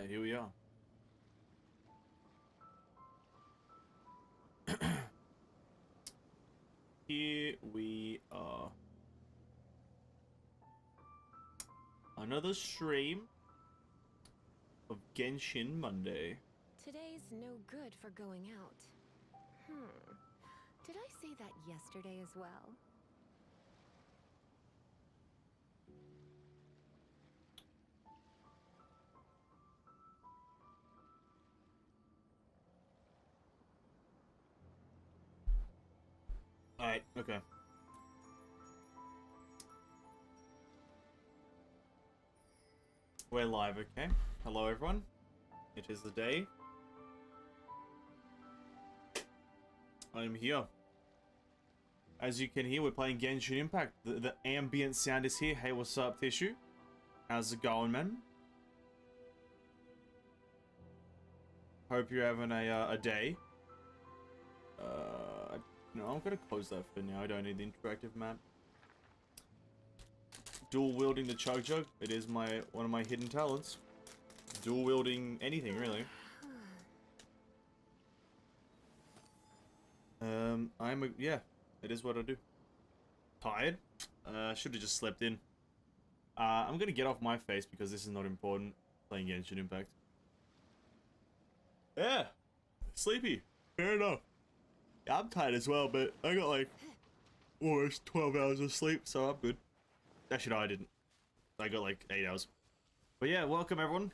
Here we are. Here we are. Another stream of Genshin Monday. Today's no good for going out. Did I say that yesterday as well? Alright, okay. We're live, okay? Hello, everyone. It is the day. I'm here. As you can hear, we're playing Genshin Impact. The ambient sound is here. Hey, what's up, Tissue? How's it going, man? Hope you're having a day. No, I'm gonna close that for now. I don't need the interactive map. Dual wielding the Chug Jug. It is one of my hidden talents. Dual wielding anything, really. Yeah, it is what I do. Tired? Should have just slept in. I'm gonna get off my face because this is not important. Playing Genshin Impact. Yeah, sleepy. Fair enough. Yeah, I'm tired as well, but I got like almost 12 hours of sleep, so I'm good. Actually, no, I didn't. I got like 8 hours. But yeah, welcome everyone.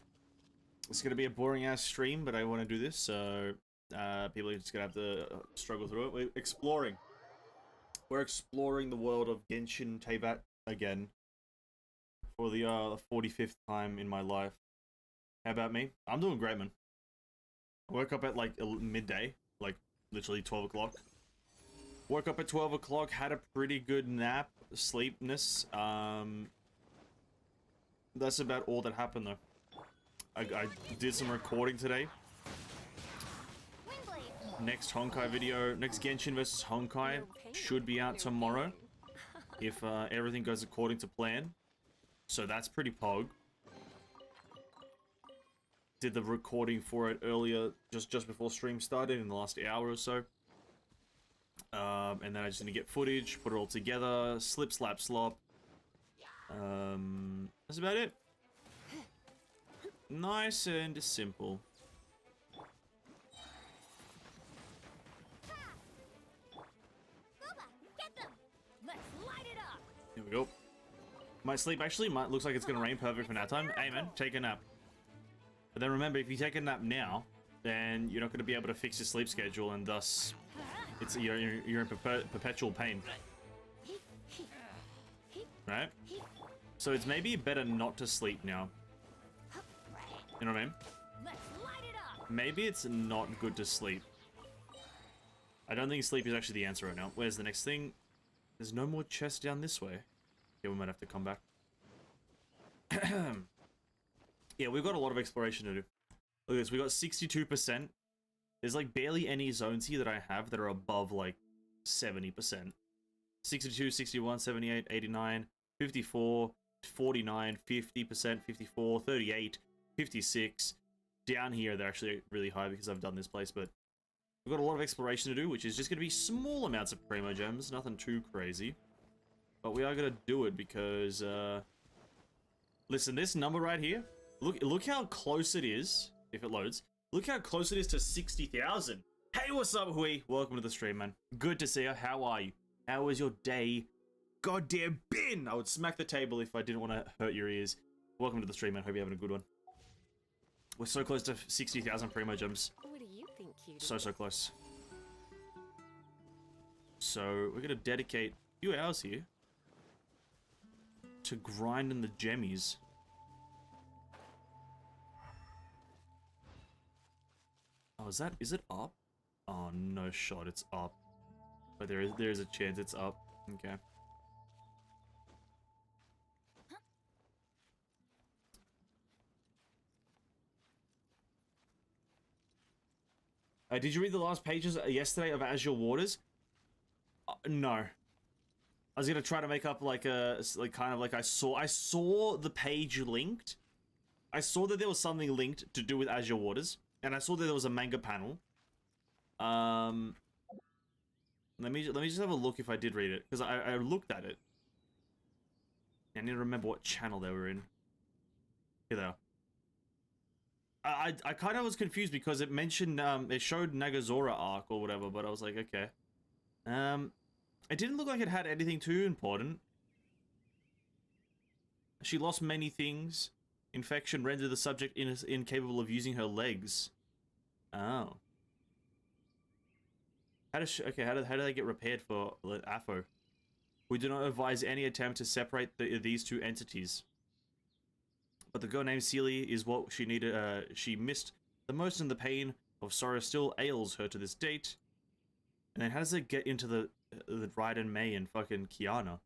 It's gonna be a boring ass stream, but I want to do this, so people are just gonna have to struggle through it. We're exploring. We're exploring the world of Genshin Teyvat again for the 45th time in my life. How about me? I'm doing great, man. I woke up at like midday, like literally 12 o'clock. Woke up at 12 o'clock, had a pretty good nap, sleepness. That's about all that happened though. I did some recording today. Next Honkai video, next Genshin vs Honkai should be out tomorrow if everything goes according to plan. So that's pretty pog. Did the recording for it earlier, just before stream started in the last hour or so. And then I just need to get footage, put it all together, slip, slap, slop. That's about it. Nice and simple. Here we go. My sleep actually looks like it's gonna rain perfect for nap time. Hey man, take a nap. But then remember, if you take a nap now, then you're not going to be able to fix your sleep schedule, and thus, you're in perpetual pain. Right? So it's maybe better not to sleep now. You know what I mean? Maybe it's not good to sleep. I don't think sleep is actually the answer right now. Where's the next thing? There's no more chests down this way. Yeah, we might have to come back. Yeah, we've got a lot of exploration to do. Look at this, we got 62%. There's like barely any zones here that I have that are above like 70%. 62, 61, 78, 89, 54, 49, 50%, 54, 38, 56. Down here, they're actually really high because I've done this place, but we've got a lot of exploration to do, which is just going to be small amounts of Primogems, nothing too crazy. But we are going to do it because, listen, this number right here, Look how close it is, if it loads. Look how close it is to 60,000. Hey, what's up, Hui? Welcome to the stream, man. Good to see you. How are you? How was your day? Goddamn bin! I would smack the table if I didn't want to hurt your ears. Welcome to the stream, man. Hope you're having a good one. We're so close to 60,000 Primogems. What do you think, cutie? So close. So, we're going to dedicate a few hours here to grinding the gemmies. Oh, is it up? Oh, no shot, it's up. But there is a chance it's up. Okay. Did you read the last pages yesterday of Azure Waters? No. I was gonna try to make up like a kind of like I saw the page linked, I saw that there was something linked to do with Azure Waters, and I saw that there was a manga panel. Let me just have a look if I did read it, because I looked at it. I need to remember what channel they were in. Here they are. I kind of was confused because it mentioned, it showed Nagazora arc or whatever, but I was like, okay. It didn't look like it had anything too important. She lost many things. Infection rendered the subject incapable of using her legs. Oh. How do they get repaired for AFO? We do not advise any attempt to separate these two entities. But the girl named Celie is what she needed. She missed the most, and the pain of sorrow still ails her to this date. And then how does it get into the Raiden, May, and fucking Kiana?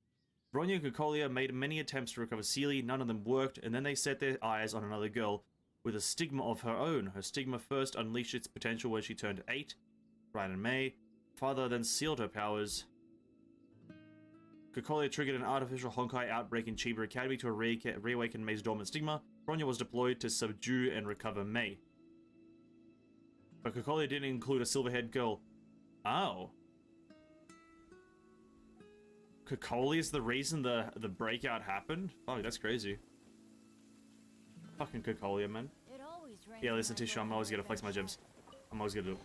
Bronya and Kokolia made many attempts to recover Celie, none of them worked, and then they set their eyes on another girl with a stigma of her own. Her stigma first unleashed its potential when she turned 8. Raiden May. Father then sealed her powers. Kokolia triggered an artificial Honkai outbreak in Chiba Academy to reawaken May's dormant stigma. Bronya was deployed to subdue and recover May. But Kokolia didn't include a silver-haired girl. Oh. Kokolia is the reason the breakout happened? Oh, that's crazy. Fucking Kokolia, man. Yeah, listen, Tisha, I'm always gonna flex my gems. I'm always gonna do it.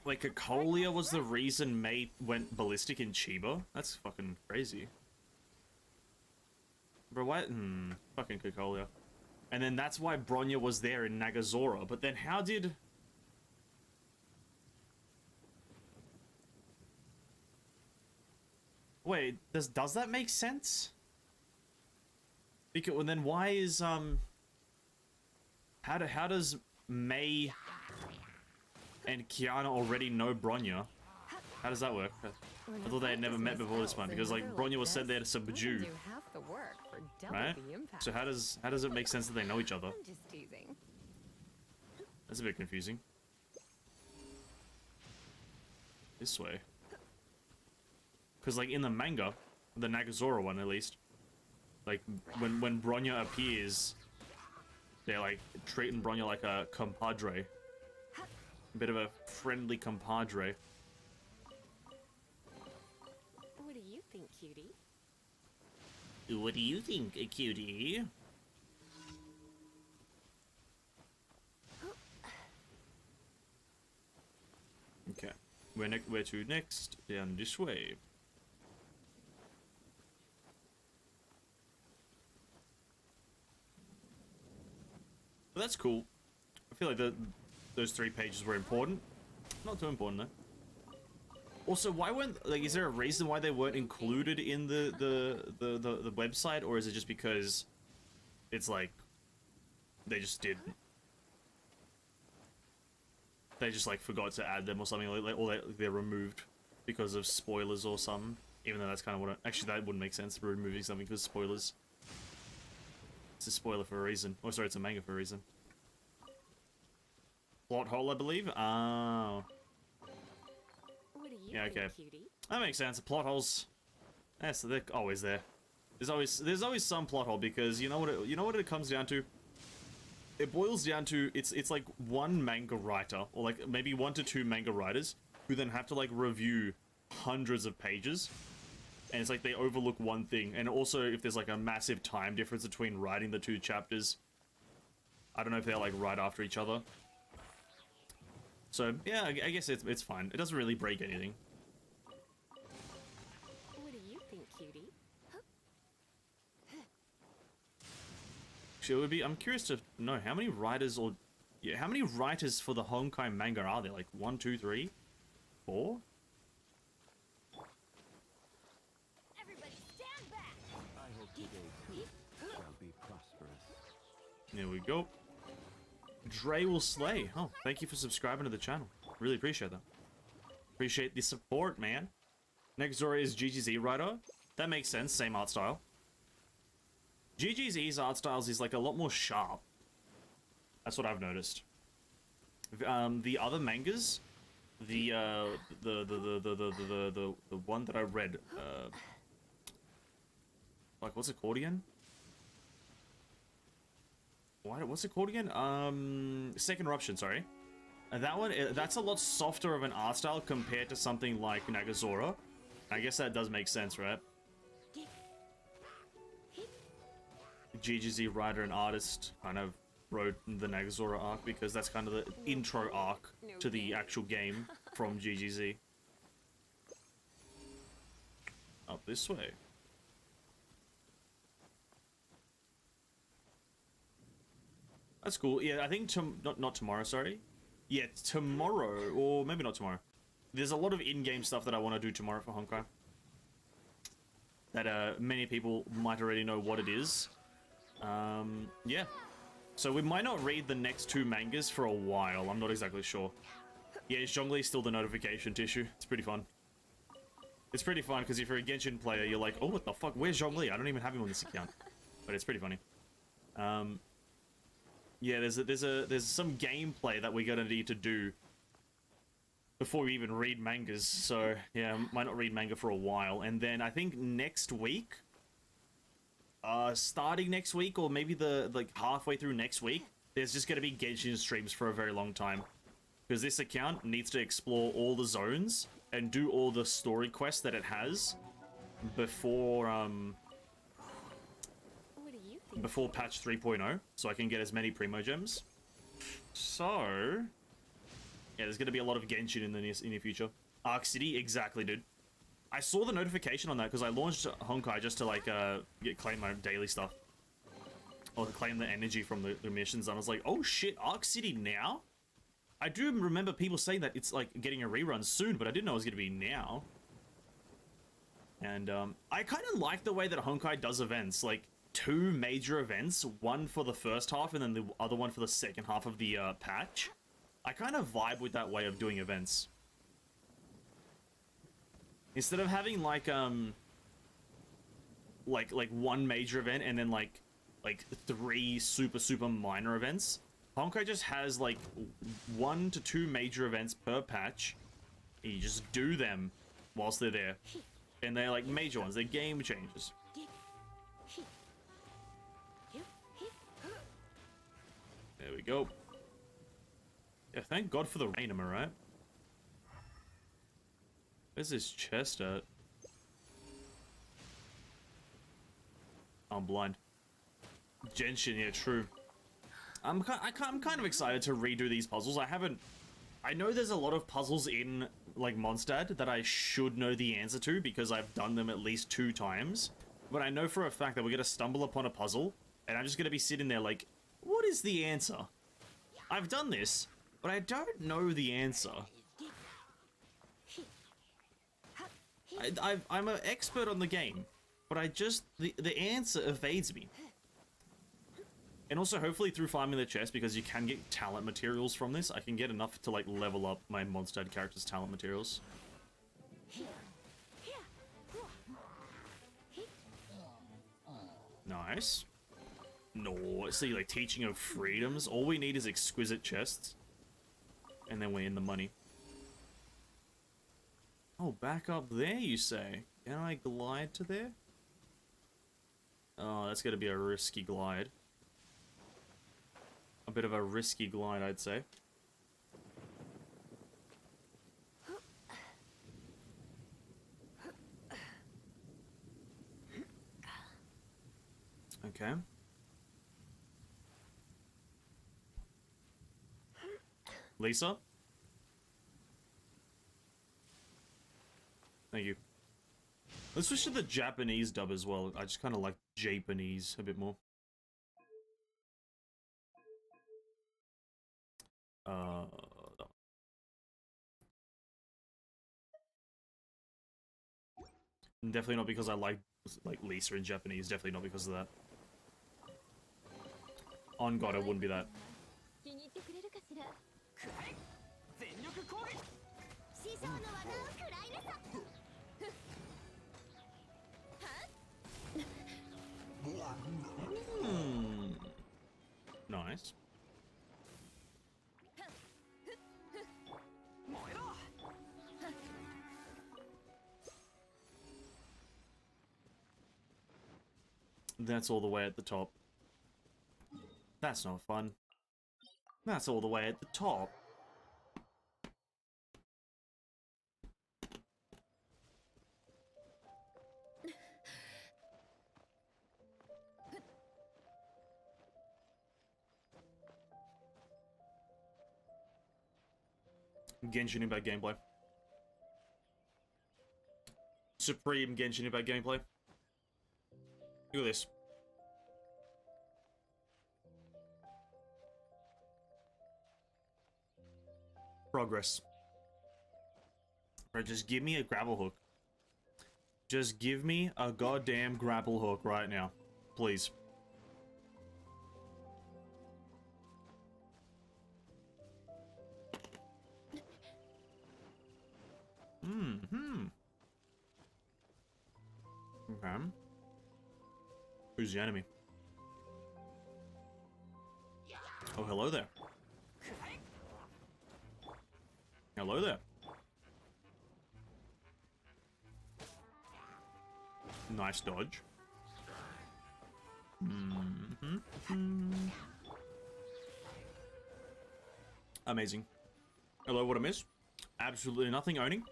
Wait, Kokolia was the reason May went ballistic in Chiba? That's fucking crazy. Bro, what? Fucking Kokolia. And then that's why Bronya was there in Nagazora. But then how did... Wait, does that make sense? Because, well, then why is, how does May and Kiana already know Bronya? How does that work? I thought they had never met before this one, because, like, Bronya was sent there to subdue. Right? So how does it make sense that they know each other? That's a bit confusing. This way. Because, like, in the manga, the Nagazora one at least, like, when Bronya appears, they're, like, treating Bronya like a compadre. A bit of a friendly compadre. What do you think, cutie? What do you think, cutie? Okay. Where to next? Down this way. But that's cool. I feel like those 3 pages were important. Not too important though. Also, why weren't, like, is there a reason why they weren't included in the website, or is it just because it's like they just did? They just like forgot to add them or something, or they're removed because of spoilers or something. Even though that's kind of what actually that wouldn't make sense, removing something because of spoilers. It's a spoiler for a reason. Oh, sorry, it's a manga for a reason. Plot hole, I believe. Oh. Yeah, okay. That makes sense. Plot holes. Yes, they're always there. There's always some plot hole, because you know what it comes down to. It boils down to it's like one manga writer, or like maybe 1 to 2 manga writers, who then have to like review hundreds of pages, and it's like they overlook one thing. And also, if there's like a massive time difference between writing the 2 chapters, I don't know if they're like right after each other. So yeah, I guess it's fine. It doesn't really break anything. What do you think, cutie? Actually, it would be. I'm curious to know how many writers how many writers for the Honkai manga are there? Like 1, 2, 3, 4? Everybody stand back. I hope today too shall be prosperous. There we go. Dre will slay. Oh, thank you for subscribing to the channel. Really appreciate that. Appreciate the support, man. Nagazora is GGZ writer. That makes sense. Same art style. GGZ's art styles is like a lot more sharp. That's what I've noticed. The other mangas, the one that I read, like, what's it called again? What's it called again? Second Eruption, sorry. And that one, that's a lot softer of an art style compared to something like Nagazora. I guess that does make sense, right? GGZ writer and artist kind of wrote the Nagazora arc because that's kind of the intro arc to the actual game from GGZ. Up this way. That's cool. Yeah, I think not tomorrow, sorry. Yeah, tomorrow, or maybe not tomorrow. There's a lot of in-game stuff that I want to do tomorrow for Honkai. That many people might already know what it is. Yeah. So we might not read the next 2 mangas for a while. I'm not exactly sure. Yeah, Zhongli is still the notification tissue. It's pretty fun. It's pretty fun because if you're a Genshin player, you're like, oh, what the fuck? Where's Zhongli? I don't even have him on this account. But it's pretty funny. Yeah, there's some gameplay that we're gonna need to do before we even read mangas. So yeah, might not read manga for a while. And then I think next week, starting next week, or maybe like halfway through next week, there's just gonna be Genshin streams for a very long time. Because this account needs to explore all the zones and do all the story quests that it has before before patch 3.0, so I can get as many Primogems. So yeah, there's gonna be a lot of Genshin in the near future. Arc City, exactly, dude. I saw the notification on that because I launched Honkai just to like claim my daily stuff, or to claim the energy from the missions. And I was like, oh shit, Arc City now? I do remember people saying that it's like getting a rerun soon, but I didn't know it was gonna be now. And I kind of like the way that Honkai does events, like 2 major events, one for the first half and then the other one for the second half of the patch. I kind of vibe with that way of doing events. Instead of having like one major event and then like 3 super minor events, Honkai just has like 1 to 2 major events per patch. And you just do them whilst they're there. And they're like major ones, they're game changers. There we go. Yeah, thank God for the rain, am I right? Where's this chest at? I'm blind. Genshin, yeah, true. I'm kind of excited to redo these puzzles. I know there's a lot of puzzles in, like, Mondstadt that I should know the answer to because I've done them at least 2 times. But I know for a fact that we're gonna stumble upon a puzzle, and I'm just gonna be sitting there like, what is the answer? I've done this, but I don't know the answer. I'm an expert on the game, but the answer evades me. And also, hopefully through farming the chest, because you can get talent materials from this, I can get enough to like level up my Mondstadt character's talent materials. Nice. No, see, like teaching of freedoms. All we need is exquisite chests, and then we're in the money. Oh, back up there, you say? Can I glide to there? Oh, that's gonna be a risky glide. A bit of a risky glide, I'd say. Okay. Lisa? Thank you. Let's switch to the Japanese dub as well. I just kind of like Japanese a bit more. Definitely not because I like Lisa in Japanese. Definitely not because of that. On God, it wouldn't be that. Nice. That's all the way at the top. That's not fun. That's all the way at the top. Genshin Impact gameplay. Supreme Genshin Impact gameplay. Look at this. Progress. Bro, just give me a grapple hook. Just give me a goddamn grapple hook right now. Please. Okay. Who's the enemy? Oh, hello there. Hello there. Nice dodge. Amazing. Hello, what a miss. Absolutely nothing owning.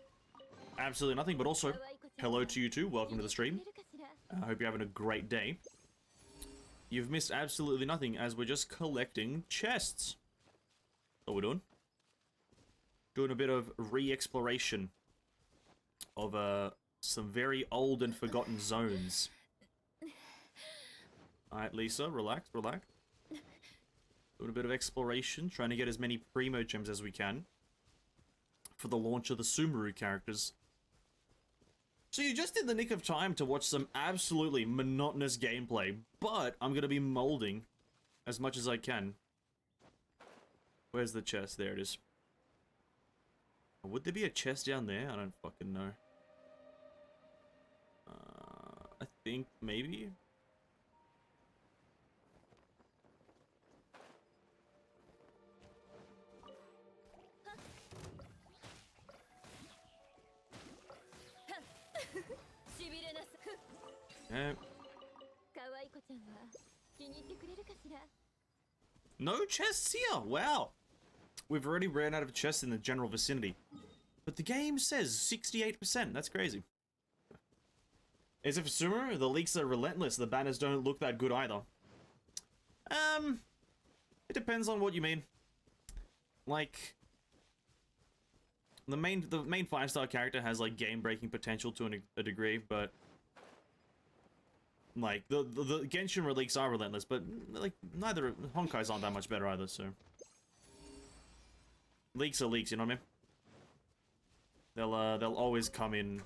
Absolutely nothing, but also, hello to you too. Welcome to the stream. I hope you're having a great day. You've missed absolutely nothing as we're just collecting chests. That's what we're doing. Doing a bit of re-exploration of some very old and forgotten zones. Alright, Lisa, relax, relax. Doing a bit of exploration, trying to get as many Primogems as we can for the launch of the Sumeru characters. So you're just in the nick of time to watch some absolutely monotonous gameplay, but I'm going to be molding as much as I can. Where's the chest? There it is. Would there be a chest down there? I don't fucking know. I think maybe. Yeah. No chests here! Wow! We've already ran out of chests in the general vicinity. But the game says 68%. That's crazy. As if Sumeru, the leaks are relentless. The banners don't look that good either. It depends on what you mean. Like, the main 5-star character has like game-breaking potential to a degree, but like the Genshin leaks are relentless. But like neither Honkai's aren't that much better either. So leaks are leaks, you know what I mean? They'll always come in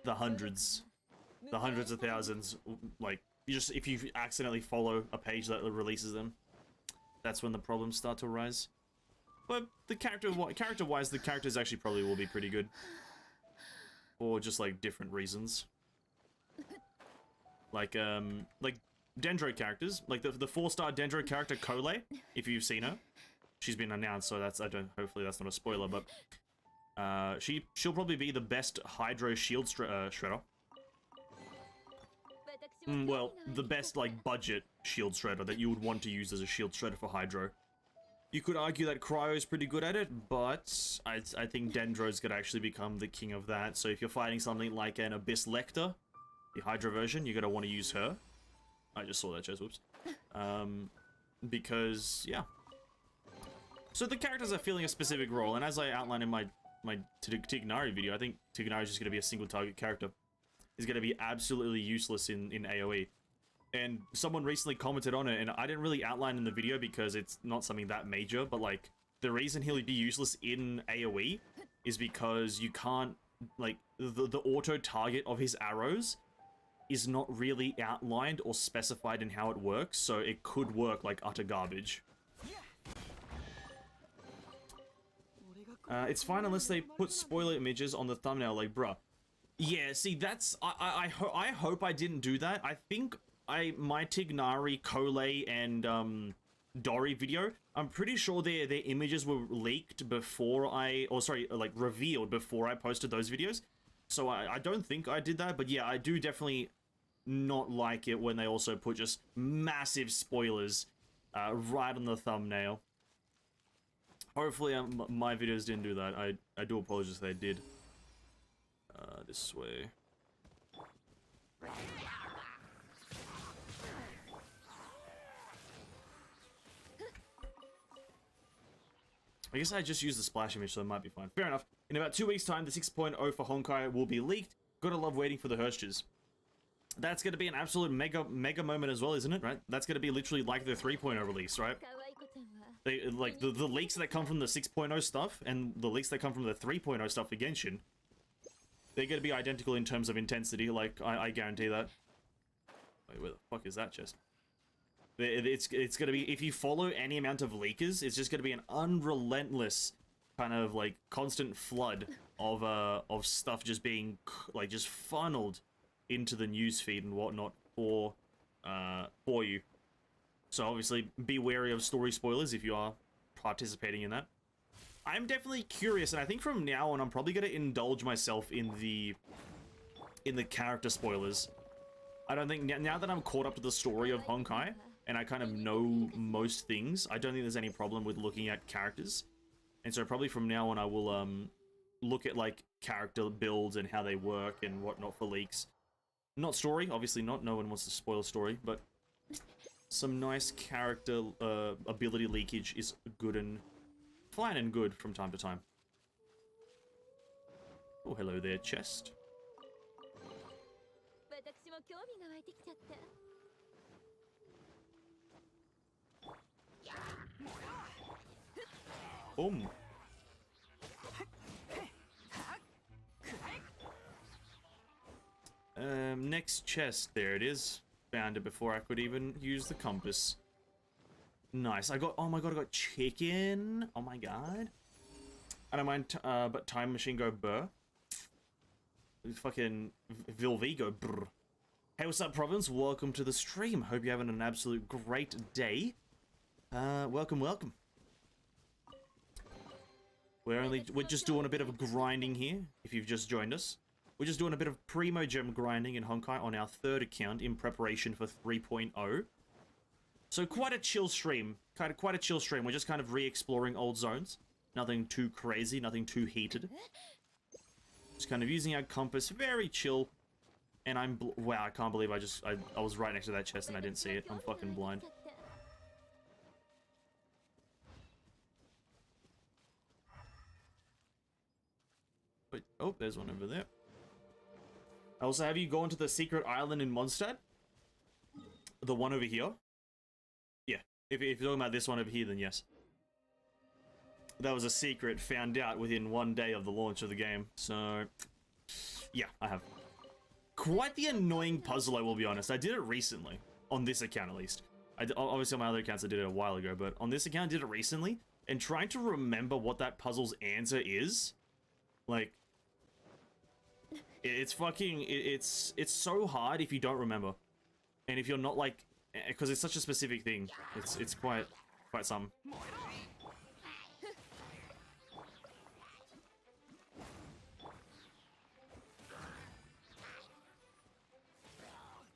the hundreds of thousands. Like, if you accidentally follow a page that releases them, that's when the problems start to arise. But the character-wise, the characters actually probably will be pretty good, or just like different reasons. Like Dendro characters, like the 4-star Dendro character Klee, if you've seen her, she's been announced, so hopefully that's not a spoiler, but she'll probably be the best Hydro shield shredder. Well, the best like budget shield shredder that you would want to use as a shield shredder for Hydro. You could argue that Cryo's pretty good at it, but I think Dendro's gonna actually become the king of that. So if you're fighting something like an Abyss Lecter, the Hydro version, you're gonna want to use her. I just saw that, Chaz, whoops. Because, yeah. So the characters are filling a specific role, and as I outlined in my Tignari video, I think Tignari is just gonna be a single target character. He's gonna be absolutely useless in AoE. And someone recently commented on it, and I didn't really outline in the video because it's not something that major, but like, the reason he'll be useless in AoE is because you can't, like, the auto target of his arrows is not really outlined or specified in how it works, so it could work like utter garbage. It's fine unless they put spoiler images on the thumbnail, like, bruh. Yeah, see, that's, I hope I didn't do that. I think my Tignari, Klee, and Dori video, I'm pretty sure their images were leaked before revealed before I posted those videos. So I don't think I did that, but yeah, I do definitely not like it when they also put just massive spoilers right on the thumbnail. Hopefully my videos didn't do that. I do apologize if they did. This way. I guess I just used the splash image, so it might be fine. Fair enough. In about 2 weeks' time, the 6.0 for Honkai will be leaked. Gotta love waiting for the Hershers. That's gonna be an absolute mega moment as well, isn't it? Right? That's gonna be literally like the 3.0 release, right? Like the leaks that come from the 6.0 stuff and the leaks that come from the 3.0 stuff for Genshin, they're gonna be identical in terms of intensity. Like I guarantee that. Wait, where the fuck is that chest? It's gonna be, if you follow any amount of leakers, it's just gonna be an unrelentless kind of like constant flood of stuff just being like just funneled into the news feed and whatnot for you. So obviously be wary of story spoilers if you are participating in that. I'm definitely curious, and I think from now on I'm probably gonna indulge myself in the character spoilers. I don't think now that I'm caught up to the story of Honkai and I kind of know most things, I don't think there's any problem with looking at characters. And so probably from now on I will look at like character builds and how they work and whatnot for leaks. Not story, obviously not. No one wants to spoil story, but some nice character ability leakage is good and fine and good from time to time. Oh, hello there, chest. Boom. Next chest, there it is. Found it before I could even use the compass. Nice. I got, oh my god, I got chicken. Oh my god. I don't mind, but Time Machine go burr. Fucking Vilvi go brr. Hey, what's up, Province? Welcome to the stream. Hope you're having an absolute great day. Welcome, welcome. We're just doing a bit of grinding here, if you've just joined us. We're just doing a bit of Primogem grinding in Honkai on our 3rd account in preparation for 3.0. So quite a chill stream. Quite a chill stream. We're just kind of re-exploring old zones. Nothing too crazy, nothing too heated. Just kind of using our compass, very chill. And I'm wow, I can't believe I was right next to that chest and I didn't see it. I'm fucking blind. But oh, there's one over there. I also have you gone to the secret island in Mondstadt? The one over here? Yeah. If you're talking about this one over here, then yes. That was a secret found out within 1 day of the launch of the game. So, yeah, I have. Quite the annoying puzzle, I will be honest. I did it recently. On this account, at least. Obviously, on my other accounts, I did it a while ago. But on this account, I did it recently. And trying to remember what that puzzle's answer is, like, it's fucking, it's so hard if you don't remember. And if you're not like, because it's such a specific thing, it's quite something.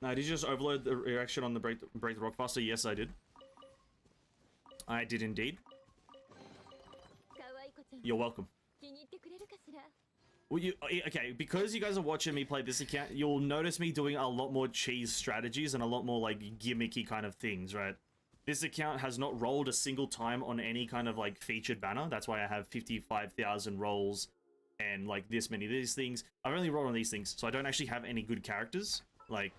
Now, did you just overload the reaction on the break the rock faster? Yes, I did. I did indeed. You're welcome. Well, okay, because you guys are watching me play this account, you'll notice me doing a lot more cheese strategies and a lot more, like, gimmicky kind of things, right? This account has not rolled a single time on any kind of, like, featured banner. That's why I have 55,000 rolls and, like, this many of these things. I've only rolled on these things, so I don't actually have any good characters. Like,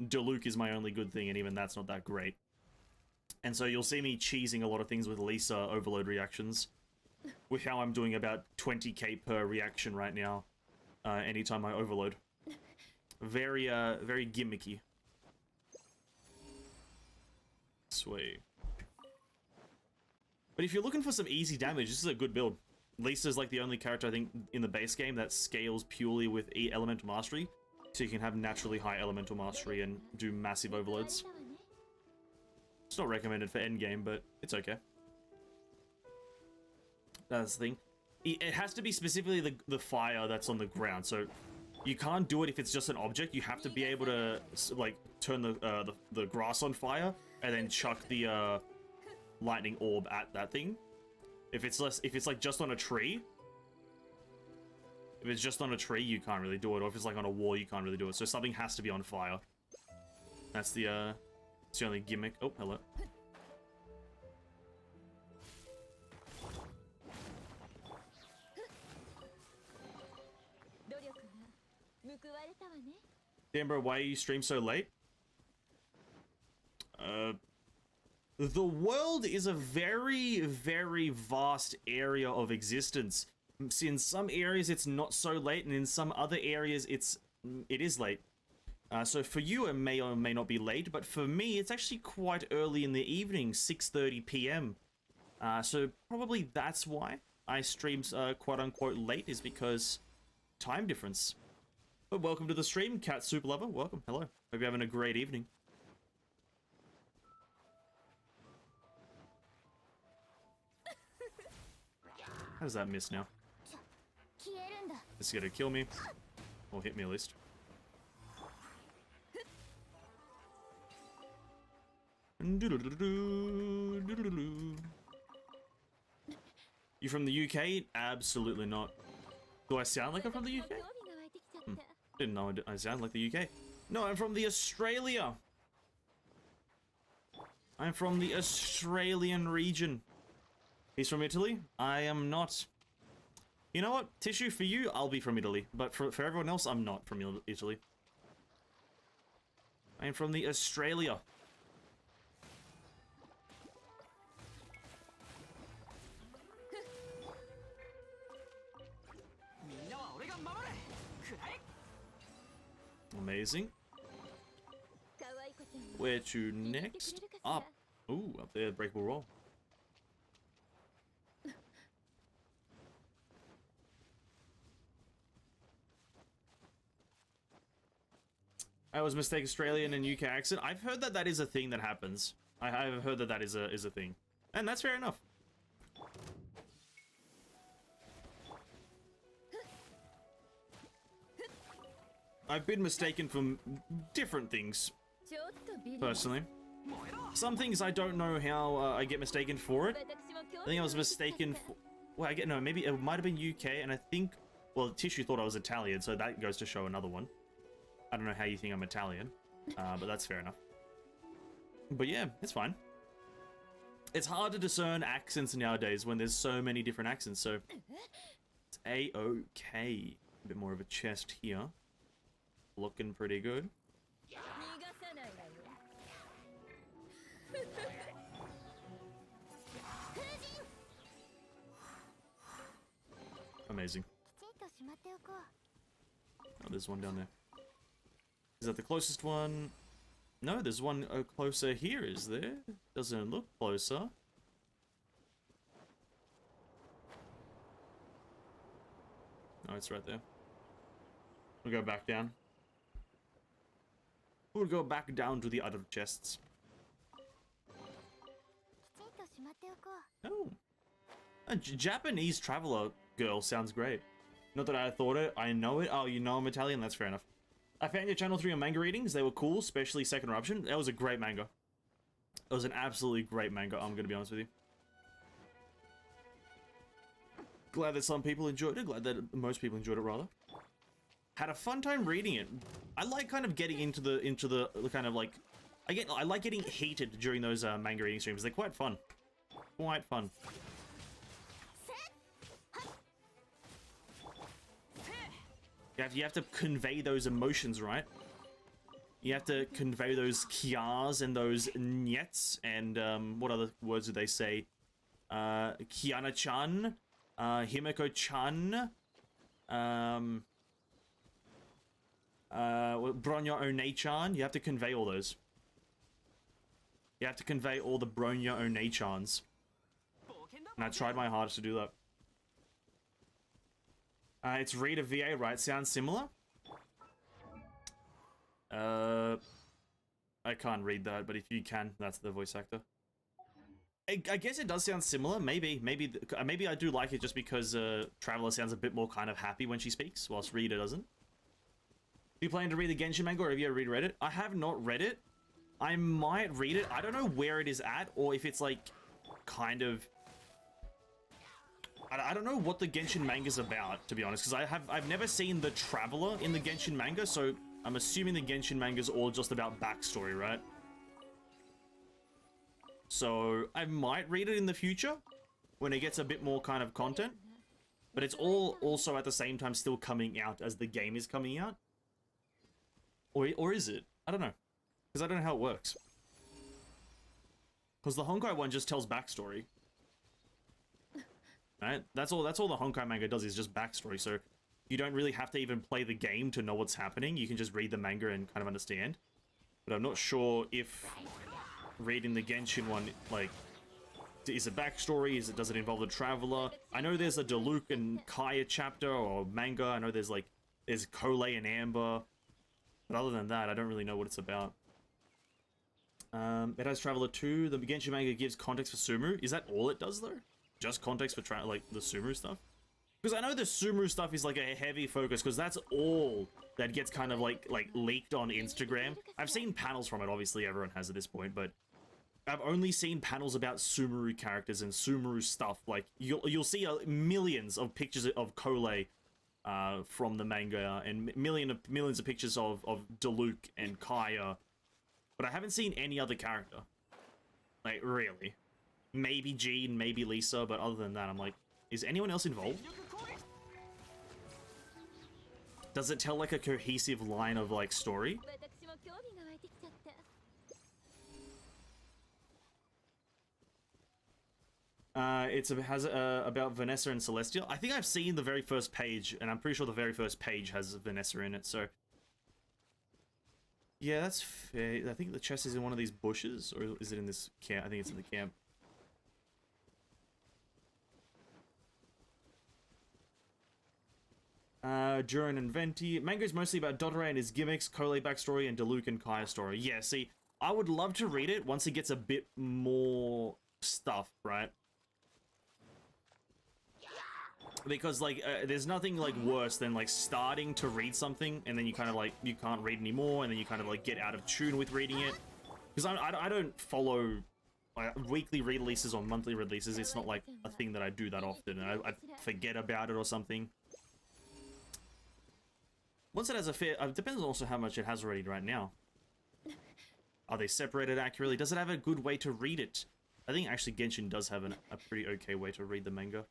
Diluc is my only good thing, and even that's not that great. And so you'll see me cheesing a lot of things with Lisa overload reactions. With how I'm doing about 20k per reaction right now, anytime I overload. Very gimmicky. Sweet. But if you're looking for some easy damage, this is a good build. Lisa's like the only character I think in the base game that scales purely with elemental mastery, so you can have naturally high elemental mastery and do massive overloads. It's not recommended for endgame, but it's okay. That's the thing. It has to be specifically the fire that's on the ground. So You can't do it if it's just an object. You have to be able to like turn the grass on fire and then chuck the lightning orb at that thing. If it's like just on a tree, if it's just on a tree, you can't really do it. Or if it's like on a wall, you can't really do it. So something has to be on fire. That's the only gimmick. Oh, hello. Damn, bro, why you stream so late? The world is a very, very vast area of existence. In some areas, it's not so late, and in some other areas, it is late. So for you, it may or may not be late, but for me, it's actually quite early in the evening, 6:30 p.m. So probably that's why I stream quote-unquote late, is because time difference. But welcome to the stream, Cat Soup Lover. Welcome. Hello. Hope you're having a great evening. How does that miss now? It's gonna kill me. Or hit me at least. You from the UK? Absolutely not. Do I sound like I'm from the UK? Didn't know I sound like the UK. No, I'm from the Australia. I'm from the Australian region. He's from Italy? I am not. You know what? Tissue, for you, I'll be from Italy. But for everyone else, I'm not from Italy. I am from the Australia. Amazing. Where to next? Up. Ooh, up there, breakable roll. I was mistaken Australian and UK accent. I've heard that that is a thing that happens. I've heard that that is a thing. And that's fair enough. I've been mistaken for different things, personally. Some things I don't know how I get mistaken for it. I think I was mistaken for... Well, no, maybe it might have been UK, and I think... Well, Tissue thought I was Italian, so that goes to show another one. I don't know how you think I'm Italian, but that's fair enough. But yeah, it's fine. It's hard to discern accents nowadays when there's so many different accents, so... It's A-OK. A bit more of a chest here. Looking pretty good. Amazing. Oh, there's one down there. Is that the closest one? No, there's one closer here, is there? Doesn't look closer. Oh, it's right there. We'll go back down. We'll go back down to the other chests. Oh. A Japanese traveler girl sounds great. Not that I thought it, I know it. Oh, you know I'm Italian? That's fair enough. I found your channel through your manga readings. They were cool, especially Second Eruption. That was a great manga. It was an absolutely great manga, I'm gonna be honest with you. Glad that some people enjoyed it. Glad that most people enjoyed it, rather. Had a fun time reading it. I like kind of getting into the kind of like... I like getting heated during those manga reading streams. They're quite fun. Quite fun. You have to convey those emotions, right? You have to convey those kias and those nyets and what other words do they say? Kiana-chan, Himeko-chan, Bronya One-chan. You have to convey all those. You have to convey all the Bronya One-chans. And I tried my hardest to do that. It's Rita VA, right? Sounds similar? I can't read that, but if you can, that's the voice actor. I guess it does sound similar. Maybe I do like it just because Traveler sounds a bit more kind of happy when she speaks, whilst Rita doesn't. you plan to read the Genshin manga, or have you ever read it? I have not read it. I might read it. I don't know where it is at, or if it's like kind of. I don't know what the Genshin manga's about, to be honest, because I've never seen the Traveler in the Genshin manga, so I'm assuming the Genshin manga's all just about backstory, right? So I might read it in the future when it gets a bit more kind of content, but it's all also at the same time still coming out as the game is coming out, or is it? I don't know, because I don't know how it works. Because the Honkai one just tells backstory. Right? That's all the Honkai manga does is just backstory, so you don't really have to even play the game to know what's happening. You can just read the manga and kind of understand. But I'm not sure if reading the Genshin one, like, is it backstory? Does it involve the Traveler? I know there's a Diluc and Kaya chapter or manga. I know there's Klee and Amber. But other than that, I don't really know what it's about. It has Traveler 2. The Genshin manga gives context for Sumeru. Is that all it does, though? Just context for the Sumeru stuff? Because I know the Sumeru stuff is like a heavy focus, because that's all that gets kind of like leaked on Instagram. I've seen panels from it, obviously everyone has at this point, but I've only seen panels about Sumeru characters and Sumeru stuff. Like you'll see millions of pictures of Klee from the manga, and millions of pictures of Diluc and Kaya, but I haven't seen any other character. Like, really. Maybe Jean, maybe Lisa, but other than that, I'm like, is anyone else involved? Does it tell like a cohesive line of like story? It has about Vanessa and Celestial. I think I've seen the very first page, and I'm pretty sure the very first page has Vanessa in it, so... Yeah, that's fair. I think the chest is in one of these bushes, or is it in this camp? I think it's in the camp. Durin and Venti. Manga is mostly about Dotterai and his gimmicks, Klee backstory, and Diluc and Kaya story. Yeah, see, I would love to read it once it gets a bit more stuff, right? Because, like, there's nothing, like, worse than, like, starting to read something, and then you kind of, like, you can't read anymore, and then you kind of, like, get out of tune with reading it. Because I don't follow weekly releases or monthly releases. It's not, like, a thing that I do that often. I forget about it or something. Once it has a fair... depends on also how much it has already right now. Are they separated accurately? Does it have a good way to read it? I think actually Genshin does have a pretty okay way to read the manga.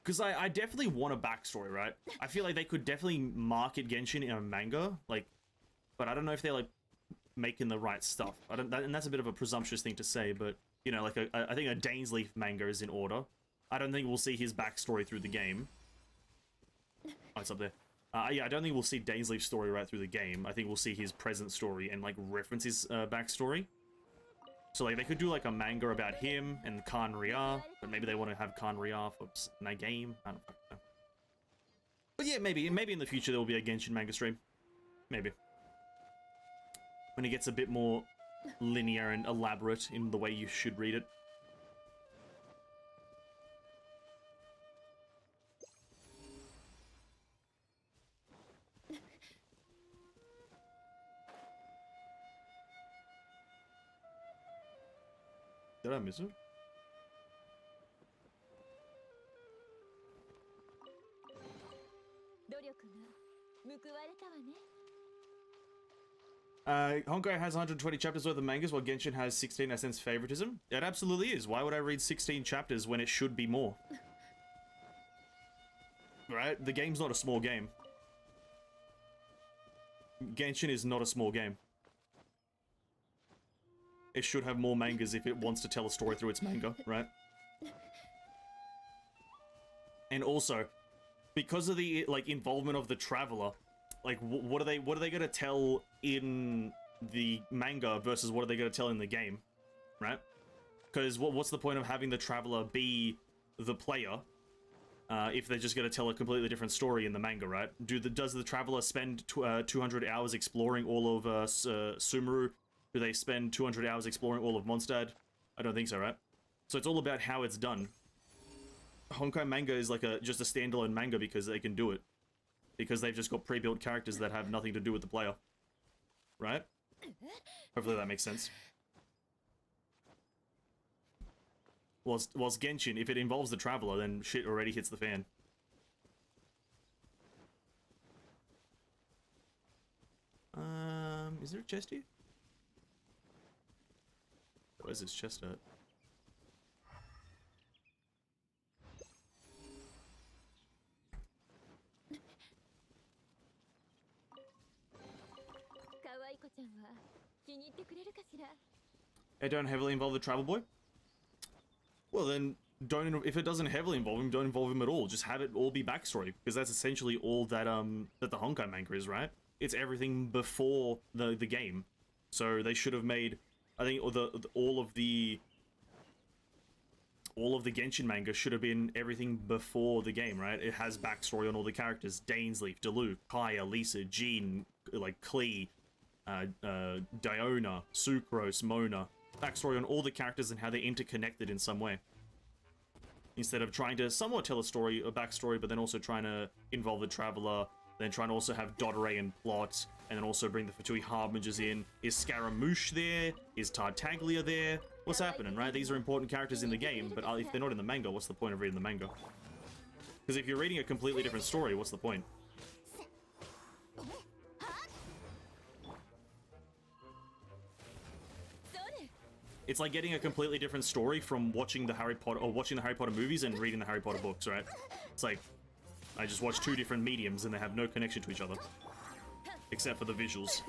Because I definitely want a backstory, right? I feel like they could definitely market Genshin in a manga, like... But I don't know if they're, like, making the right stuff. And that's a bit of a presumptuous thing to say, but... You know, like, I think a Dainsleif manga is in order. I don't think we'll see his backstory through the game. Oh, it's up there. Yeah, I don't think we'll see Dainsleif's story right through the game. I think we'll see his present story and, like, reference his backstory. So, like, they could do, like, a manga about him and Khan Ria, but maybe they want to have Khan Ria for my game. I don't know. But yeah, maybe in the future there will be a Genshin manga stream. Maybe. When it gets a bit more linear and elaborate in the way you should read it. Did I miss it? Honkai has 120 chapters worth of mangas, while Genshin has 16. I sense favoritism. It absolutely is. Why would I read 16 chapters when it should be more? Right? The game's not a small game. Genshin is not a small game. It should have more mangas if it wants to tell a story through its manga, right? And also, because of the, like, involvement of the Traveler, like, what are they gonna tell in the manga versus what are they gonna tell in the game, right? Because what's the point of having the Traveler be the player if they're just gonna tell a completely different story in the manga, right? Does the Traveler spend 200 hours exploring all of Sumeru? Do they spend 200 hours exploring all of Mondstadt? I don't think so, right? So it's all about how it's done. Honkai manga is like just a standalone manga because they can do it. Because they've just got pre-built characters that have nothing to do with the player. Right? Hopefully that makes sense. Whilst Genshin, if it involves the Traveler, then shit already hits the fan. Is there a chest here? Where's this chest at? They don't heavily involve the Travel Boy? Well then, if it doesn't heavily involve him, don't involve him at all. Just have it all be backstory, because that's essentially all that that the Honkai manga is, right? It's everything before the game. So they should have made, I think, all of the Genshin manga should have been everything before the game, right? It has backstory on all the characters: Dainsleif, Diluc, Kaya, Lisa, Jean, like Klee, Diona, Sucrose, Mona. Backstory on all the characters and how they're interconnected in some way. Instead of trying to somewhat tell a backstory, but then also trying to involve the Traveler, then trying to also have Dotteray and plot, and then also bring the Fatui Harbingers in. Is Scaramouche there? Is Tartaglia there? What's happening, right? These are important characters in the game, but if they're not in the manga, what's the point of reading the manga? Because if you're reading a completely different story, what's the point? It's like getting a completely different story from watching the Harry Potter movies and reading the Harry Potter books, right? It's like, I just watched two different mediums and they have no connection to each other. Except for the visuals.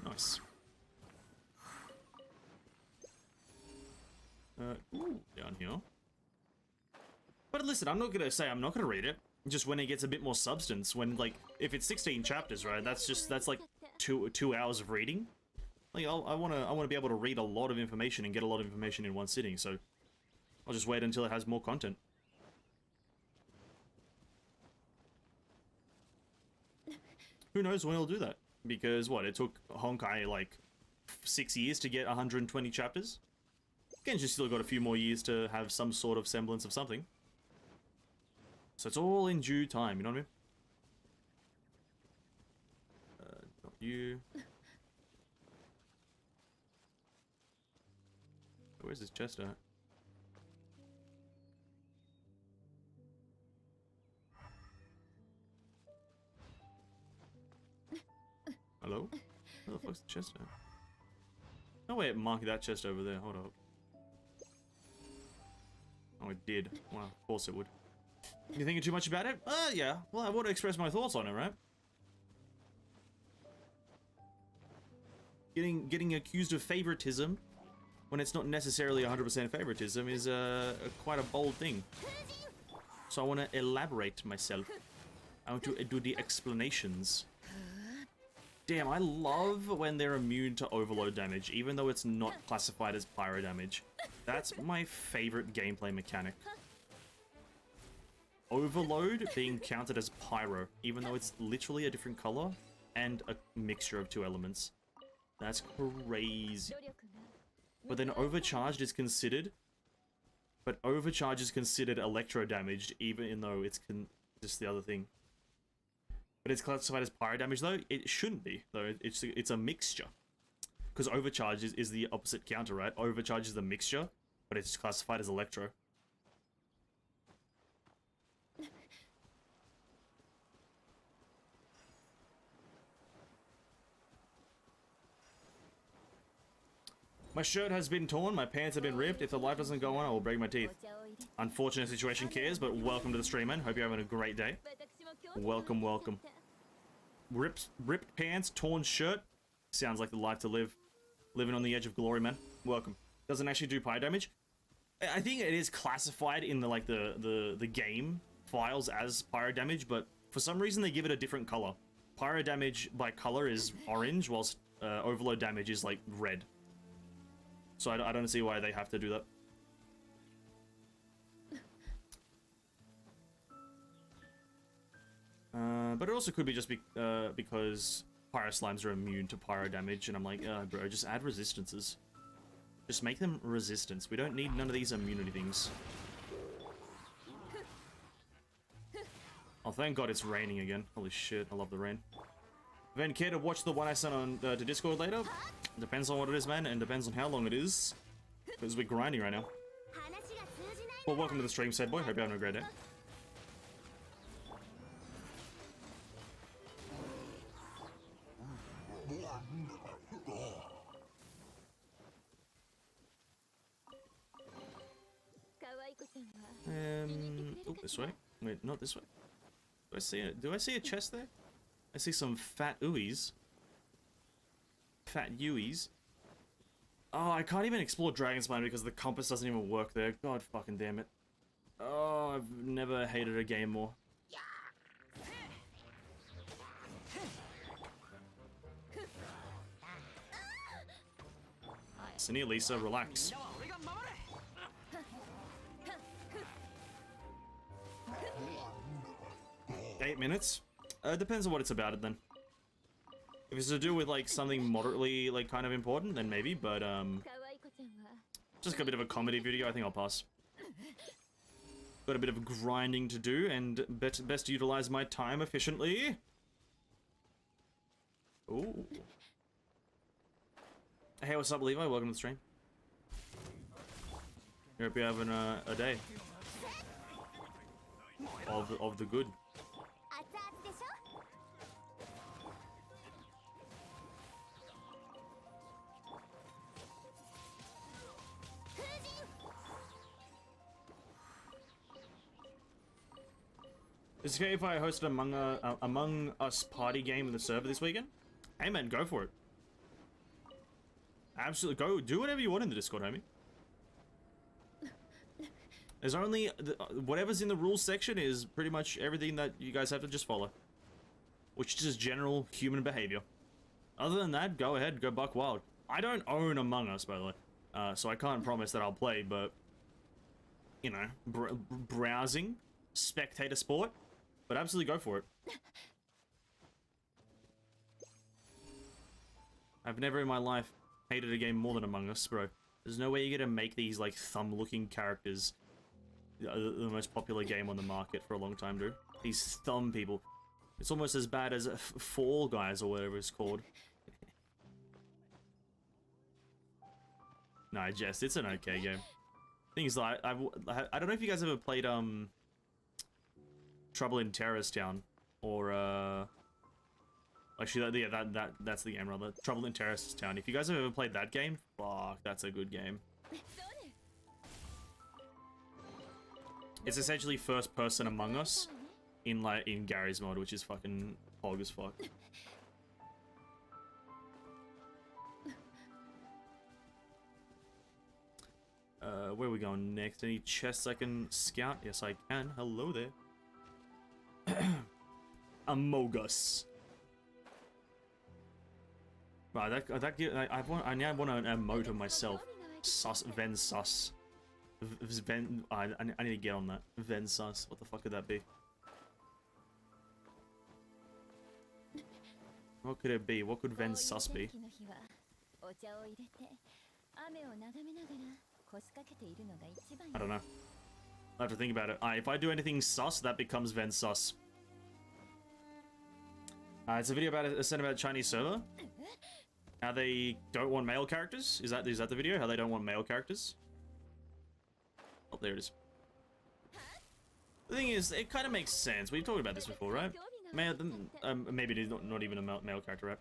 Nice. Ooh, down here. But listen, I'm not gonna read it. Just when it gets a bit more substance, when, like, if it's 16 chapters, right, that's like two hours of reading. Like, I wanna be able to read a lot of information and get a lot of information in one sitting, so I'll just wait until it has more content. Who knows when it'll do that? Because, what, it took Honkai, like, 6 years to get 120 chapters? Genshin's still got a few more years to have some sort of semblance of something. So it's all in due time, you know what I mean? Not you. Where's this chest at? Hello? Where the fuck's the chest at? No way it marked that chest over there. Hold up. Oh, it did. Well, of course it would. You thinking too much about it? Yeah. Well, I want to express my thoughts on it, right? Getting accused of favoritism when it's not necessarily 100% favoritism is quite a bold thing. So I want to elaborate myself. I want to do the explanations. Damn, I love when they're immune to overload damage, even though it's not classified as pyro damage. That's my favorite gameplay mechanic. Overload being counted as pyro, even though it's literally a different color and a mixture of two elements. That's crazy. But then overcharged is considered... But overcharge is considered electro damaged, even though it's just the other thing. But it's classified as pyro damage, though. It shouldn't be, though. It's a mixture. Because overcharge is the opposite counter, right? Overcharge is the mixture, but it's classified as electro. My shirt has been torn, my pants have been ripped. If the light doesn't go on, I will break my teeth. Unfortunate situation, Cares, but welcome to the stream, man. Hope you're having a great day. Welcome, welcome. Ripped pants, torn shirt. Sounds like the life to live. Living on the edge of glory, man. Welcome. Doesn't actually do pyro damage. I think it is classified in the game files as pyro damage, but for some reason they give it a different color. Pyro damage by color is orange, whilst overload damage is like red. So I don't see why they have to do that. But it also could be just because pyro slimes are immune to pyro damage, and I'm like, bro, just add resistances. Just make them resistance. We don't need none of these immunity things. Oh, thank God it's raining again. Holy shit, I love the rain. Then care to watch the one I sent on to Discord later? Depends on what it is, man, and depends on how long it is. Because we're grinding right now. Well, welcome to the stream, said boy. Hope you're having a great day. 可愛い子ちゃんは Oh, this way. Wait, not this way. Do I see it? Do I see a chest there? I see some fat ooies. Fat Uies. Oh, I can't even explore Dragon's Mine because the compass doesn't even work there. God fucking damn it. Oh, I've never hated a game more. Sini, Lisa, relax. 8 minutes? Depends on what it's about it then. If it's to do with like something moderately like kind of important, then maybe, but 可愛い子ちゃんは just a bit of a comedy video, I think I'll pass. Got a bit of grinding to do and best to utilize my time efficiently. Ooh. Hey, what's up, Levi? Welcome to the stream. Hope you're having a day of the good. 熱々でしょ Is it okay if I hosted Among Us party game in the server this weekend? Hey man, go for it. Absolutely, go do whatever you want in the Discord, homie. There's only whatever's in the rules section is pretty much everything that you guys have to just follow, which is just general human behavior. Other than that, go ahead, go buck wild. I don't own Among Us, by the way, so I can't promise that I'll play. But you know, browsing, spectator sport, but absolutely go for it. I've never in my life hated a game more than Among Us, bro. There's no way you're gonna make these like thumb-looking characters the most popular game on the market for a long time, dude. These thumb people. It's almost as bad as Fall Guys or whatever it's called. No, I jest. It's an okay game. Things like I don't know if you guys ever played Trouble in Terrorist Town or actually yeah that's the game rather. Trouble in Terrorist Town. If you guys have ever played that game, fuck, that's a good game. It's essentially first person Among Us in Gary's mod, which is fucking hog as fuck. Where are we going next? Any chests I can scout? Yes, I can. Hello there. Among Us. Right, I now want an emote of myself. Sus, Ven Sus. Ven, I need to get on that. Ven Sus. What the fuck could that be? What could it be? What could Ven Sus be? I don't know. I have to think about it. If I do anything sus, that becomes Ven Sus. It's a video about a sent about Chinese server. How they don't want male characters. Is that the video? How they don't want male characters? Oh, there it is. The thing is, it kind of makes sense. We've talked about this before, right? Maybe it is not even a male character, right?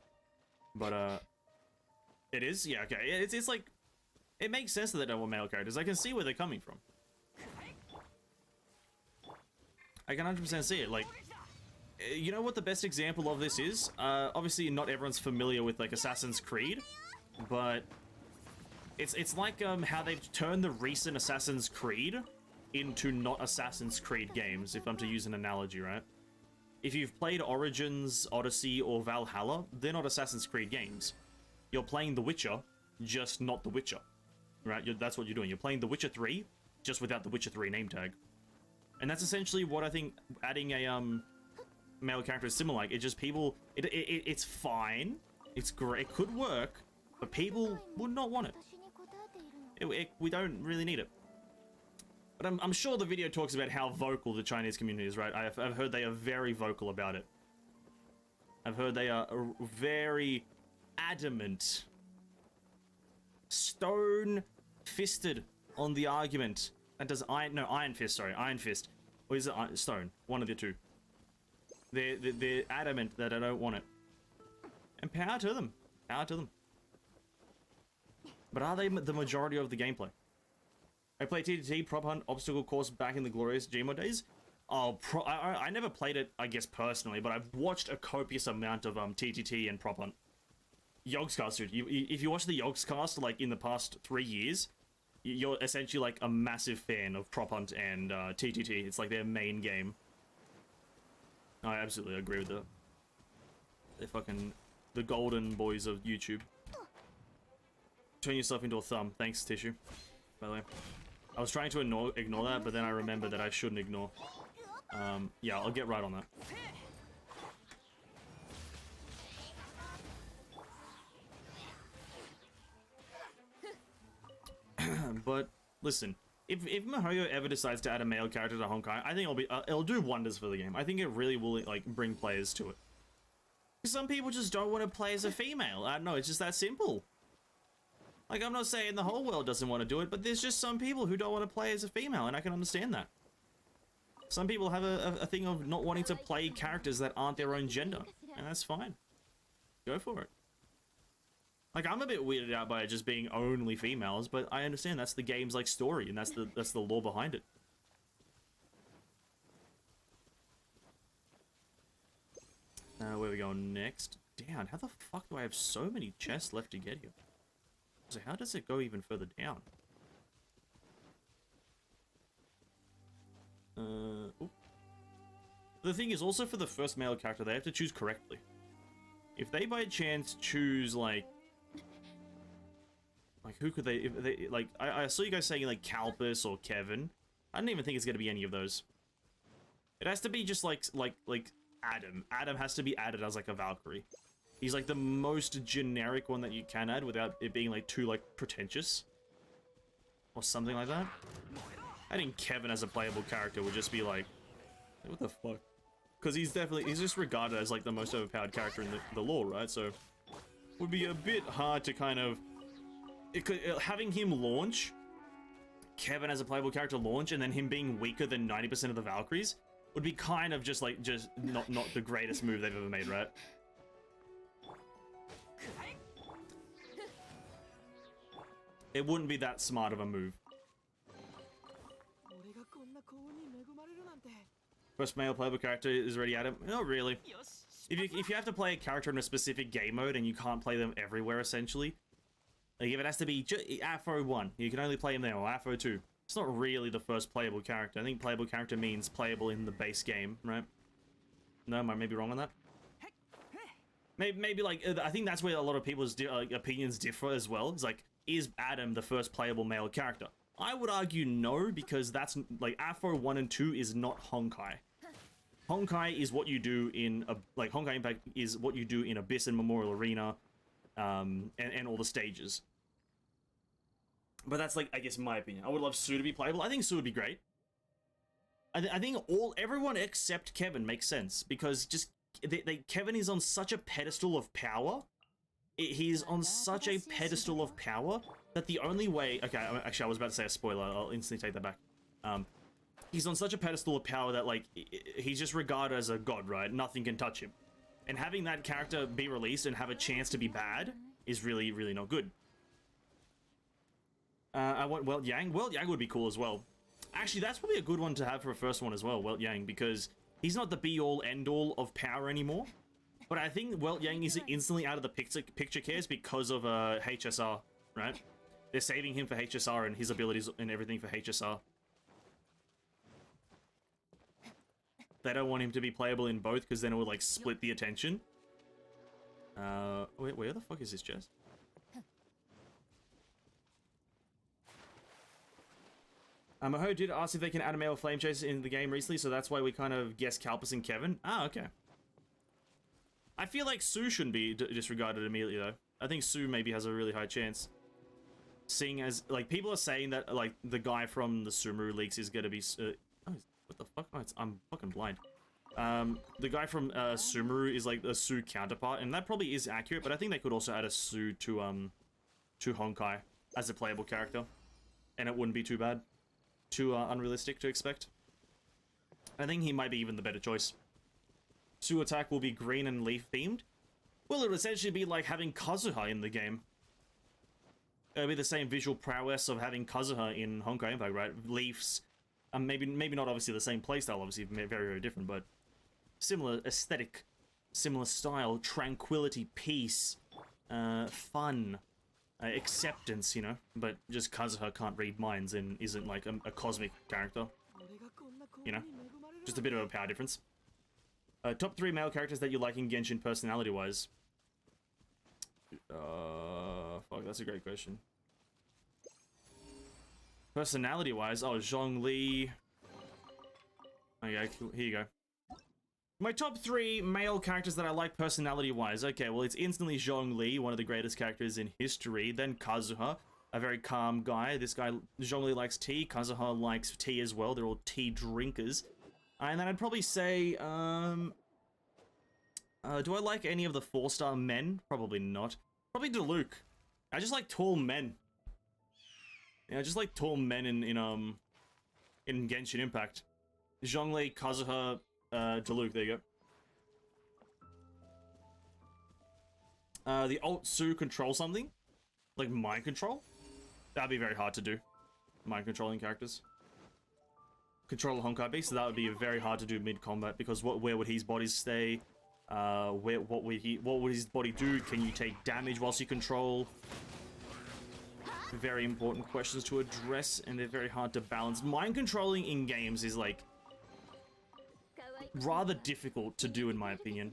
But it is. Yeah, okay. It's like it makes sense that they don't want male characters. I can see where they're coming from. I can 100% see it. Like, you know what the best example of this is? Obviously, not everyone's familiar with like Assassin's Creed, but it's like how they've turned the recent Assassin's Creed into not Assassin's Creed games, if I'm to use an analogy, right? If you've played Origins, Odyssey, or Valhalla, they're not Assassin's Creed games. You're playing The Witcher, just not The Witcher, right? That's what you're doing. You're playing The Witcher 3, just without The Witcher 3 name tag. And that's essentially what I think adding a male character is similar. Like, it's just people. It's fine. It's great. It could work, but people would not want it. We don't really need it. But I'm sure the video talks about how vocal the Chinese community is, right? I've heard they are very vocal about it. I've heard they are very adamant, stone-fisted on the argument. That does Iron Fist. Sorry, Iron Fist. Or is it Stone? One of the two. They're adamant that I don't want it. And power to them. Power to them. But are they the majority of the gameplay? I played TTT Prop Hunt Obstacle Course back in the glorious Gmod days. Oh, I never played it, I guess, personally, but I've watched a copious amount of TTT and Prop Hunt. Yogscast, dude. If you watch the Yogscast, like, in the past 3 years, you're essentially, like, a massive fan of Prop Hunt and TTT. It's, like, their main game. I absolutely agree with that. They're fucking the golden boys of YouTube. Turn yourself into a thumb. Thanks, Tissue, by the way. I was trying to ignore that, but then I remembered that I shouldn't ignore. Yeah, I'll get right on that. But listen, if MiHoYo ever decides to add a male character to Honkai, I think it'll do wonders for the game. I think it really will, like, bring players to it. Some people just don't want to play as a female. I don't know, it's just that simple. Like, I'm not saying the whole world doesn't want to do it, but there's just some people who don't want to play as a female, and I can understand that. Some people have a thing of not wanting to play characters that aren't their own gender, and that's fine. Go for it. Like, I'm a bit weirded out by it just being only females, but I understand that's the game's, like, story, and that's the lore behind it. Where are we going next? Damn, how the fuck do I have so many chests left to get here? So how does it go even further down? Ooh. The thing is, also for the first male character, they have to choose correctly. If they by chance choose, like who could they, if they, like, I saw you guys saying, like, Kalpus or Kevin. I don't even think it's gonna be any of those. It has to be just, like Adam. Adam has to be added as, like, a Valkyrie. He's, like, the most generic one that you can add without it being, like, too, like, pretentious. Or something like that. I think Kevin as a playable character would just be, like, what the fuck? Because he's just regarded as, like, the most overpowered character in the lore, right? So, would be a bit hard to kind of... having him launch, Kevin as a playable character launch, and then him being weaker than 90% of the Valkyries, would be kind of just, like, not the greatest move they've ever made, right? It wouldn't be that smart of a move. First male playable character is already Adam? Not really. If you have to play a character in a specific game mode and you can't play them everywhere, essentially, like, if it has to be Afro 1, you can only play him there, or Afro 2. It's not really the first playable character. I think playable character means playable in the base game, right? No, I might be wrong on that. Maybe like, I think that's where a lot of people's opinions differ as well. It's like, is Adam the first playable male character? I would argue no, because that's, like, Afro 1 and 2 is not Honkai. Honkai is what you do in, like, Honkai Impact is what you do in Abyss and Memorial Arena, and all the stages. But that's, like, I guess, my opinion. I would love Sue to be playable. I think Sue would be great. I think everyone except Kevin makes sense, because just, Kevin is on such a pedestal of power. He's on such a pedestal of power that the only way... Okay, actually, I was about to say a spoiler. I'll instantly take that back. He's on such a pedestal of power that, like, he's just regarded as a god, right? Nothing can touch him. And having that character be released and have a chance to be bad is really, really not good. I want Welt Yang. Welt Yang would be cool as well. Actually, that's probably a good one to have for a first one as well, Welt Yang, because he's not the be-all, end-all of power anymore. But I think Welt Yang is instantly out of the picture case because of HSR, right? They're saving him for HSR and his abilities and everything for HSR. They don't want him to be playable in both because then it would, like, split the attention. Wait, where the fuck is this chest? Maho did ask if they can add a male flame chaser in the game recently, so that's why we kind of guessed Kalpus and Kevin. Ah, okay. I feel like Sue shouldn't be disregarded immediately though. I think Sue maybe has a really high chance. Seeing as, like, people are saying that, like, the guy from the Sumeru leaks is gonna be, oh, what the fuck? Oh, I'm fucking blind. The guy from, Sumeru is, like, the Sue counterpart, and that probably is accurate, but I think they could also add a Sue to Honkai as a playable character, and it wouldn't be too bad. Too, unrealistic to expect. I think he might be even the better choice. Sue attack will be green and leaf themed. Well, it would essentially be like having Kazuha in the game. It'll be the same visual prowess of having Kazuha in Honkai Impact, right? Leaves, maybe not obviously the same playstyle, obviously very, very different, but similar aesthetic, similar style, tranquility, peace, fun, acceptance, you know? But just Kazuha can't read minds and isn't like a cosmic character, you know? Just a bit of a power difference. Top 3 male characters that you like in Genshin personality-wise. Fuck, that's a great question. Personality-wise, oh, Zhongli. Okay, cool. Here you go. My top 3 male characters that I like personality-wise. Okay, well, it's instantly Zhongli, one of the greatest characters in history. Then Kazuha, a very calm guy. This guy, Zhongli likes tea. Kazuha likes tea as well. They're all tea drinkers. And then I'd probably say, do I like any of the 4-star men? Probably not. Probably Diluc. I just like tall men. Yeah, I just like tall men in Genshin Impact. Zhongli, Kazuha, Diluc, there you go. The alt Sue control something? Like mind control? That'd be very hard to do. Mind controlling characters. Control a Honkai beast, so that would be very hard to do mid-combat, because where would his body stay? What would his body do? Can you take damage whilst you control? Very important questions to address, and they're very hard to balance. Mind controlling in games is like rather difficult to do, in my opinion,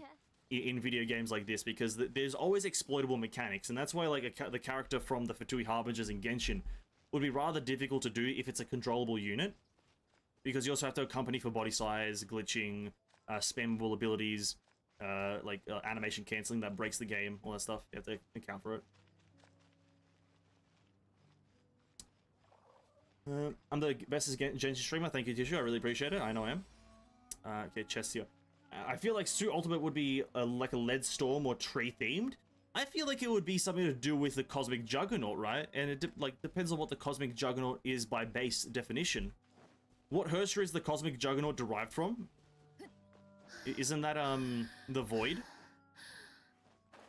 in video games like this, because there's always exploitable mechanics, and that's why like the character from the Fatui Harbingers in Genshin would be rather difficult to do if it's a controllable unit, because you also have to accompany for body size, glitching, spammable abilities, animation cancelling that breaks the game, all that stuff. You have to account for it. I'm the bestest Genshin streamer. Thank you, Tishu. I really appreciate it. I know I am. Okay, chest here. I feel like Sue Ultimate would be like a lead storm or tree themed. I feel like it would be something to do with the Cosmic Juggernaut, right? And it depends on what the Cosmic Juggernaut is by base definition. What Hersha is the Cosmic Juggernaut derived from? Isn't that the Void?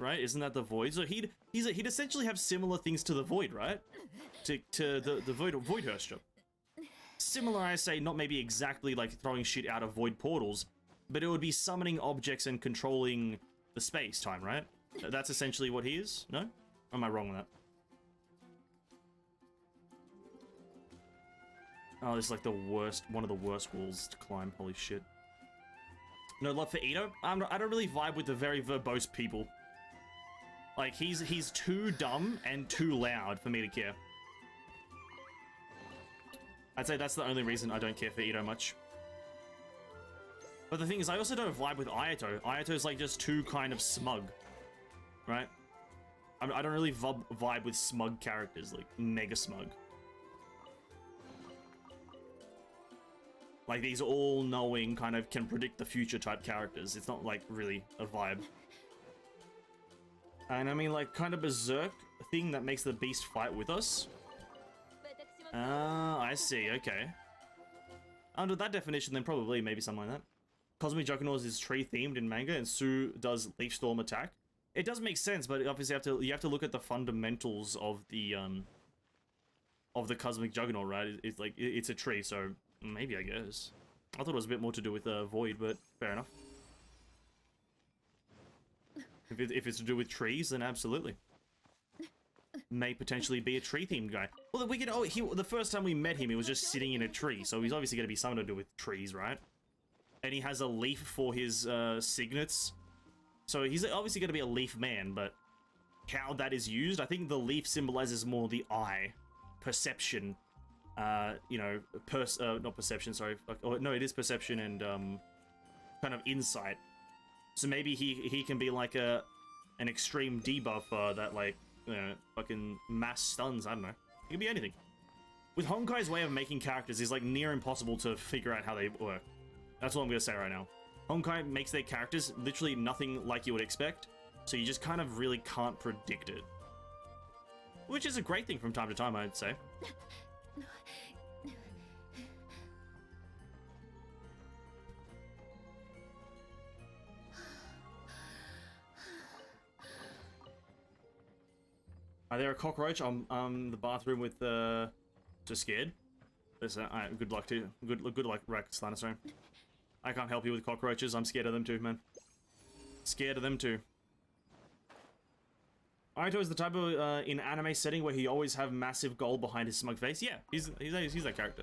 Right? Isn't that the Void? So he'd essentially have similar things to the Void, right? To the Void Hersha. Similar, I say, not maybe exactly like throwing shit out of Void portals, but it would be summoning objects and controlling the space-time, right? That's essentially what he is? No? Or am I wrong with that? Oh, this is like the worst, one of the worst walls to climb. Holy shit. No love for Ito? I don't really vibe with the very verbose people. Like, he's too dumb and too loud for me to care. I'd say that's the only reason I don't care for Ito much. But the thing is, I also don't vibe with Ayato. Ayato's like just too kind of smug. Right? I don't really vibe with smug characters, like mega smug. Like these all-knowing, kind of can predict the future type characters. It's not like really a vibe. And I mean, like, kind of berserk thing that makes the beast fight with us. I see, okay. Under that definition, then probably maybe something like that. Cosmic Juggernaut is tree-themed in manga, and Sue does Leaf Storm attack. It does make sense, but obviously you have to look at the fundamentals of the Cosmic Juggernaut, right? It's like it's a tree, so maybe, I guess. I thought it was a bit more to do with Void, but fair enough. If it's to do with trees, then absolutely. May potentially be a tree-themed guy. Well, we can. Oh, the first time we met him, he was just sitting in a tree, so he's obviously going to be something to do with trees, right? And he has a leaf for his signets, so he's obviously going to be a leaf man. But how that is used, I think the leaf symbolizes more the eye, perception. You know, not perception. Sorry. No, it is perception and kind of insight. So maybe he can be like an extreme debuffer that like, you know, fucking mass stuns. I don't know. It could be anything. With Honkai's way of making characters is like near impossible to figure out how they work. That's what I'm gonna say right now. Honkai makes their characters literally nothing like you would expect, so you just kind of really can't predict it. Which is a great thing from time to time, I'd say. Are there a cockroach on the bathroom with just scared? Listen, good luck to you. Good luck, Slanathorn. I can't help you with cockroaches. I'm scared of them too, man. Scared of them too. Aito is the type of in anime setting where he always have massive gold behind his smug face. Yeah, he's that character.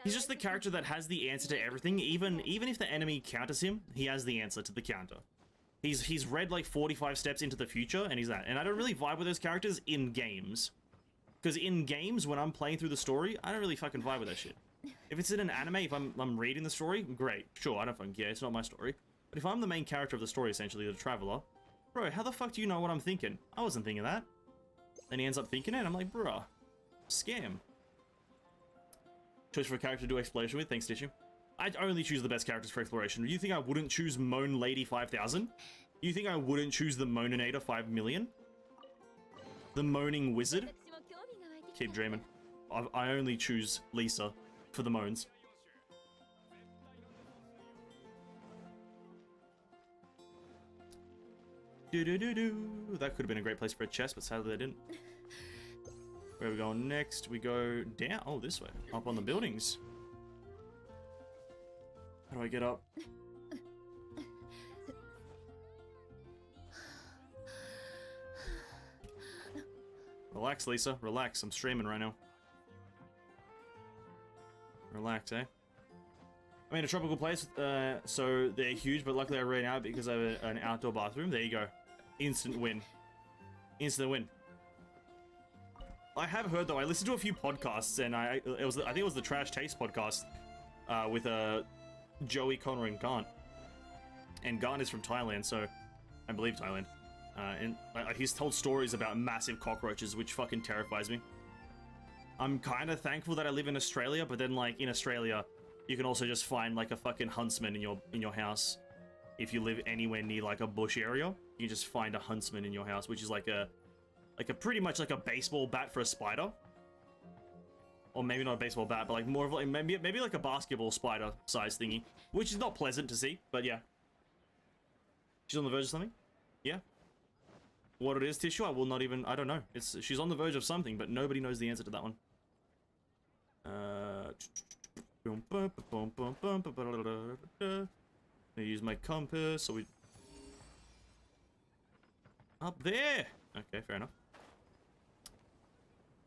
He's just the character that has the answer to everything. Even if the enemy counters him, he has the answer to the counter. He's read like 45 steps into the future, and he's that. And I don't really vibe with those characters in games. Because in games, when I'm playing through the story, I don't really fucking vibe with that shit. If it's in an anime, if I'm reading the story, great. Sure, I don't fucking care, it's not my story. But if I'm the main character of the story, essentially, the traveler, bro, how the fuck do you know what I'm thinking? I wasn't thinking that. Then he ends up thinking it, and I'm like, bruh, scam. Choice for a character to do exploration with, thanks, Tissue. I'd only choose the best characters for exploration. You think I wouldn't choose Moan Lady 5000? You think I wouldn't choose the Moaninator 5 million? The Moaning Wizard? Keep dreaming. I only choose Lisa for the moans. Do-do-do-do. That could have been a great place for a chest, but sadly they didn't. Where are we going next? We go down. Oh, this way. Up on the buildings. How do I get up? Relax, Lisa. Relax. I'm streaming right now. Relax, eh? I'm in a tropical place, so they're huge, but luckily I ran out because I have an outdoor bathroom. There you go. Instant win. Instant win. I have heard, though, I listened to a few podcasts, and I think it was the Trash Taste podcast with Joey, Connor, and Garnt. And Garnt is from Thailand, so I believe Thailand. And he's told stories about massive cockroaches, which fucking terrifies me. I'm kind of thankful that I live in Australia, but then, like, in Australia, you can also just find, like, a fucking huntsman in your house. If you live anywhere near, like, a bush area, you can just find a huntsman in your house, which is like a pretty much like a baseball bat for a spider. Or maybe not a baseball bat, but like more of like maybe like a basketball spider size thingy, which is not pleasant to see, but yeah. She's on the verge of something? Yeah. What it is, Tissue, I don't know. She's on the verge of something, but nobody knows the answer to that one. I use my compass, so we... Up there! Okay, fair enough.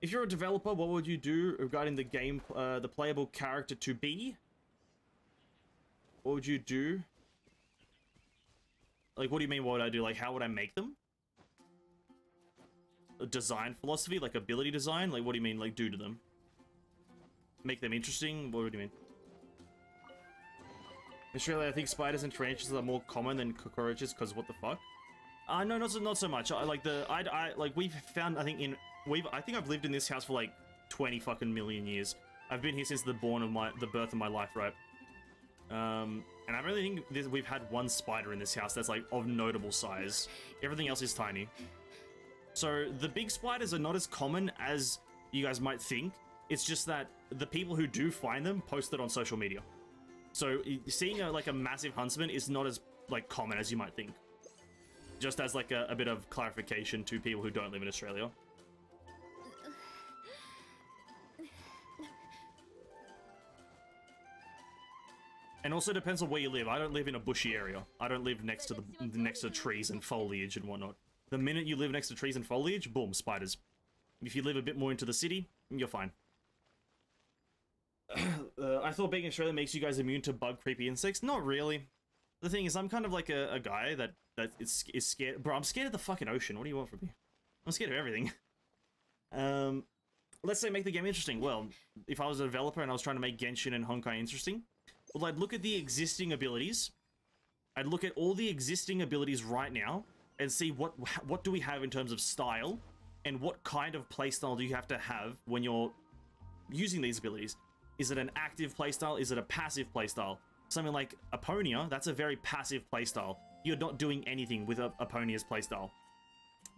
If you're a developer, what would you do regarding the game, the playable character to be? What would you do? Like, what do you mean, what would I do? Like, how would I make them? A design philosophy? Like, ability design? Like, what do you mean, like, do to them? Make them interesting? What do you mean? In Australia, I think spiders and tarantulas are more common than cockroaches, because what the fuck? No, not so much. We've found, I think I've lived in this house for like 20 fucking million years. I've been here since the birth of my life, right? And I really think we've had one spider in this house that's like of notable size. Everything else is tiny. So the big spiders are not as common as you guys might think. It's just that the people who do find them post it on social media. So seeing a massive huntsman is not as like common as you might think. Just as like a bit of clarification to people who don't live in Australia. And also depends on where you live. I don't live in a bushy area. I don't live next to trees and foliage and whatnot. The minute you live next to trees and foliage, boom, spiders. If you live a bit more into the city, you're fine. I thought being Australian makes you guys immune to bug creepy insects. Not really. The thing is, I'm kind of like a guy that is scared. Bro, I'm scared of the fucking ocean. What do you want from me? I'm scared of everything. Let's say make the game interesting. Well, if I was a developer and I was trying to make Genshin and Honkai interesting, well, I'd look at the existing abilities I'd look at all the existing abilities right now and see what do we have in terms of style, and what kind of playstyle do you have to have when you're using these abilities. Is it an active playstyle? Is it a passive playstyle? Something like Aponia, that's a very passive playstyle. You're not doing anything with Aponia's playstyle.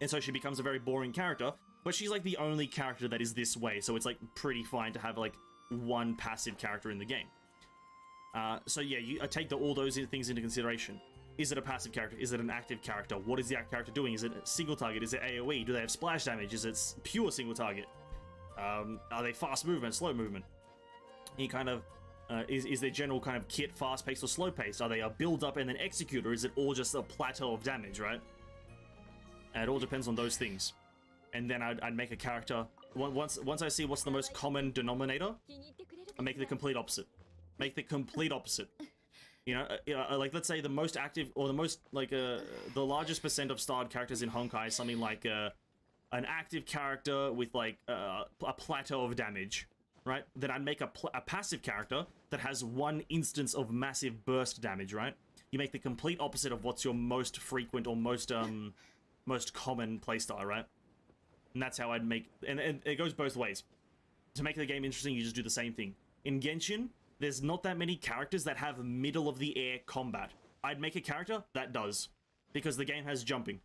And so she becomes a very boring character, but she's like the only character that is this way, so it's like pretty fine to have like one passive character in the game. So yeah, I take all those things into consideration. Is it a passive character? Is it an active character? What is the character doing? Is it a single target? Is it AoE? Do they have splash damage? Is it pure single target? Are they fast movement, slow movement? You kind of, is their general kind of kit fast-paced or slow-paced? Are they a build-up and then execute, or is it all just a plateau of damage, right? And it all depends on those things. And then I'd make a character. Once I see what's the most common denominator, I make the complete opposite. Make the complete opposite. You know, like let's say the most active, or the most, like, the largest percent of starred characters in Honkai is something like an active character with like a plateau of damage, right? Then I'd make a passive character that has one instance of massive burst damage, right? You make the complete opposite of what's your most frequent or most common playstyle, right? And that's how I'd make, and it goes both ways. To make the game interesting, you just do the same thing. In Genshin, there's not that many characters that have middle of the air combat. I'd make a character that does, because the game has jumping.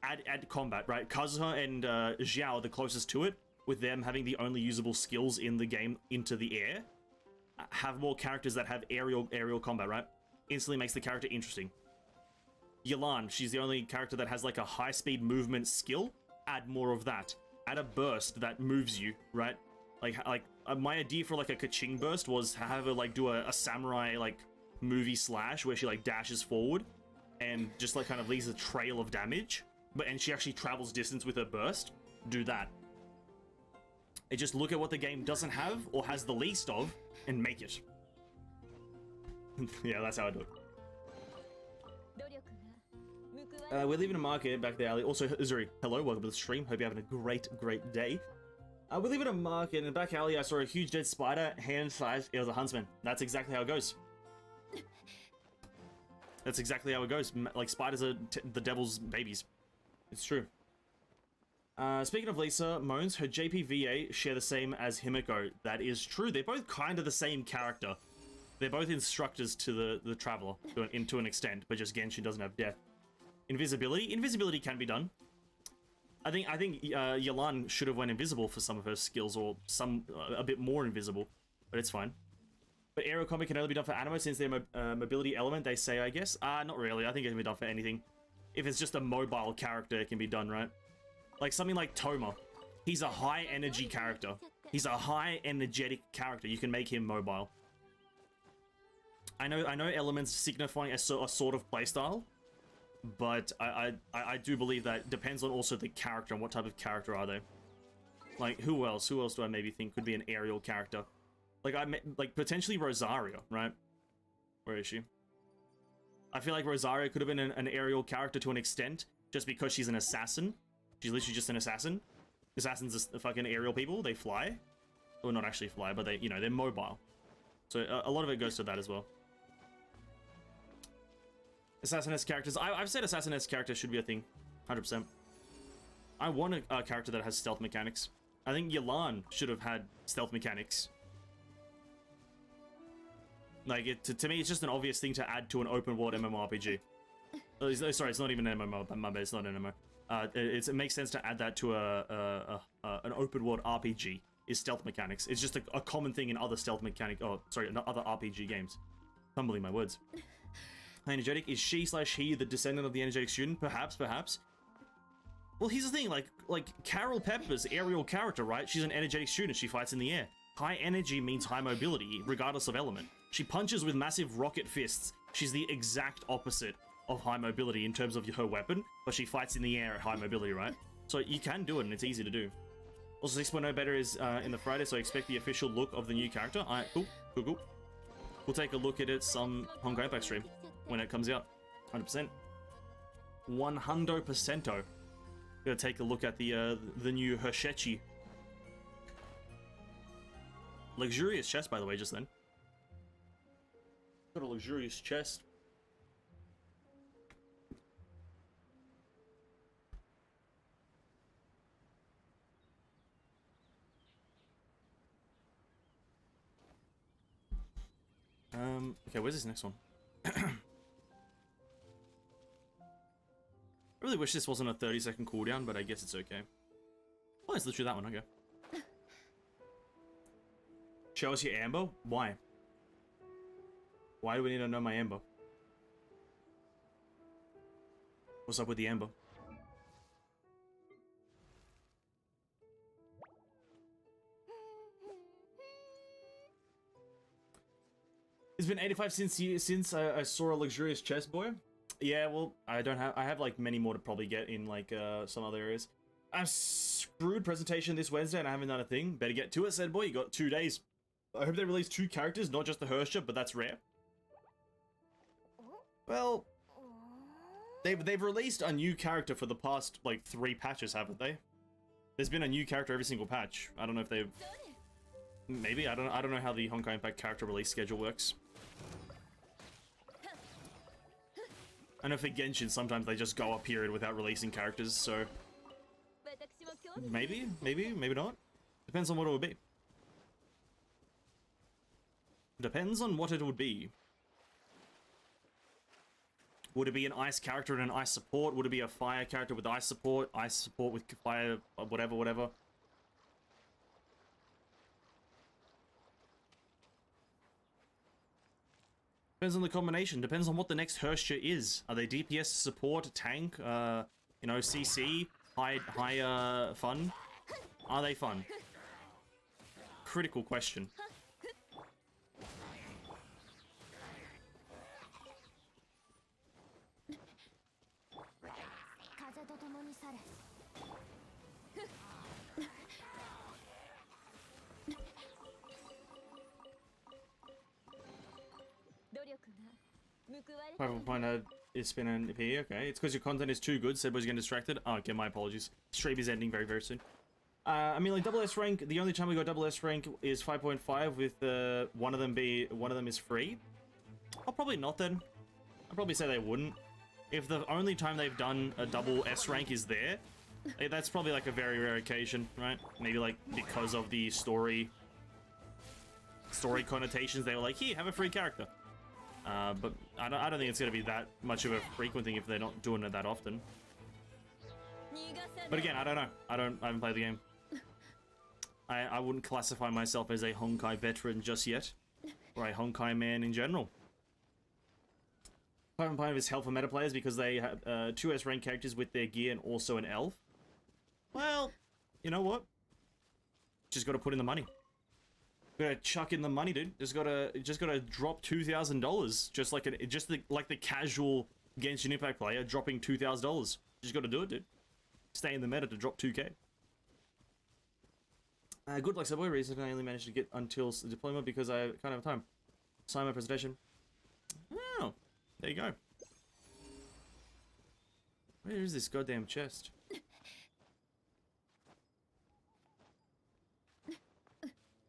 Add combat, right? Kazuha and Xiao are the closest to it, with them having the only usable skills in the game into the air. Have more characters that have aerial combat, right? Instantly makes the character interesting. Yelan, she's the only character that has like a high speed movement skill. Add more of that. Add a burst that moves you, right? My idea for like a Kaching burst was have her like do a samurai like movie slash where she like dashes forward and just like kind of leaves a trail of damage, and she actually travels distance with her burst. Do that. And just look at what the game doesn't have or has the least of and make it. Yeah, that's how I do it. We're leaving a market back there, Ali. Also, Uzuri, hello, welcome to the stream. Hope you're having a great day. We're leaving a market, and in the back alley, I saw a huge dead spider, hand-sized. It was a huntsman. That's exactly how it goes. That's exactly how it goes. Like, spiders are the devil's babies. It's true. Speaking of Lisa, Moans, her JPVA share the same as Himiko. That is true. They're both kind of the same character. They're both instructors to the Traveler, to an extent, but just Genshin doesn't have death. Invisibility can be done. I think Yelan should have went invisible for some of her skills, or a bit more invisible, but it's fine. But aerial combat can only be done for anime since their mobility element, they say, I guess. Not really. I think it can be done for anything. If it's just a mobile character, it can be done, right? Like something like Toma. He's a high energy character. He's a high energetic character. You can make him mobile. I know elements signifying a sort of playstyle, but I do believe that depends on also the character and what type of character are they. Like, who else do I maybe think could be an aerial character? Like potentially Rosaria, right? Where is she? I feel like Rosaria could have been an aerial character to an extent, just because she's an assassin. She's literally just an assassin. Assassins are fucking aerial people. They fly. Well, not actually fly, but they, they're mobile. So a lot of it goes to that as well. Assassin-esque characters. I've said assassin-esque characters should be a thing. 100%. I want a character that has stealth mechanics. I think Yelan should have had stealth mechanics. Like, to me, it's just an obvious thing to add to an open-world MMORPG. Sorry, it's not even an MMO. My bad, it's not an MMO. It makes sense to add that to an open-world RPG, is stealth mechanics. It's just a common thing in other stealth mechanic... Oh, sorry, not other RPG games. Fumbling my words. Energetic, is she/he the descendant of the energetic student? Perhaps. Well, here's the thing, like Carol Pepper's aerial character, right? She's an energetic student, she fights in the air. High energy means high mobility, regardless of element. She punches with massive rocket fists. She's the exact opposite of high mobility in terms of her weapon, but she fights in the air at high mobility, right? So you can do it, and it's easy to do. Also, 6.0 beta is in the Friday, so I expect the official look of the new character. Alright, cool. We'll take a look at it some Honkai Impact stream when it comes out. 100%. 100%. Gonna take a look at the new Hirshechi. Luxurious chest, by the way, just then. Got a luxurious chest. Okay, where's this next one? I really wish this wasn't a 30-second cooldown, but I guess it's okay. Oh, it's literally that one, okay. Show us your amber? Why? Why do we need to know my amber? What's up with the amber? It's been 85 since I saw a luxurious chest, boy. Yeah, well, I have like many more to probably get in like some other areas. I'm screwed presentation this Wednesday and I haven't done a thing. Better get to it, said boy. You got 2 days. I hope they release 2 characters, not just the Hersha, but that's rare. Well, they've released a new character for the past like 3 patches, haven't they? There's been a new character every single patch. I don't know if they've maybe I don't know how the Honkai Impact character release schedule works. I know for Genshin sometimes they just go a period without releasing characters, so maybe not. Depends on what it would be. Depends on what it would be. Would it be an ice character and an ice support? Would it be a fire character with ice support with fire, whatever? Depends on the combination. Depends on what the next Hersha is. Are they DPS, support, tank, you know, CC, high fun? Are they fun? Critical question. It's been an EP, okay. It's because your content is too good, Sebbo's getting distracted. Oh, okay, my apologies. Stream is ending very, very soon. I mean, like, double S rank, the only time we got double S rank is 5.5 with one of them is free. Oh, probably not then. I'd probably say they wouldn't. If the only time they've done a double S rank is there, that's probably like a very rare occasion, right? Maybe like because of the story connotations, they were like, here, have a free character. But I don't think it's going to be that much of a frequent thing if they're not doing it that often. But again, I don't know. I haven't played the game. I wouldn't classify myself as a Honkai veteran just yet, or a Honkai man in general. 5.5 is hell for meta players because they have 2S rank characters with their gear and also an elf. Well, you know what? Just got to put in the money. Gotta chuck in the money, dude. Just gotta drop $2,000. Just like the casual Genshin Impact player dropping $2,000. Just gotta do it, dude. Stay in the meta to drop 2K. Good luck, Subway. Recently, I only managed to get until deployment because I can't have time. Sign my presentation. Oh, there you go. Where is this goddamn chest?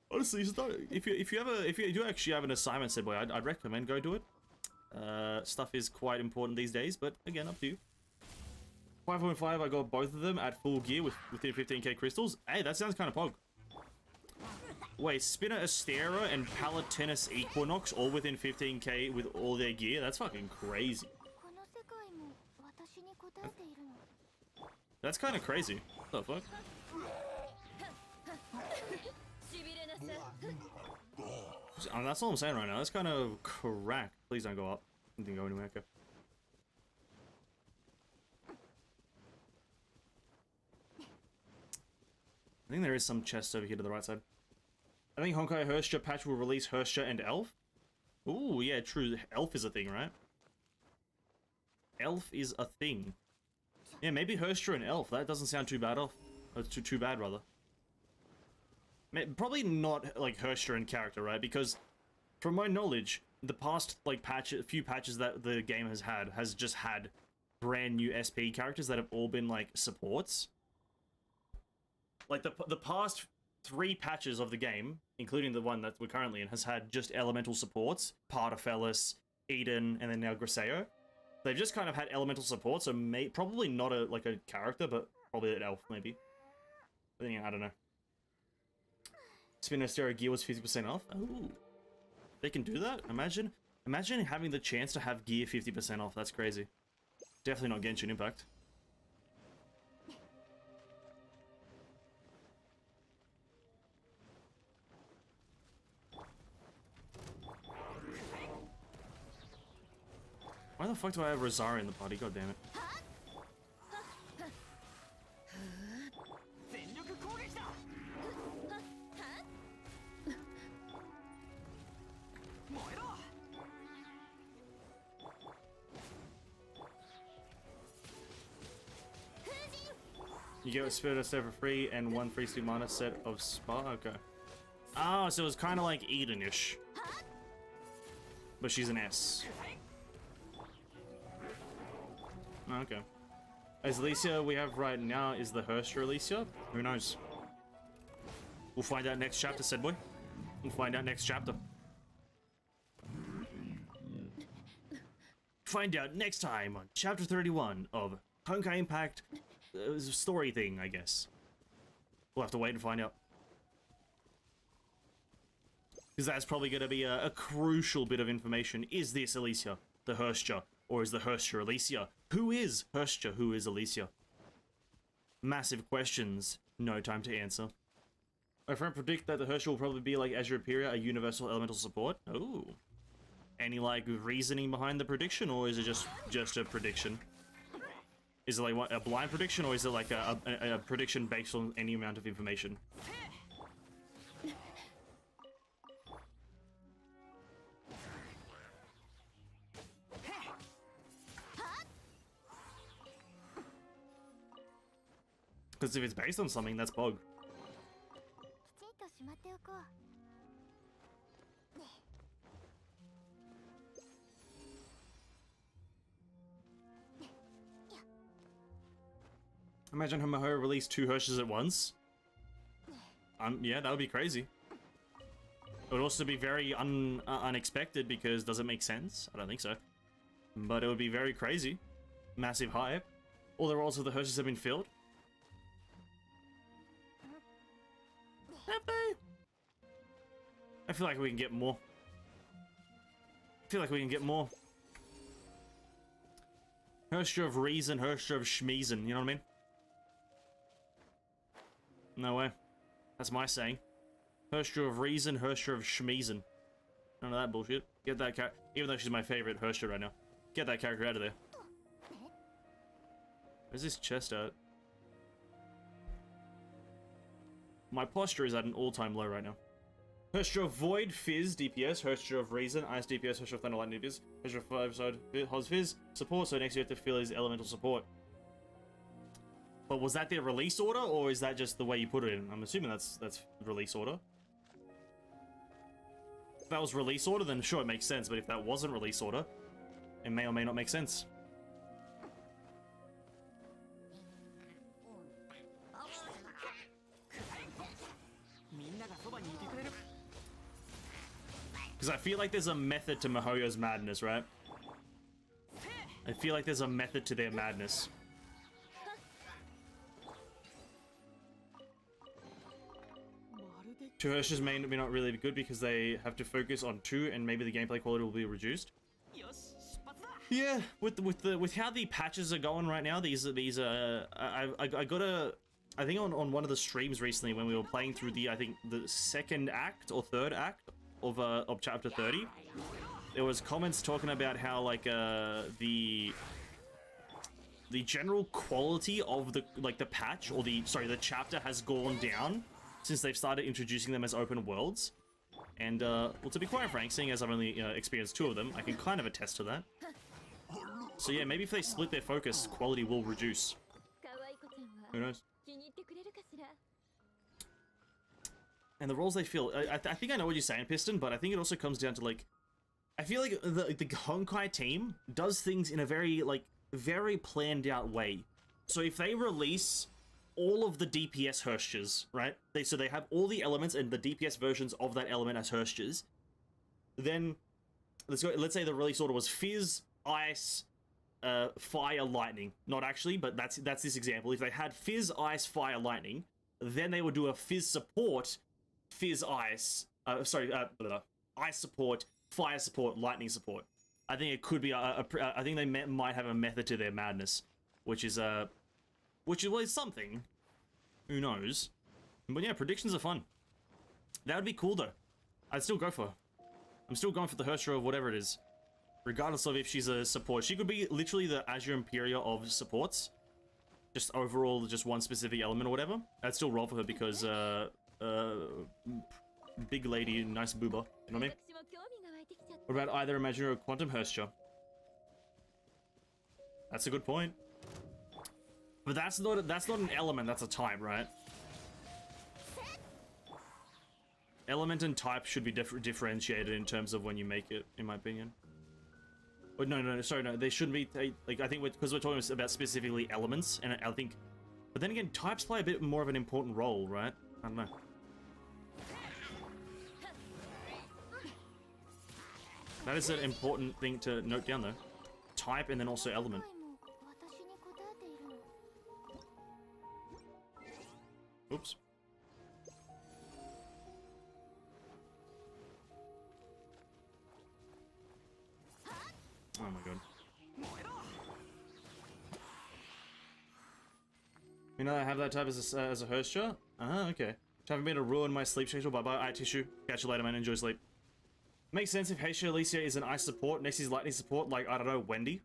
Honestly, if you do actually have an assignment, said boy, I'd recommend go do it. Stuff is quite important these days, but again, up to you. 5.5, I got both of them at full gear within 15k crystals. Hey, that sounds kind of pog. Wait, Spinner Astera and Palatinus Equinox all within 15k with all their gear? That's fucking crazy. That's kind of crazy. What the fuck? That's all I'm saying right now. That's kind of crack. Please don't go up. It didn't go anywhere. Okay. I think there is some chests over here to the right side. I think Honkai Hersha patch will release Hersha and Elf. Ooh, yeah, true. Elf is a thing, right? Elf is a thing. Yeah, maybe Hersha and Elf. That doesn't sound too bad off. Too bad, rather. Probably not like Hersha in character, right? Because from my knowledge, the past like few patches that the game has just had brand new SP characters that have all been like supports. Like the past 3 patches of the game, including the one that we're currently in, has had just elemental supports: Partafellis, Eden, and then now Griseo. They've just kind of had elemental support, so probably not a character, but probably an elf maybe. But yeah, I don't know. Spin Astera gear was 50% off. Ooh. They can do that? Imagine having the chance to have gear 50% off. That's crazy. Definitely not Genshin Impact. Why the fuck do I have Rosaria in the party? God damn it. You get a Spirit set for free and one free Sleep Mana set of Spa. Okay. Oh, so it was kind of like Eden-ish. But she's an S. Okay. As Alicia we have right now is the Herstra Alicia? Who knows? We'll find out next chapter, said boy. We'll find out next chapter. Find out next time on chapter 31 of Honkai Impact story thing, I guess. We'll have to wait and find out. Because that's probably going to be a crucial bit of information. Is this Alicia, the Herstra, or is the Herstra Alicia? Who is Herstra? Who is Alicia? Massive questions. No time to answer. My friend predict that the Herstra will probably be like Azure Imperia, a universal elemental support. Oh. Any like reasoning behind the prediction, or is it just a prediction? Is it like what, a blind prediction, or is it like a prediction based on any amount of information? Because if it's based on something, that's bug. きちんとしまっておこう。 Imagine Mihoyo released 2 Hersh's at once. Yeah, that would be crazy. It would also be very unexpected because does it make sense? I don't think so. But it would be very crazy. Massive hype. All the roles of the Hersh's have been filled. Have they? I feel like we can get more. I feel like we can get more. Herstra of reason, Herstra of schmeason, you know what I mean? No way. That's my saying. Herstra of reason, Herstra of schmeason. None of that bullshit. Get that character. Even though she's my favorite Herstra right now. Get that character out of there. Where's this chest at? My posture is at an all-time low right now. Herstra of Void, Fizz, DPS, Herstra of Reason, Ice DPS, Herstra of Thunder, Lightning DPS, Herstra of 5-side, Hoz Fizz, support, so next you have to feel his elemental support. But was that their release order, or is that just the way you put it in? I'm assuming that's release order. If that was release order, then sure, it makes sense, but if that wasn't release order, it may or may not make sense. Because I feel like there's a method to Mihoyo's madness, right? I feel like there's a method to their madness. Two Hersh's may not really be good because they have to focus on 2 and maybe the gameplay quality will be reduced. Yeah, with how the patches are going right now, these I got I think on one of the streams recently when we were playing through the, I think the second act or third act of chapter 30, there was comments talking about how like the general quality of the patch or the chapter has gone down since they've started introducing them as open worlds. And well, to be quite frank, seeing as I've only experienced 2 of them, I can kind of attest to that. So yeah, maybe if they split their focus, quality will reduce. Who knows? And the roles they fill, I think I know what you're saying, Piston, but I think it also comes down to like, I feel like the Honkai team does things in a very planned out way. So if they release all of the DPS Hershas, right? So they have all the elements and the DPS versions of that element as Hershas. Then let's say the release order was Fizz, Ice, Fire, Lightning. Not actually, but that's this example. If they had Fizz, Ice, Fire, Lightning, then they would do a Fizz support, Fizz, Ice, ice support, fire support, lightning support. I think it could be I think they might have a method to their madness, which is something. Who knows? But yeah, predictions are fun. That would be cool though. I'd still go for her. I'm still going for the Herstra of whatever it is, regardless of if she's a support. She could be literally the Azure Imperia of supports. Just overall, just one specific element or whatever. I'd still roll for her because, big lady, nice booba. You know what I mean? What about either Imaginary or Quantum Herstra? That's a good point. But that's not an element, that's a type, right? Element and type should be differentiated in terms of when you make it, in my opinion. But no, sorry, no, they shouldn't be, like, I think because we're talking about specifically elements, and I think, but then again, types play a bit more of an important role, right? I don't know. That is an important thing to note down, though. Type and then also element. Oops. Oh my god. You know I have that type as a Herstra? Okay. Haven't been to ruin my sleep schedule. Bye-bye, eye tissue. Catch you later, man. Enjoy sleep. Makes sense if Heisha Alicia is an ice support, next is lightning support, like, I don't know, Wendy?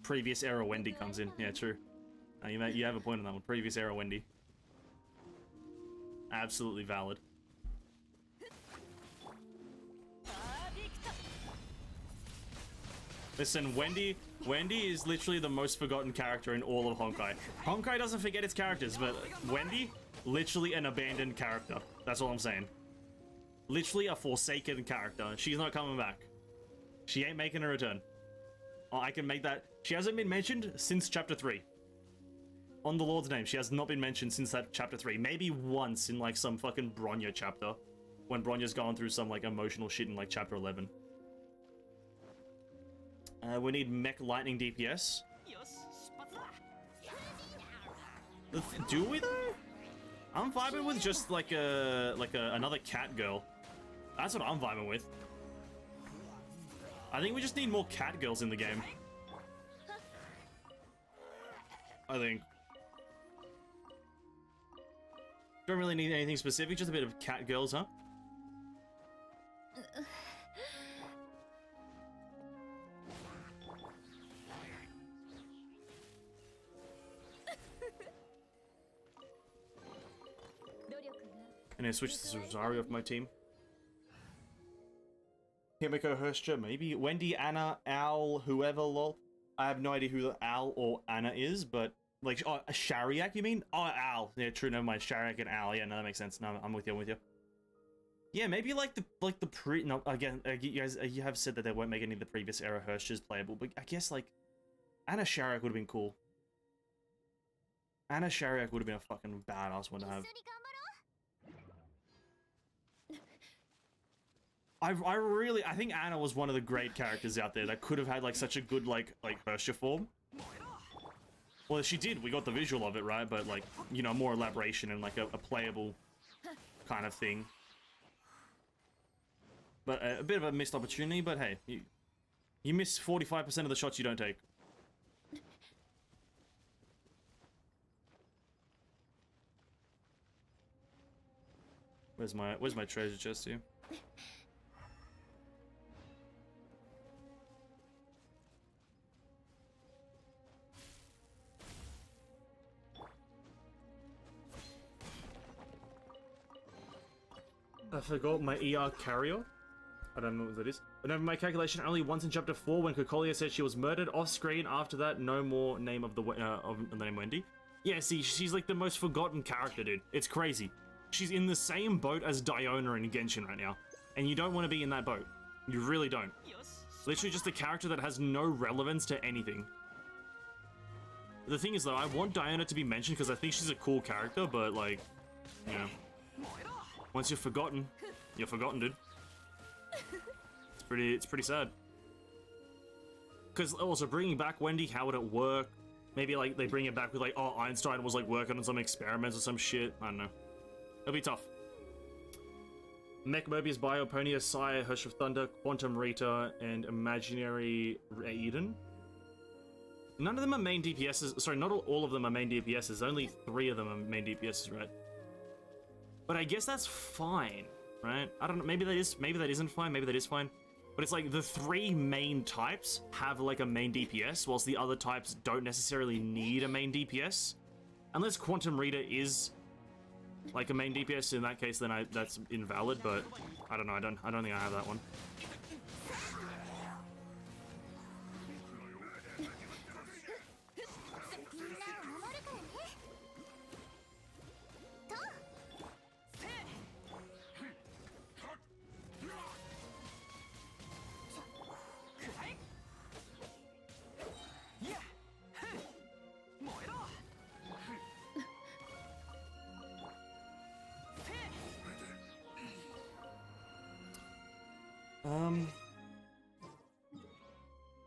Previous era Wendy comes in. Yeah, true. You have a point on that one. Previous era Wendy. Absolutely valid. Listen, Wendy is literally the most forgotten character in all of Honkai. Honkai doesn't forget its characters, but Wendy, literally an abandoned character. That's all I'm saying. Literally a forsaken character. She's not coming back. She ain't making a return. Oh, I can make that. She hasn't been mentioned since chapter 3. On the Lord's name, she has not been mentioned since that chapter 3. Maybe once in like some fucking Bronya chapter. When Bronya's gone through some like emotional shit in like chapter 11. We need mech lightning DPS. Do we though? I'm vibing with just like another cat girl. That's what I'm vibing with. I think we just need more cat girls in the game. I think. Don't really need anything specific, just a bit of cat girls, huh? And I switch to Rosario of my team. Himiko, Herstra, maybe Wendy, Anna, Owl, whoever, lol. I have no idea who the Owl or Anna is, but like, oh, a Shariak, you mean? Oh, Owl. Yeah, true. Never mind. Shariak and Owl. Yeah, no, that makes sense. No, I'm with you. I'm with you. Yeah, maybe like the no, again, you guys, you have said that they won't make any of the previous era Herstras playable, but I guess like Anna Shariak would have been cool. Anna Shariak would have been a fucking badass one to have. I think Anna was one of the great characters out there that could have had like such a good like Herstra form. Well, she did. We got the visual of it, right? But like, you know, more elaboration and like a playable kind of thing. But a bit of a missed opportunity. But hey, you miss 45% of the shots you don't take. Where's my treasure chest here? I forgot my ER carrier. I don't know what that is. But over my calculation, only once in chapter 4 when Kokolia said she was murdered off screen. After that, no more name of the name Wendy. Yeah, see, she's like the most forgotten character, dude. It's crazy. She's in the same boat as Diona in Genshin right now, and you don't want to be in that boat. You really don't. Literally just a character that has no relevance to anything. The thing is, though, I want Diona to be mentioned because I think she's a cool character, but like, you know. Once you're forgotten, dude. It's pretty sad. Because also bringing back Wendy, how would it work? Maybe like they bring it back with like, oh, Einstein was like working on some experiments or some shit. I don't know. It'll be tough. Mech Mobius, Bioponia, Sire, Hush of Thunder, Quantum Rita, and Imaginary Raiden. None of them are main DPSs. Sorry, not all of them are main DPSs. Only 3 of them are main DPSs, right? But I guess that's fine, right? I don't know. Maybe that isn't fine. Maybe that is fine. But it's like the 3 main types have like a main DPS, whilst the other types don't necessarily need a main DPS. Unless Quantum Rita is like a main DPS, in that case, then that's invalid. But I don't know. I don't think I have that one.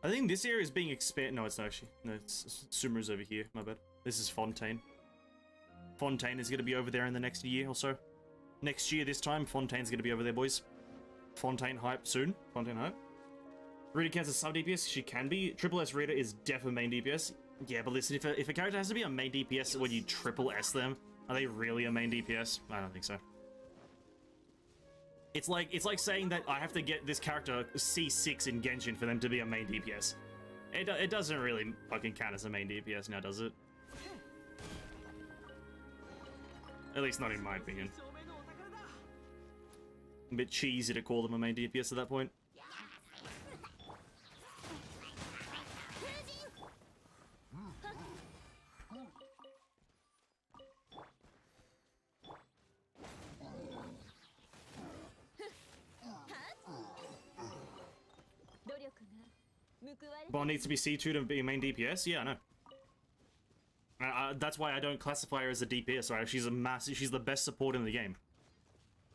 I think this area is being expanded. No, it's not actually. No, it's Sumaru's over here. My bad. This is Fontaine. Fontaine is going to be over there in the next year or so. Next year, this time, Fontaine's going to be over there, boys. Fontaine hype soon. Fontaine hype. Rita counts as sub DPS. She can be. Triple S Rita is definitely main DPS. Yeah, but listen, if a character has to be a main DPS when you triple S them, are they really a main DPS? I don't think so. It's like saying that I have to get this character C6 in Genshin for them to be a main DPS. It doesn't really fucking count as a main DPS now, does it? At least not in my opinion. A bit cheesy to call them a main DPS at that point. Bond needs to be C2 to be a main DPS? Yeah, I know. That's why I don't classify her as a DPS, right? She's the best support in the game.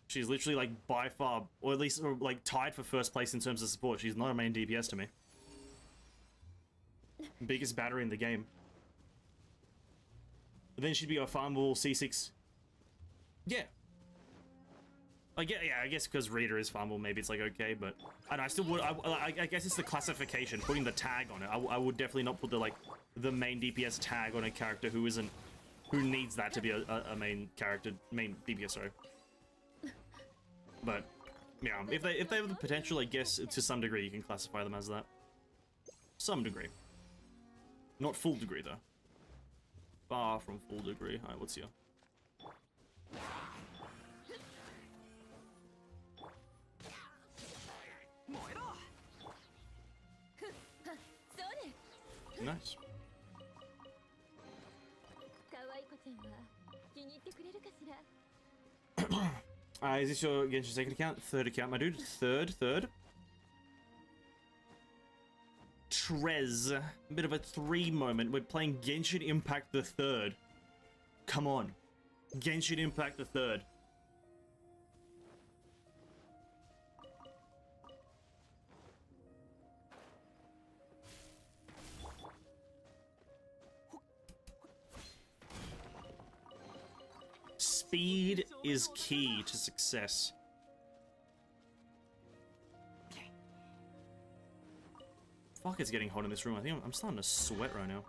She's literally like by far, or at least like tied for first place in terms of support. She's not a main DPS to me. Biggest battery in the game. But then she'd be a farmable C6. Yeah. Like, yeah, I guess because Rita is farmable, maybe it's like okay, but I still would. I guess it's the classification, putting the tag on it. I would definitely not put the main DPS tag on a character who needs that to be a main character, main DPS. Sorry. But yeah, if they have the potential, I guess to some degree you can classify them as that. Some degree. Not full degree though. Far from full degree. Alright, what's here? Nice. Is this your Genshin second account? Third account, my dude. Third. Trez. A bit of a 3 moment. We're playing Genshin Impact the Third. Come on. Genshin Impact the Third. Speed is key to success. Fuck, it's getting hot in this room. I think I'm starting to sweat right now.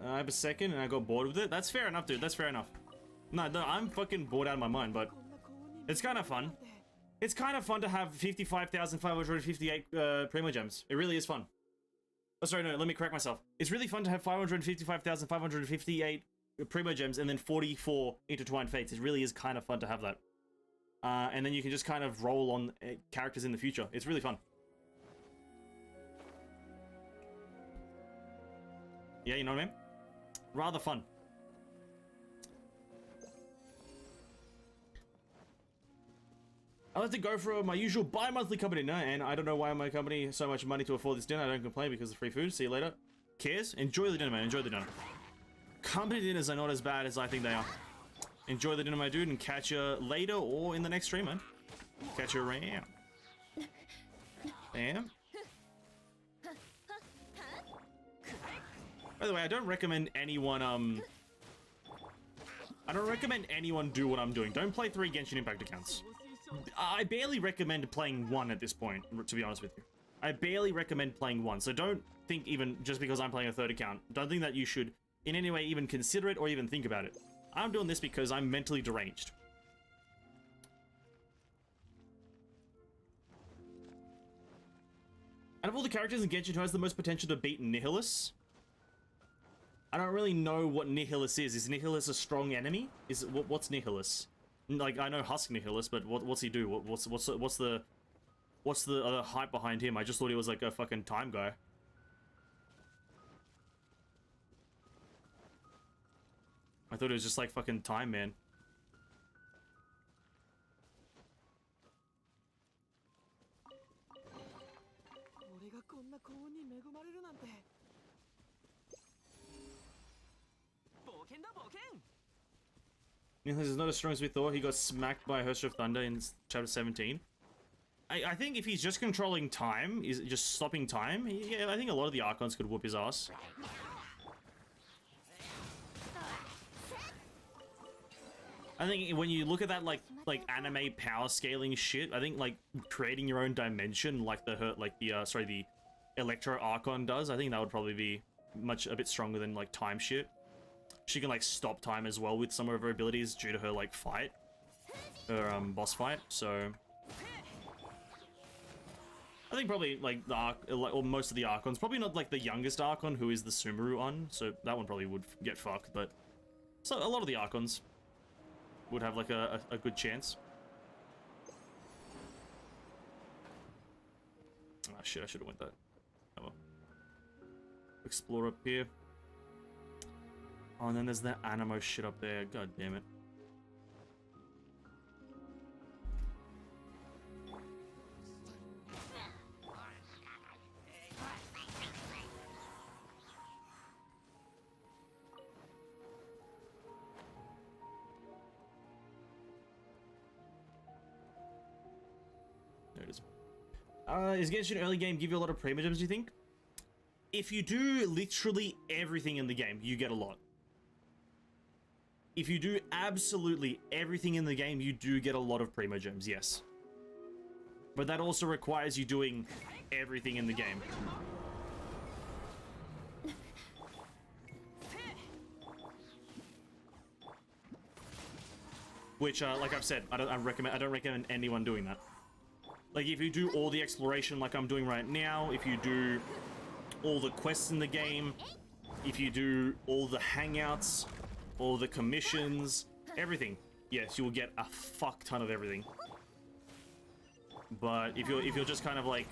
I have a second and I got bored with it. That's fair enough, dude. That's fair enough. No, I'm fucking bored out of my mind, but it's kind of fun. It's kind of fun to have 55,558 Primogems. It really is fun. Oh, sorry, no, let me correct myself. It's really fun to have 555,558 Primogems and then 44 intertwined fates. It really is kind of fun to have that. And then you can just kind of roll on characters in the future. It's really fun. Yeah, you know what I mean? Rather fun. I like to go for my usual bi-monthly company dinner, and I don't know why my company has so much money to afford this dinner. I don't complain because of free food. See you later. Cares? Enjoy the dinner, man. Enjoy the dinner. Company dinners are not as bad as I think they are. Enjoy the dinner, my dude, and catch you later or in the next stream, man. Catch you around. Bam. By the way, I don't recommend anyone I don't recommend anyone do what I'm doing. Don't play 3 Genshin Impact accounts. I barely recommend playing 1 at this point, to be honest with you. I barely recommend playing 1, so don't think even just because I'm playing a 3rd account, don't think that you should in any way even consider it or even think about it. I'm doing this because I'm mentally deranged. Out of all the characters in Genshin, who has the most potential to beat Nihilus? I don't really know what Nihilus is. Is Nihilus a strong enemy? What's Nihilus? Like, I know Husk Nihilus, but what's he do? What's the other hype behind him? I just thought he was like a fucking time guy. I thought it was just like fucking Time Man. Nihilus is not as strong as we thought. He got smacked by a Host of Thunder in chapter 17. I think if he's just controlling time, is just stopping time, yeah, I think a lot of the Archons could whoop his ass. I think when you look at that like anime power scaling shit, I think like creating your own dimension like the Electro Archon does, I think that would probably be a bit stronger than like time shit. She can like stop time as well with some of her abilities due to her like fight, her boss fight. So I think probably like or most of the Archons, probably not like the youngest Archon who is the Sumeru on, so that one probably would get fucked, but so a lot of the Archons would have like a good chance. Ah shit, I should have went that. Oh well. Explore up here. Oh, and then there's that Animo shit up there. God damn it. There it is. Is Genshin early game give you a lot of Primogems, do you think? If you do literally everything in the game, you get a lot. If you do absolutely everything in the game, you do get a lot of Primogems, yes. But that also requires you doing everything in the game. Which, like I've said, I don't recommend anyone doing that. Like, if you do all the exploration like I'm doing right now, if you do all the quests in the game, if you do all the hangouts, all the commissions, everything, yes, you will get a fuck ton of everything. But if you're just kind of like,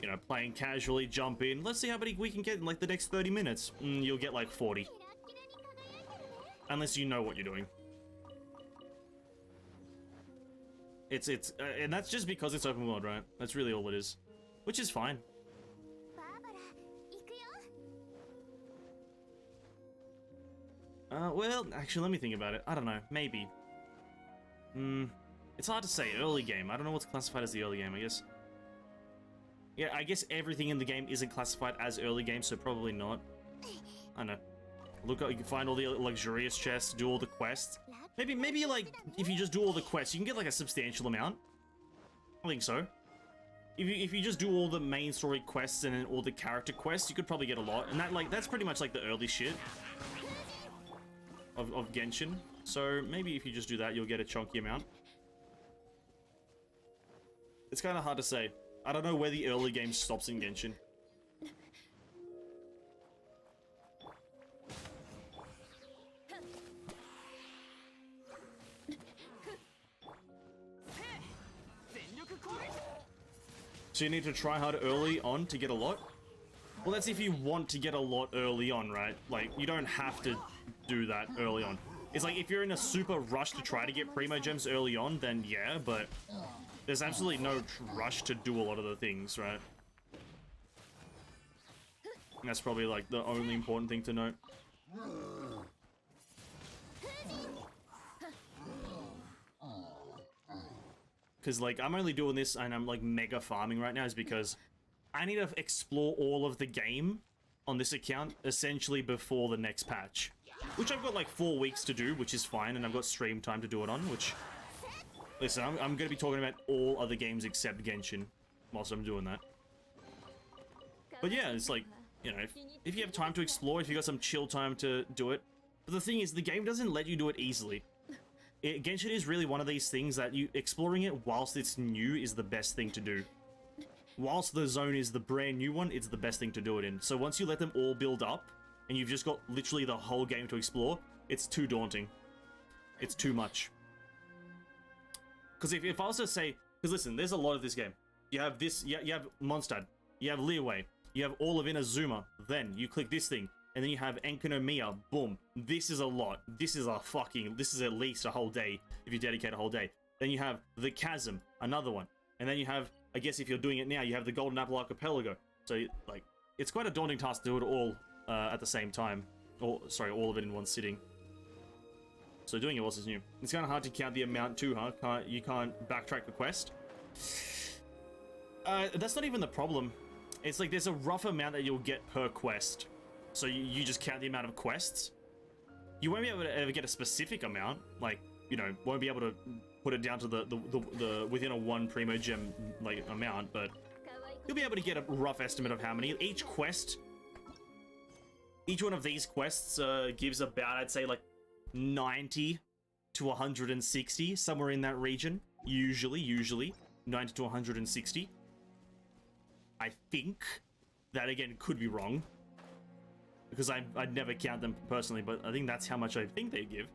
you know, playing casually, jump in, let's see how many we can get in like the next 30 minutes, you'll get like 40. Unless you know what you're doing. And that's just because it's open world, right? That's really all it is. Which is fine. Well, actually, let me think about it. I don't know. Maybe. It's hard to say. Early game. I don't know what's classified as the early game, I guess. Yeah, I guess everything in the game isn't classified as early game, so probably not. I don't know. Look, you can find all the luxurious chests, do all the quests. Maybe like, if you just do all the quests, you can get like a substantial amount. I think so. If you just do all the main story quests and then all the character quests, you could probably get a lot. And that's pretty much like the early shit of Genshin. So maybe if you just do that, you'll get a chunky amount. It's kind of hard to say. I don't know where the early game stops in Genshin. So you need to try hard early on to get a lot? Well, that's if you want to get a lot early on, right? Like, you don't have to do that early on. It's like, if you're in a super rush to try to get Primogems early on, then yeah, but there's absolutely no rush to do a lot of the things, right? And that's probably, like, the only important thing to note. Because, like, I'm only doing this and I'm, like, mega farming right now is because I need to explore all of the game on this account, essentially before the next patch. which I've got like 4 weeks to do, which is fine, and I've got stream time to do it on, which... Listen, I'm going to be talking about all other games except Genshin whilst I'm doing that. But yeah, it's like, you know, if you have time to explore, if you got some chill time to do it. But the thing is, the game doesn't let you do it easily. Genshin is really one of these things that exploring it whilst it's new is the best thing to do. Whilst the zone is the brand new one, it's the best thing to do it in. So once you let them all build up, and you've just got literally the whole game to explore, it's too daunting. It's too much. Because if I was to say, because listen, there's a lot of this game. You have this, you have Mondstadt, you have Liyue, you have all of Inazuma, then you click this thing, and then you have Enkanomiya, boom. This is a lot. This is at least a whole day, if you dedicate a whole day. Then you have the Chasm, another one. And then you have, I guess if you're doing it now, you have the Golden Apple Archipelago. So, like, it's quite a daunting task to do it all at the same time. Or, sorry, all of it in one sitting. So doing it whilst it's new. It's kind of hard to count the amount too, huh? You can't backtrack the quest. That's not even the problem. It's like there's a rough amount that you'll get per quest. So you just count the amount of quests. You won't be able to ever get a specific amount. Like, you know, won't be able to put it down to the within a 1 Primogem like amount, but you'll be able to get a rough estimate of how many. Each one of these quests gives about, I'd say, like 90 to 160, somewhere in that region. Usually 90 to 160. I think that, again, could be wrong, because I'd never count them personally, but I think that's how much I think they give.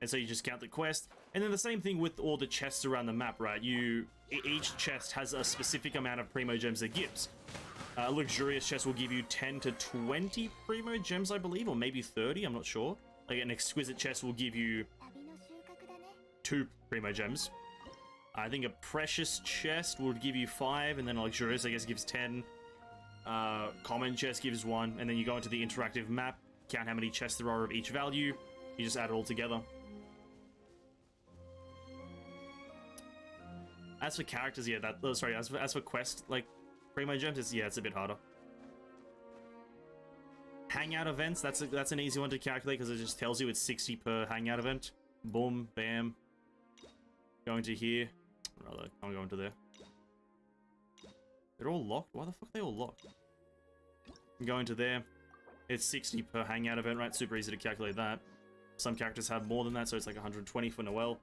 And so you just count the quest, and then the same thing with all the chests around the map, right? Each chest has a specific amount of Primogems it gives. A luxurious chest will give you 10 to 20 Primogems, I believe, or maybe 30, I'm not sure. Like, an exquisite chest will give you 2 Primogems. I think a precious chest would give you 5, and then a luxurious, I guess, gives 10. Common chest gives 1, and then you go into the interactive map, count how many chests there are of each value, you just add it all together. As for characters, yeah, as for quest, like, Primogems, it's a bit harder. Hangout events, that's an easy one to calculate, because it just tells you it's 60 per hangout event. Boom, bam. Going to here. Rather, I'm going to there. They're all locked? Why the fuck are they all locked? I'm going to there. It's 60 per hangout event, right? Super easy to calculate that. Some characters have more than that, so it's like 120 for Noelle.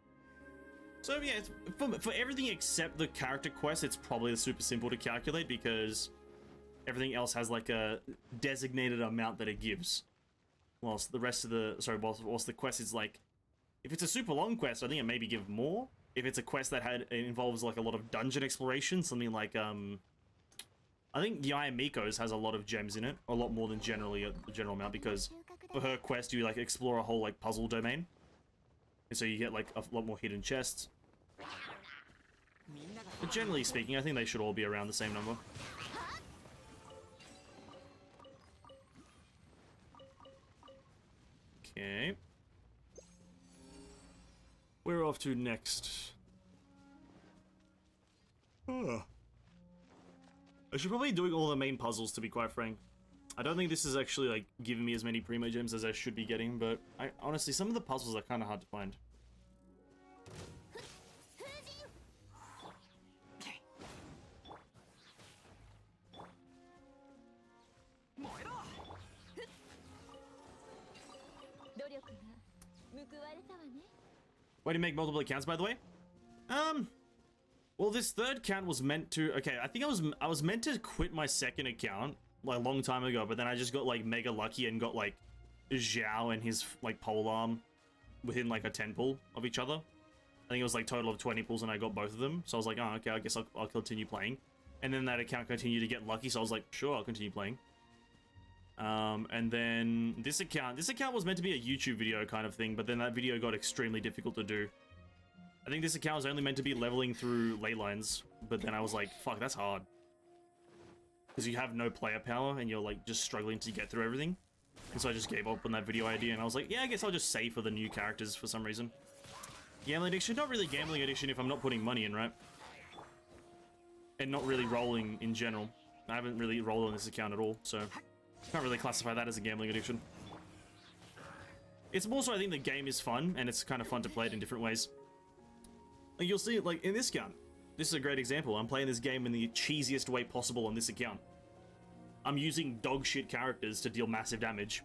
So yeah, for everything except the character quest, it's probably super simple to calculate, because everything else has like a designated amount that it gives. Whilst the rest of whilst the quest is like, if it's a super long quest, I think it maybe give more. If it's a quest that it involves like a lot of dungeon exploration, something like I think the Ayamiko's has a lot of gems in it, a lot more than the general amount, because for her quest you like explore a whole like puzzle domain, and so you get like a lot more hidden chests. But generally speaking, I think they should all be around the same number. Okay. We're off to next. I should probably be doing all the main puzzles, to be quite frank. I don't think this is actually like giving me as many Primogems as I should be getting, but honestly, some of the puzzles are kind of hard to find. Way to make multiple accounts, by the way. Well, this third account was meant to... Okay, I think I was meant to quit my second account, like, a long time ago, but then I just got, like, mega lucky and got, like, Zhao and his, like, polearm within, like, a 10 pull of each other. I think it was, like, total of 20 pulls, and I got both of them. So I was like, oh, okay, I guess I'll continue playing. And then that account continued to get lucky, so I was like, sure, I'll continue playing. And then this account was meant to be a YouTube video kind of thing, but then that video got extremely difficult to do. I think this account was only meant to be leveling through ley lines, but then I was like, fuck, that's hard. Because you have no player power, and you're like just struggling to get through everything. And so I just gave up on that video idea, and I was like, yeah, I guess I'll just save for the new characters for some reason. Gambling addiction? Not really gambling addiction if I'm not putting money in, right? And not really rolling in general. I haven't really rolled on this account at all, so... can't really classify that as a gambling addiction. It's more so I think the game is fun, and it's kind of fun to play it in different ways. Like, you'll see, like, in this account, this is a great example. I'm playing this game in the cheesiest way possible on this account. I'm using dog shit characters to deal massive damage.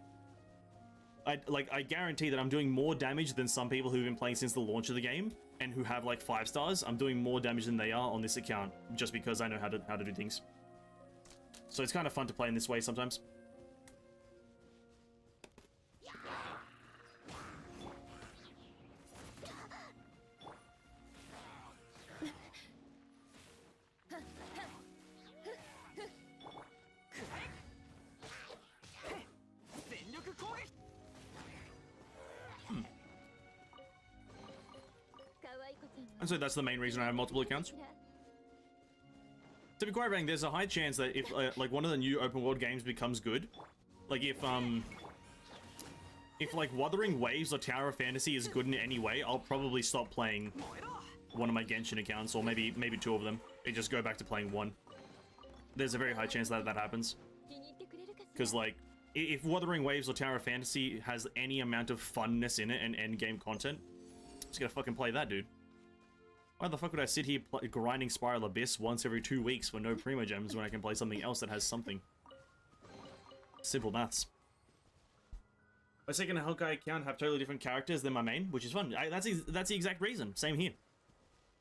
I guarantee that I'm doing more damage than some people who've been playing since the launch of the game and who have like 5 stars. I'm doing more damage than they are on this account just because I know how to do things. So it's kind of fun to play in this way sometimes. And so that's the main reason I have multiple accounts. To be quite frank, there's a high chance that if like one of the new open world games becomes good, like if like Wuthering Waves or Tower of Fantasy is good in any way, I'll probably stop playing one of my Genshin accounts, or maybe 2 of them, and just go back to playing one. There's a very high chance that that happens. Because like, if Wuthering Waves or Tower of Fantasy has any amount of funness in it and endgame content, I'm just gonna fucking play that, dude. Why the fuck would I sit here grinding Spiral Abyss once every 2 weeks for no Primogems when I can play something else that has something? Simple maths. My second Hellkite account have totally different characters than my main, which is fun. That's the exact reason. Same here.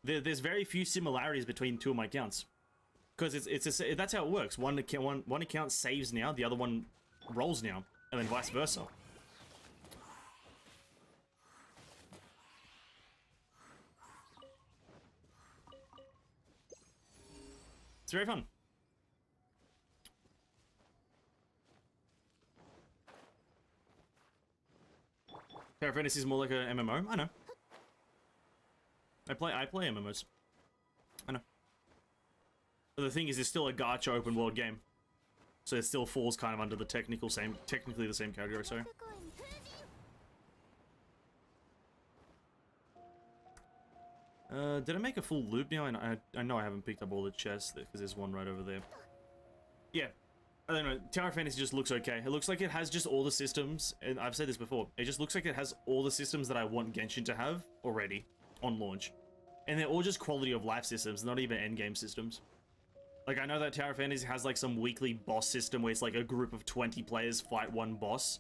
There's very few similarities between 2 of my accounts. Because that's how it works. One account saves now, the other one rolls now, and then vice versa. It's very fun. Tower of Fantasy is more like a MMO. I know. I play MMOs. I know. But the thing is, it's still a gacha open world game, so it still falls kind of under the technically the same category. Sorry. Did I make a full loop now? I know I haven't picked up all the chests because there's one right over there. Yeah. I don't know. Tower of Fantasy just looks okay. It looks like it has just all the systems, and I've said this before. It just looks like it has all the systems that I want Genshin to have already on launch. And they're all just quality of life systems, not even endgame systems. Like, I know that Tower of Fantasy has like some weekly boss system where it's like a group of 20 players fight one boss.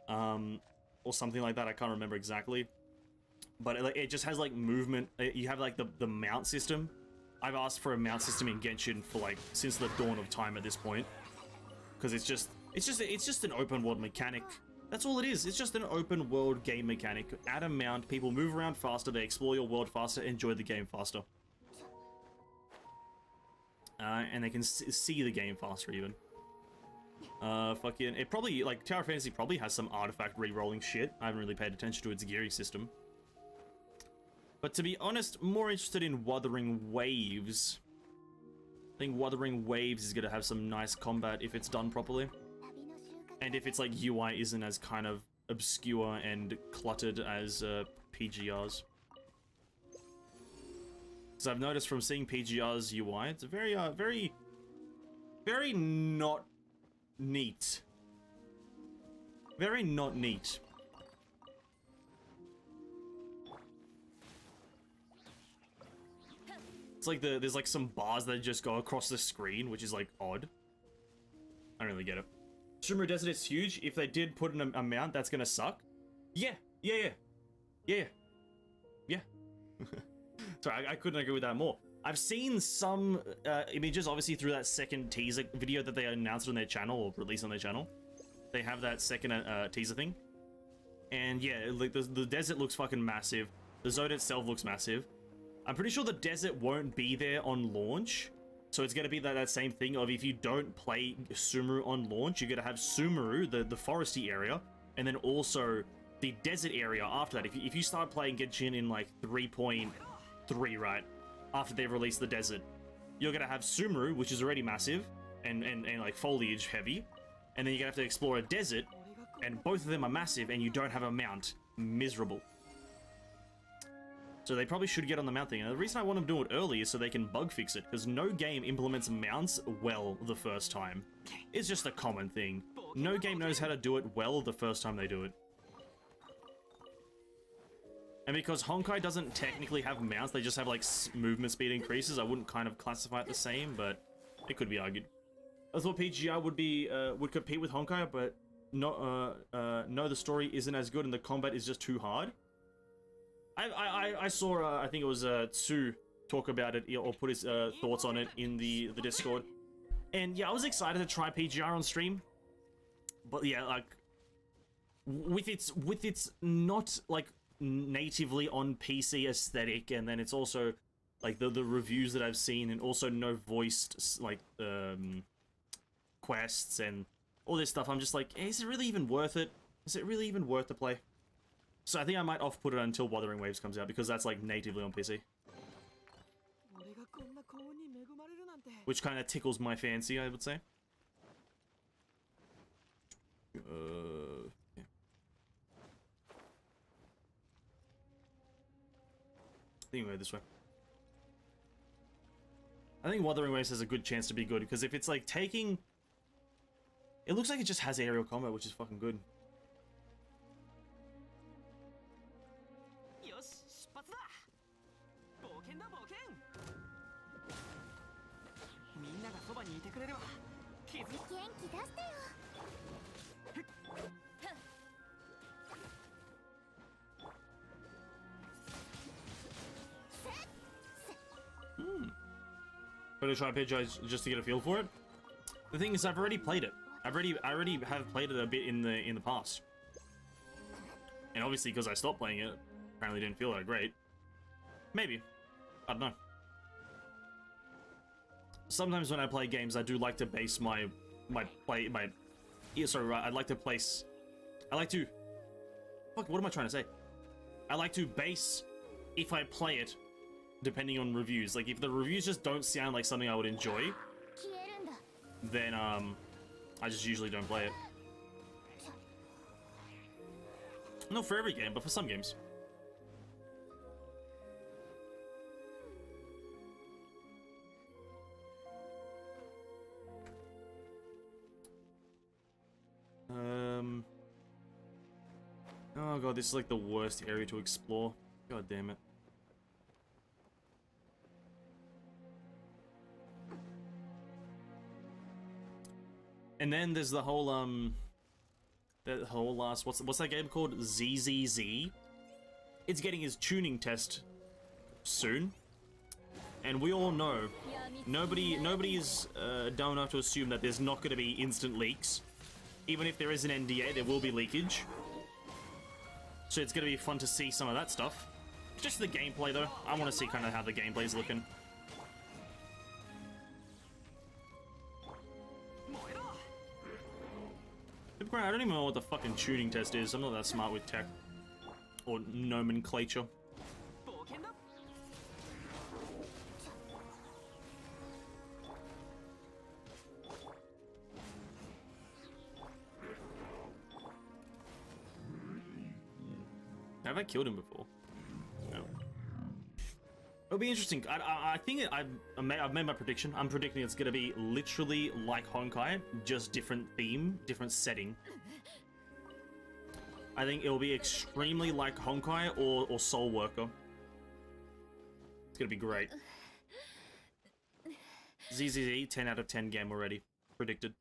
Or something like that. I can't remember exactly. But it just has like movement. You have like the mount system. I've asked for a mount system in Genshin for like since the dawn of time at this point, because it's just an open world mechanic. That's all it is. It's just an open world game mechanic. Add a mount, people move around faster, they explore your world faster, enjoy the game faster, and they can see the game faster even. Fucking, it probably, like, Tower of Fantasy probably has some artifact re-rolling shit. I haven't really paid attention to its gearing system. But to be honest, more interested in Wuthering Waves. I think Wuthering Waves is going to have some nice combat if it's done properly. And if its like UI isn't as kind of obscure and cluttered as PGR's. Because I've noticed from seeing PGR's UI, it's a very, very not neat. Very not neat. It's like there's like some bars that just go across the screen, which is like odd. I don't really get it. Sumeru Desert is huge. If they did put an amount, that's gonna suck. Yeah. Sorry, I couldn't agree with that more. I've seen some images, obviously, through that second teaser video that they announced on their channel, or released on their channel. They have that second teaser thing. And yeah, like the desert looks fucking massive. The zone itself looks massive. I'm pretty sure the desert won't be there on launch. So it's going to be that same thing of if you don't play Sumeru on launch, you're going to have Sumeru, the foresty area, and then also the desert area after that. If you start playing Genshin in like 3.3, right, after they've released the desert, you're going to have Sumeru, which is already massive and like foliage heavy, and then you're going to have to explore a desert, and both of them are massive, and you don't have a mount. Miserable. So they probably should get on the mount thing. And the reason I want them to do it early is so they can bug fix it, because no game implements mounts well the first time. It's just a common thing. No game knows how to do it well the first time they do it. And because Honkai doesn't technically have mounts, they just have like movement speed increases. I wouldn't kind of classify it the same, but it could be argued. I thought PGR would compete with Honkai, but no, the story isn't as good and the combat is just too hard. I saw I think it was Tsu talk about it or put his thoughts on it in the Discord, and yeah, I was excited to try PGR on stream, but yeah, like with its not like natively on PC aesthetic, and then it's also like the reviews that I've seen, and also no voiced like quests and all this stuff. I'm just like, is it really even worth it? Is it really even worth the play? So I think I might off-put it until Wuthering Waves comes out, because that's like natively on PC. Which kind of tickles my fancy, I would say. Yeah. I think we go this way. I think Wuthering Waves has a good chance to be good, because if it's like taking... It looks like it just has aerial combat, which is fucking good. Gonna try PGI just to get a feel for it. The thing is, I've already played it. I already have played it a bit in the past. And obviously, because I stopped playing it, apparently didn't feel that great. Maybe. I don't know. Sometimes when I play games, I do like to base my I like to place... I like to... Fuck, what am I trying to say? I like to base, if I play it, depending on reviews. Like, if the reviews just don't sound like something I would enjoy, then, I just usually don't play it. Not for every game, but for some games. Oh god, this is like the worst area to explore. God damn it. And then there's the whole last, what's that game called? ZZZ. It's getting his tuning test soon, and we all know nobody is dumb enough to assume that there's not going to be instant leaks. Even if there is an NDA, there will be leakage. So it's going to be fun to see some of that stuff. Just the gameplay though, I want to see kind of how the gameplay's looking. I don't even know what the fucking tuning test is. I'm not that smart with tech or nomenclature. Have I killed him before? No. It'll be interesting. I think I've made my prediction. I'm predicting it's going to be literally like Honkai, just different theme, different setting. I think it'll be extremely like Honkai or Soul Worker. It's going to be great. ZZZ, 10 out of 10 game already. Predicted.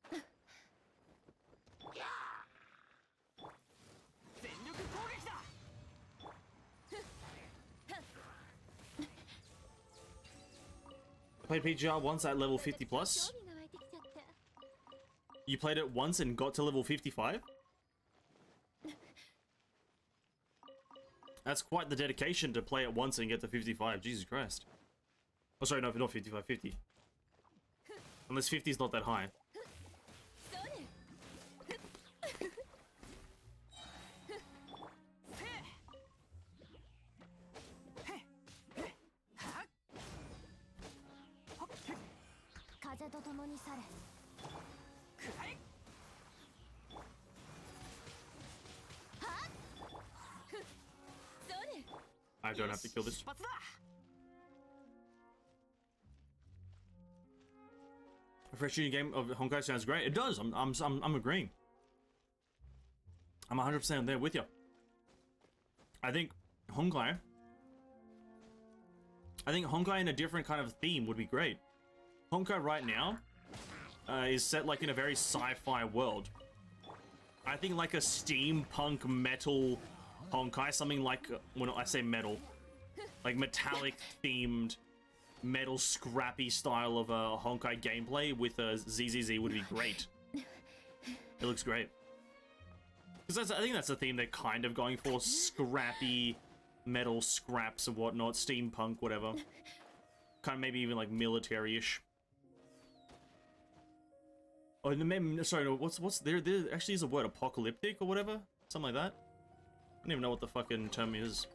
Played PGR once at level 50 plus. You played it once and got to level 55? That's quite the dedication to play it once and get to 55. Jesus Christ. Oh, sorry, no, not 55, 50. Unless 50 is not that high. I don't have to kill this. A fresh shooting game of Honkai sounds great. It does. I'm agreeing. I'm 100% there with you. I think Honkai. I think Honkai in a different kind of theme would be great. Honkai right now is set like in a very sci-fi world. I think like a steampunk metal Honkai, something like, when I say metal, like metallic themed metal scrappy style of a Honkai gameplay with a ZZZ would be great. It looks great. Because I think that's the theme they're kind of going for, scrappy metal scraps and whatnot, steampunk, whatever. Kind of maybe even like military-ish. Oh, sorry, no, what's there actually is a word, apocalyptic or whatever? Something like that? I don't even know what the fucking term is.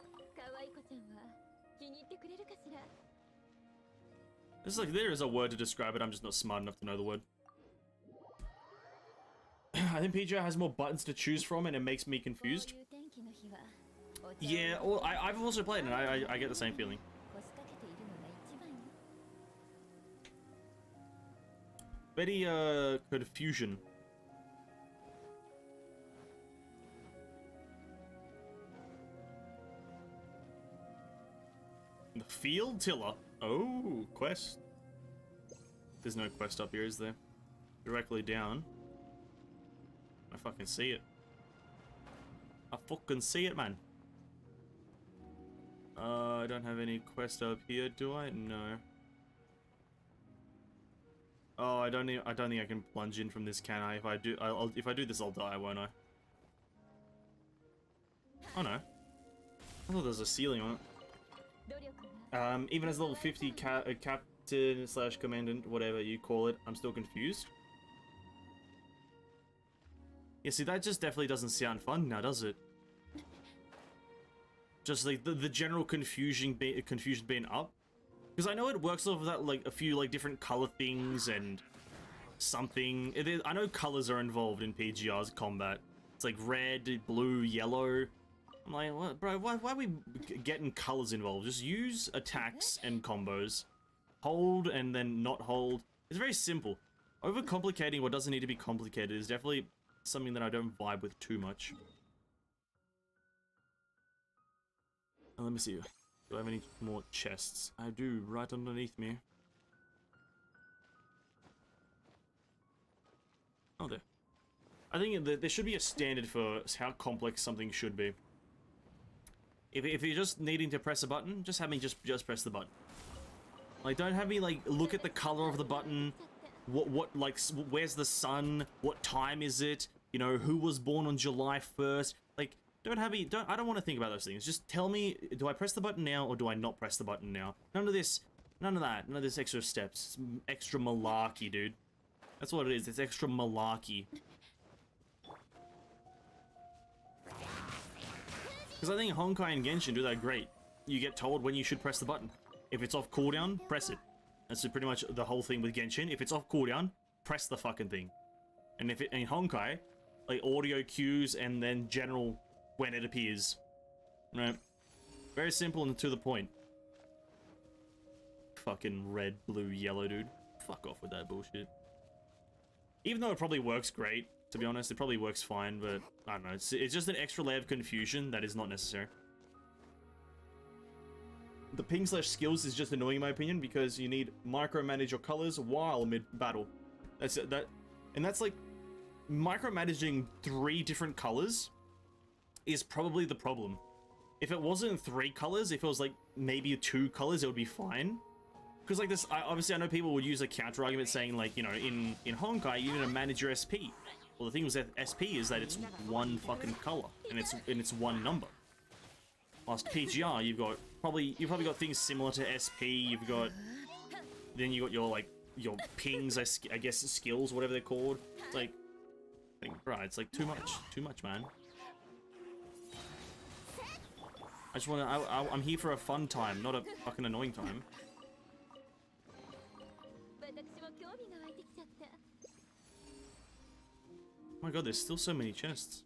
It's like there is a word to describe it, I'm just not smart enough to know the word. I think PGI has more buttons to choose from and it makes me confused. Yeah, well, I've also played it and I get the same feeling. Very confusion. The field tiller. Oh, quest. There's no quest up here, is there? Directly down. I fucking see it. I fucking see it, man. I don't have any quest up here, do I? No. Oh, I don't think I can plunge in from this, can I? If I do, if I do this, I'll die, won't I? Oh no. I thought there was a ceiling on it. Even as level 50 captain / commandant, whatever you call it, I'm still confused. Yeah, see, that just definitely doesn't sound fun now, does it? Just like the general confusion being up. Because I know it works off of that, like, a few, like, different color things and something. I know colors are involved in PGR's combat. It's like red, blue, yellow. I'm like, what, bro, why are we getting colors involved? Just use attacks and combos. Hold and then not hold. It's very simple. Overcomplicating what doesn't need to be complicated is definitely something that I don't vibe with too much. Let me see. Do I have any more chests? I do, right underneath me. Oh, there. I think that there should be a standard for how complex something should be. If you're just needing to press a button, just have me just press the button. Like, don't have me, like, look at the color of the button. Like, where's the sun? What time is it? You know, who was born on July 1st? Like, don't have me, I don't want to think about those things. Just tell me, do I press the button now or do I not press the button now? None of this, none of that, none of this extra steps. It's extra malarkey, dude. That's what it is, it's extra malarkey. Because I think Honkai and Genshin do that great. You get told when you should press the button. If it's off cooldown, press it. That's pretty much the whole thing with Genshin. If it's off cooldown, press the fucking thing. And if it, in Honkai, like audio cues and then general when it appears. Right? Very simple and to the point. Fucking red, blue, yellow, dude. Fuck off with that bullshit. Even though it probably works great, to be honest, it probably works fine, but I don't know. It's just an extra layer of confusion that is not necessary. The ping / skills is just annoying in my opinion because you need micromanage your colors while mid-battle. That's it. And that's like micromanaging 3 different colors is probably the problem. If it wasn't 3 colors, if it was like maybe 2 colors, it would be fine. Because like this, obviously I know people would use a counter argument saying like, you know, in Honkai you need to manage your SP. Well, the thing with SP is that it's 1 fucking color and it's 1 number. Whilst PGR, you've probably got things similar to SP. Then you got your pings, I guess skills, whatever they're called. It's like, right, it's like too much, man. I just want to. I'm here for a fun time, not a fucking annoying time. Oh my god, there's still so many chests.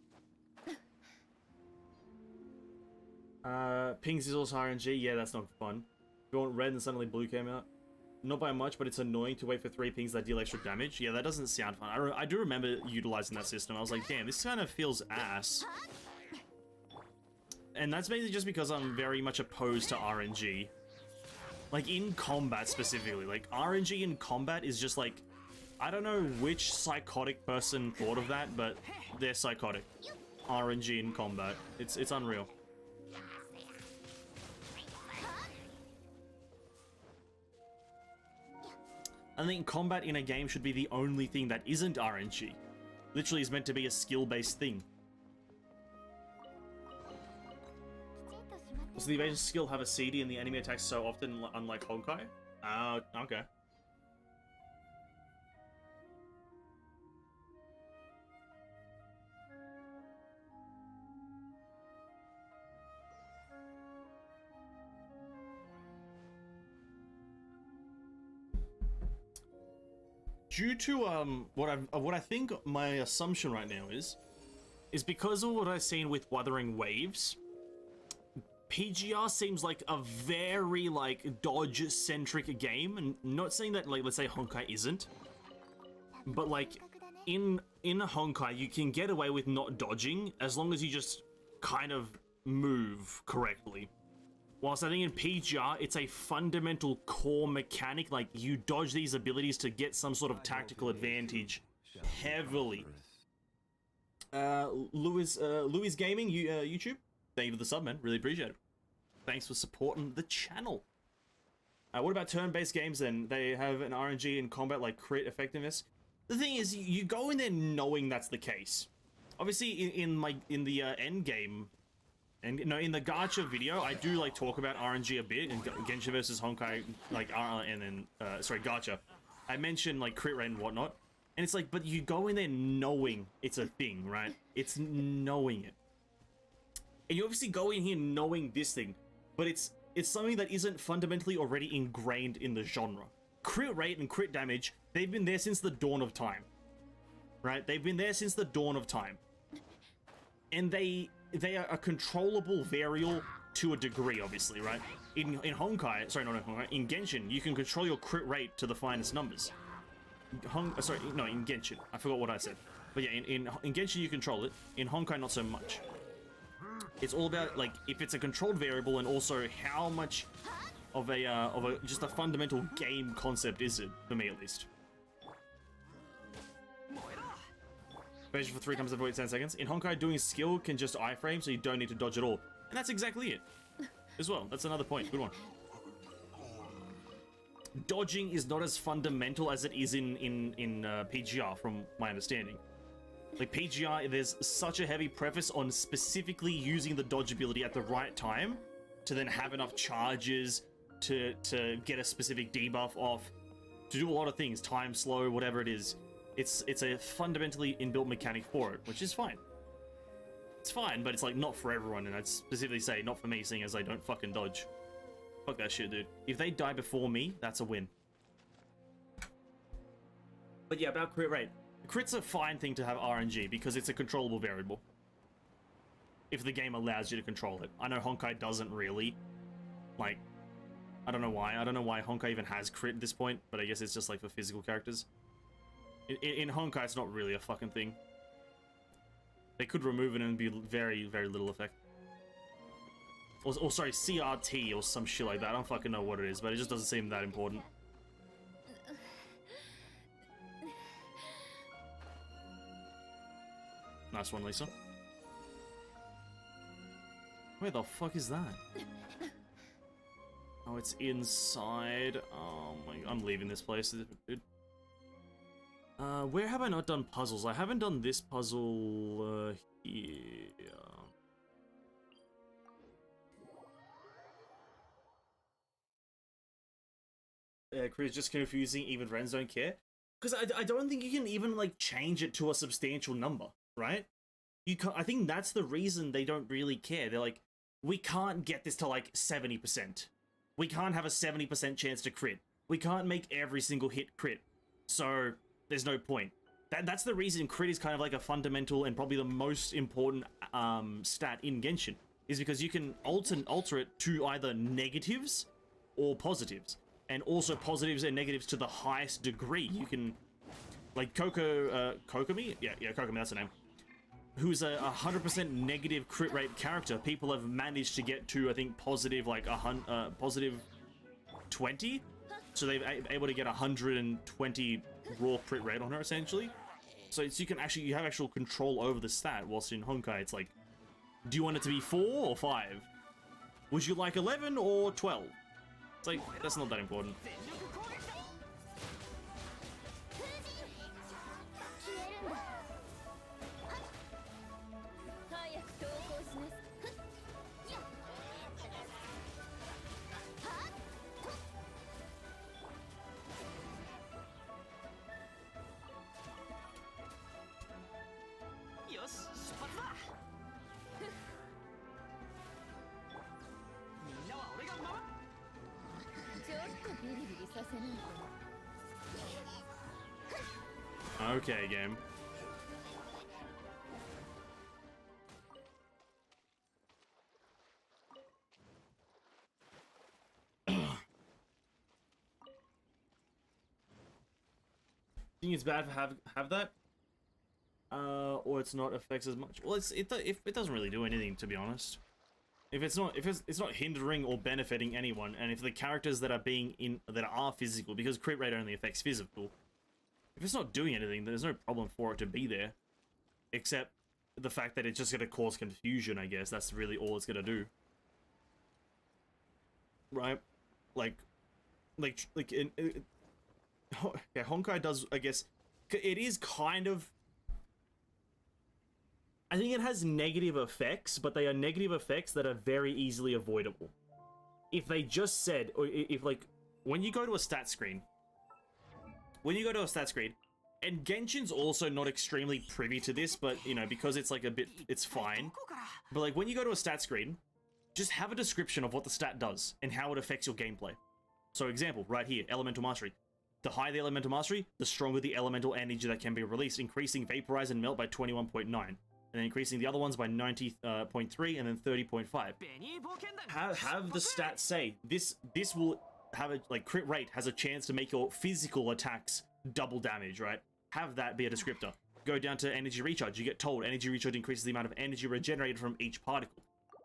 Pings is also RNG. Yeah, that's not fun. If you want red and suddenly blue came out. Not by much, but it's annoying to wait for 3 pings that deal extra damage. Yeah, that doesn't sound fun. I do remember utilizing that system. I was like, damn, this kind of feels ass. and that's mainly just because I'm very much opposed to RNG. Like, in combat specifically. Like, RNG in combat is just like... I don't know which psychotic person thought of that, but they're psychotic. RNG in combat. It's unreal. I think combat in a game should be the only thing that isn't RNG. Literally is meant to be a skill-based thing. Does the evasion skill have a CD and the enemy attacks so often, unlike Honkai? Okay. Due to what I think my assumption right now is because of what I've seen with Wuthering Waves, PGR seems like a very like dodge centric game, and not saying that like let's say Honkai isn't, but like in Honkai you can get away with not dodging as long as you just kind of move correctly. Whilst I think in PGR, it's a fundamental core mechanic, like you dodge these abilities to get some sort of tactical advantage heavily. Louis Gaming, YouTube, thank you for the sub, man, really appreciate it. Thanks for supporting the channel. What about turn-based games then? They have an RNG in combat like crit effectiveness. The thing is, you go in there knowing that's the case. Obviously, in the end game, and you know, in the gacha video, I do like talk about RNG a bit, and Genshin versus Honkai, like gacha. I mentioned like crit rate and whatnot, and it's like, but you go in there knowing it's a thing, right? It's knowing it, and you obviously go in here knowing this thing, but it's something that isn't fundamentally already ingrained in the genre. Crit rate and crit damage, they've been there since the dawn of time, right? They've been there since the dawn of time, and they are a controllable variable to a degree, obviously, right? In Honkai, sorry, not in Honkai, in Genshin, you can control your crit rate to the finest numbers. In Genshin, I forgot what I said. But yeah, in Genshin you control it. In Honkai, not so much. It's all about like if it's a controlled variable, and also how much of a just a fundamental game concept is it, for me at least. Evasion for 3 comes every 10 seconds. In Honkai, doing skill can just iframe, so you don't need to dodge at all. And that's exactly it. As well, that's another point. Good one. Dodging is not as fundamental as it is in PGR, from my understanding. Like PGR, there's such a heavy preface on specifically using the dodge ability at the right time to then have enough charges to get a specific debuff off, to do a lot of things, time slow, whatever it is. It's a fundamentally inbuilt mechanic for it, which is fine. It's fine, but it's like not for everyone, and I'd specifically say not for me, seeing as I don't fucking dodge. Fuck that shit, dude. If they die before me, that's a win. But yeah, about crit rate. Crit's a fine thing to have RNG because it's a controllable variable. If the game allows you to control it. I know Honkai doesn't really. Like, I don't know why. I don't know why Honkai even has crit at this point, but I guess it's just like for physical characters. In Honkai, it's not really a fucking thing. They could remove it and be very, very little effect. Or sorry, CRT or some shit like that. I don't fucking know what it is, but it just doesn't seem that important. Nice one, Lisa. Where the fuck is that? Oh, it's inside. Oh my... I'm leaving this place, dude. Where have I not done puzzles? I haven't done this puzzle, here. Chris, just confusing, even friends don't care. Because I don't think you can even, like, change it to a substantial number, right? You can't, I think that's the reason they don't really care. They're like, we can't get this to, like, 70%. We can't have a 70% chance to crit. We can't make every single hit crit. So... there's no point. That's the reason crit is kind of like a fundamental and probably the most important stat in Genshin, is because you can alter it to either negatives or positives, and also positives and negatives to the highest degree. You can, like Kokomi, yeah, Kokomi, that's the name. who's a 100% negative crit rate character, people have managed to get to, I think, positive like positive 20. So they've able to get 120 raw crit rate on her essentially. So it's, you have actual control over the stat. Whilst in Honkai, it's like, do you want it to be 4 or 5? Would you like 11 or 12? It's like, that's not that important. Okay, game. Think it's bad to have that, or it's not affects as much. Well, it doesn't really do anything, to be honest. If it's not hindering or benefiting anyone, and if the characters that are physical, because crit rate only affects physical, if it's not doing anything, there's no problem for it to be there, except the fact that it's just going to cause confusion. I guess that's really all it's going to do, right? Like yeah, Honkai does, I guess, it is kind of, I think it has negative effects, but they are negative effects that are very easily avoidable. If they just said, or if like, when you go to a stat screen, and Genshin's also not extremely privy to this, but, you know, because it's like a bit, it's fine. But like, when you go to a stat screen, just have a description of what the stat does and how it affects your gameplay. So example, right here, Elemental Mastery. The higher the Elemental Mastery, the stronger the elemental energy that can be released, increasing Vaporize and Melt by 21.9. And then increasing the other ones by 90.3 and then 30.5. Have the stats say, this will have a, like, crit rate has a chance to make your physical attacks double damage, right? Have that be a descriptor. Go down to energy recharge, you get told energy recharge increases the amount of energy regenerated from each particle.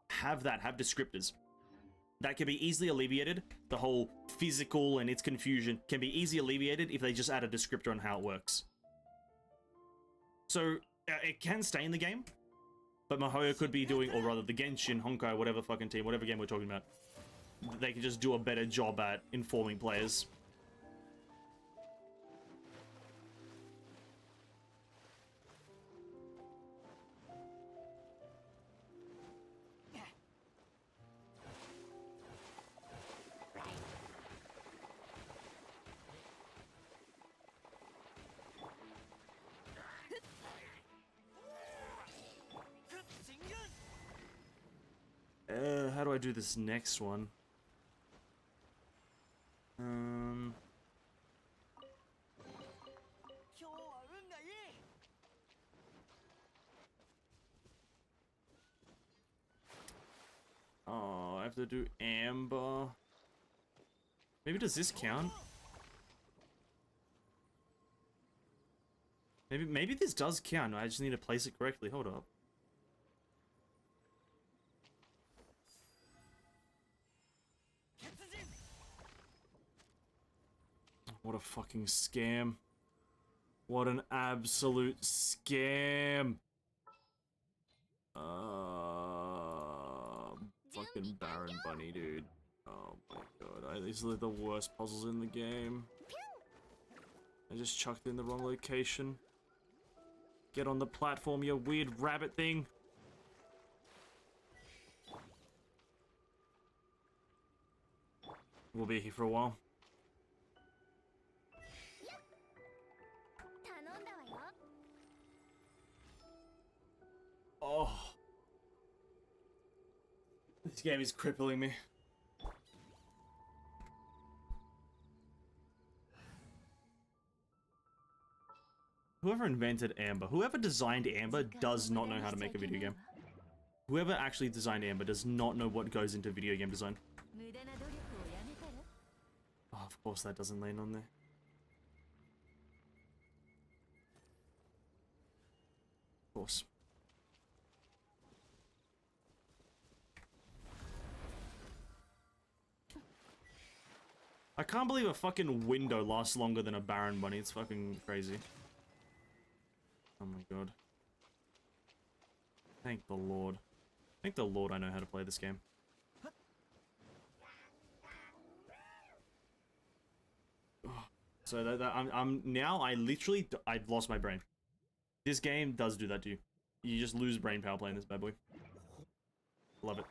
Have descriptors. That can be easily alleviated. The whole physical and its confusion can be easily alleviated if they just add a descriptor on how it works. So, it can stay in the game, but Mihoyo could be doing, or rather the Genshin, Honkai, whatever fucking team, whatever game we're talking about, they can just do a better job at informing players. How do I do this next one? Oh, I have to do Amber. Maybe does this count? Maybe this does count. I just need to place it correctly. Hold up. What a fucking scam. What an absolute scam. Fucking Baron Bunny, dude. Oh my god. These are the worst puzzles in the game. I just chucked in the wrong location. Get on the platform, you weird rabbit thing. We'll be here for a while. Oh. This game is crippling me. Whoever invented Amber, whoever designed Amber does not know how to make a video game. Whoever actually designed Amber does not know what goes into video game design. Oh, of course that doesn't land on there. Of course. I can't believe a fucking window lasts longer than a Baron bunny. It's fucking crazy. Oh my god. Thank the Lord. Thank the Lord I know how to play this game. So I'm now I've lost my brain. This game does do that to you. You just lose brain power playing this bad boy. Love it.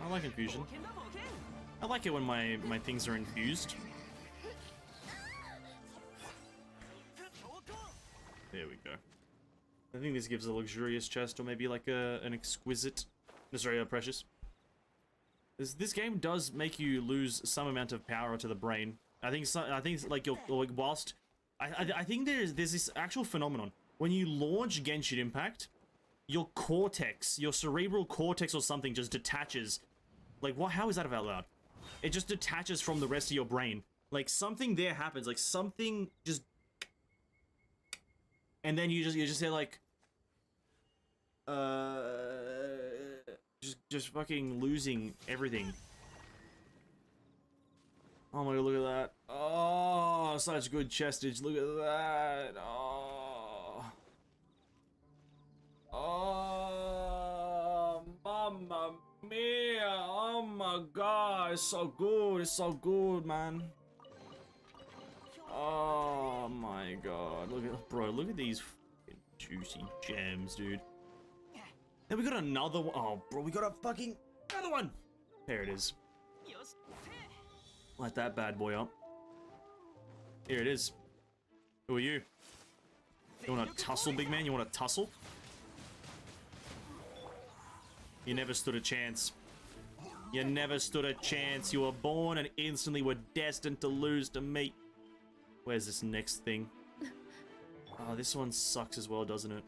I like infusion. I like it when my things are infused. There we go. I think this gives a luxurious chest, or maybe like an exquisite... No, sorry, a precious. This game does make you lose some amount of power to the brain. I think it's like you're like whilst... I think there's this actual phenomenon. When you launch Genshin Impact, your cortex, your cerebral cortex or something just detaches. Like, what? How is that out loud? It just detaches from the rest of your brain. Like, something there happens. Like, something just... And then you just say, like... Just fucking losing everything. Oh my god, look at that. Oh, such good chestage. Look at that. Oh. Oh, mamma mia. Oh my god, it's so good. It's so good, man. Oh my god. Look at, bro, look at these fucking juicy gems, dude. Then we got another one. Oh, bro, we got a fucking another one. There it is. Light that bad boy up. Here it is. Who are you? You want to tussle, big man? You want to tussle? You never stood a chance. You never stood a chance. You were born and instantly were destined to lose to me. Where's this next thing? Oh, this one sucks as well, doesn't it?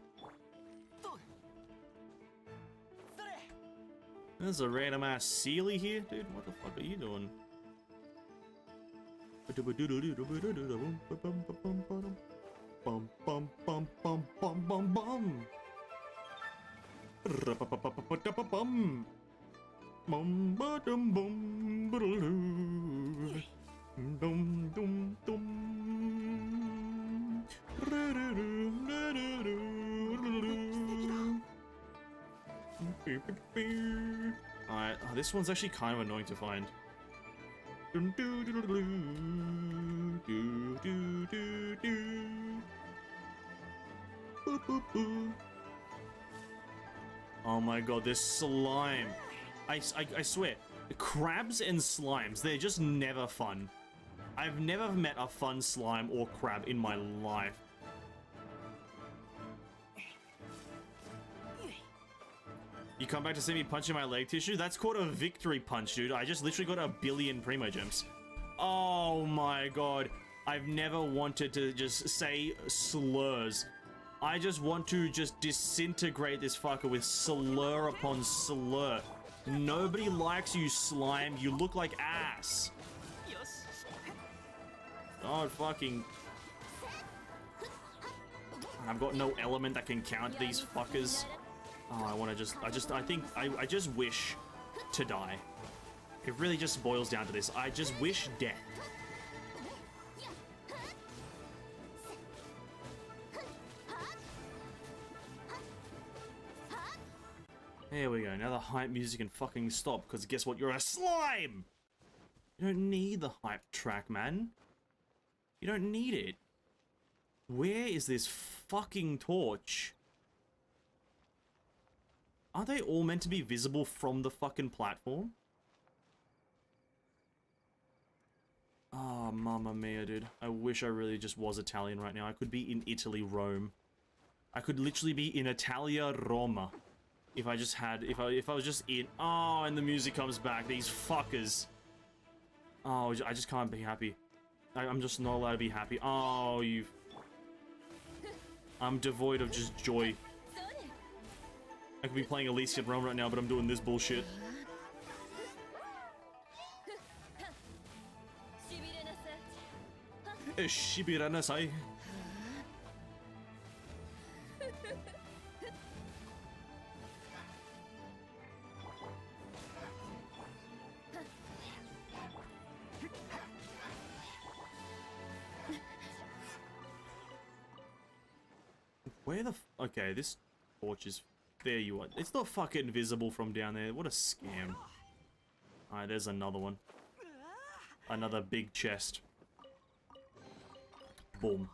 There's a random ass Sealy here, dude. What the fuck are you doing? Bum bum bum bum bum bum bum. Bum bum ba dum bum ba dum dum dum. Alright, this one's actually kind of annoying to find. Oh my god, this slime. I swear, crabs and slimes, they're just never fun. I've never met a fun slime or crab in my life. You come back to see me punching my leg tissue? That's called a victory punch, dude. I just literally got 1 billion Primogems. Oh my god. I've never wanted to just say slurs. I just want to just disintegrate this fucker with slur upon slur. Nobody likes you, slime. You look like ass. God fucking... I've got no element that can counter these fuckers. Oh, I want to I just wish to die. It really just boils down to this. I just wish death. There we go. Now the hype music can fucking stop, because guess what? You're a slime! You don't need the hype track, man. You don't need it. Where is this fucking torch? Aren't they all meant to be visible from the fucking platform? Oh, mamma mia, dude. I wish I really just was Italian right now. I could be in Italy, Rome. I could literally be in Italia, Roma. If I just had... If I was just in... Oh, and the music comes back. These fuckers. Oh, I just can't be happy. I'm just not allowed to be happy. Oh, you've... I'm devoid of just joy. I could be playing Elysian Realm right now, but I'm doing this bullshit. Shibiranasai. Where the okay, this torch is... There you are. It's not fucking visible from down there. What a scam. Alright, there's another one. Another big chest. Boom.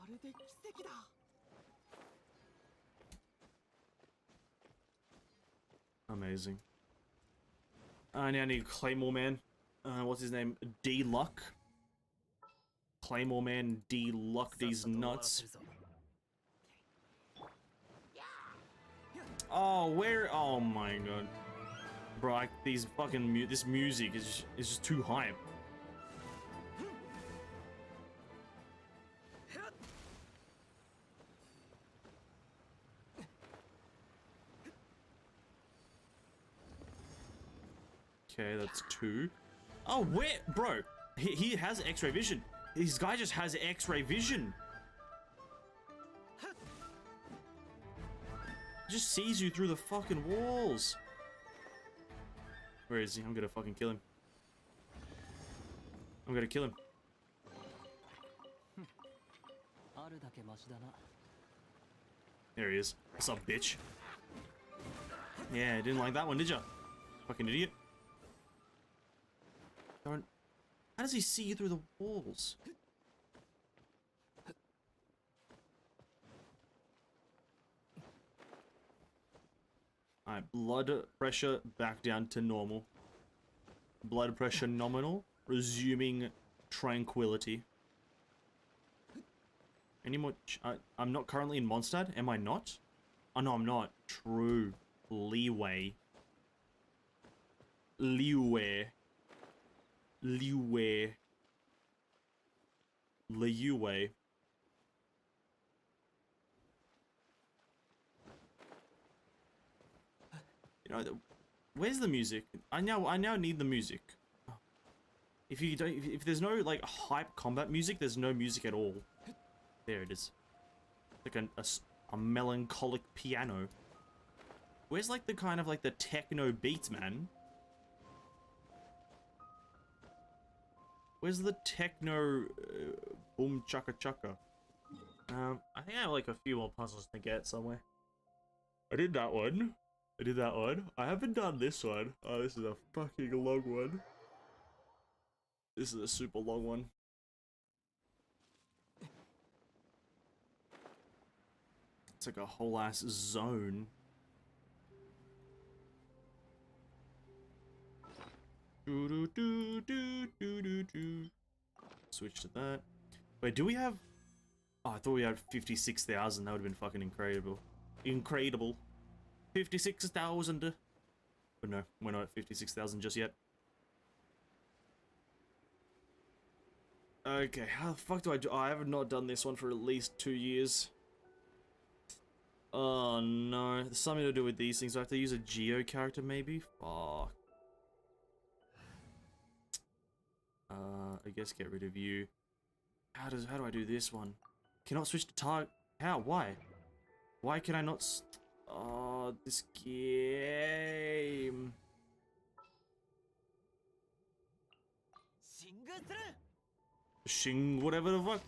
Amazing. I now need Claymore Man. What's his name? D-Luck. Claymore Man, D-Luck these nuts. Oh, where? Oh my god. Bro, these fucking... this music is just too hype. Okay, that's 2. Oh, where? Bro, he has X-ray vision. This guy just has X-ray vision. Just sees you through the fucking walls. Where is he? I'm gonna fucking kill him. I'm gonna kill him. There he is. What's up, bitch? Yeah, didn't like that one, did ya? Fucking idiot. Don't... How does he see you through the walls? Alright, blood pressure back down to normal. Blood pressure nominal. Resuming tranquility. Any more... I'm not currently in Mondstadt, am I not? Oh no, I'm not. True. Leeway. Leeway. Leeway. Leeway. You know, where's the music? I now need the music. If you don't, if there's no like hype combat music, there's no music at all. There it is. Like a melancholic piano. Where's like the kind of like the techno beats, man? Where's the techno boom chaka chaka? I think I have like a few more puzzles to get somewhere. I did that one. I did that one. I haven't done this one. Oh, this is a fucking long one. This is a super long one. It's like a whole ass zone. Switch to that. Wait, do we have... Oh, I thought we had 56,000. That would have been fucking incredible. Incredible. 56,000. But no, we're not at 56,000 just yet. Okay, how the fuck do I do? Oh, I have not done this one for at least 2 years. Oh no, there's something to do with these things. Do I have to use a Geo character maybe? Fuck. I guess get rid of you. How do I do this one? Cannot switch to target. How? Why? Why can I not? Oh, this game. Shing, whatever the fuck.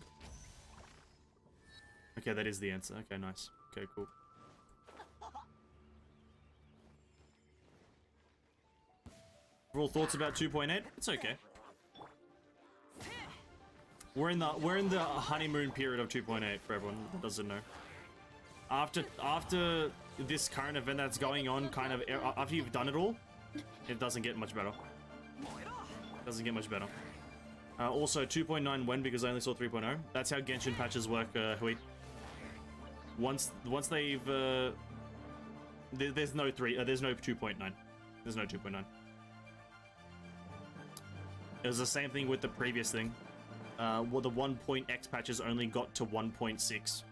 Okay, that is the answer. Okay, nice. Okay, cool. Overall thoughts about 2.8? It's okay. We're in the honeymoon period of 2.8 for everyone that doesn't know. After this current event that's going on, kind of after you've done it all, it doesn't get much better. It doesn't get much better. Also 2.9 when, because I only saw 3.0. That's how Genshin patches work, Hui. Once they've there's no 2.9. There's no 2.9. It was the same thing with the previous thing. Well, the 1.x patches only got to 1.6,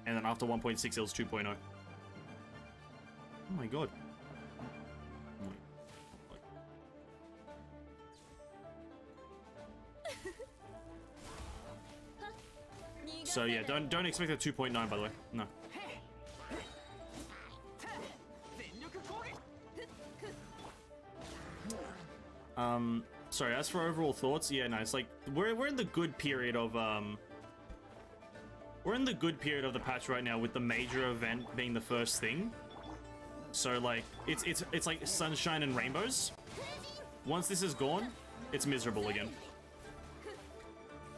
and then after 1.6 it was 2.0. Oh my god. So yeah, don't expect a 2.9 by the way. No. Sorry, as for overall thoughts, yeah, no, it's like we're in the good period of we're in the good period of the patch right now with the major event being the first thing. So like it's like sunshine and rainbows. Once this is gone, it's miserable again.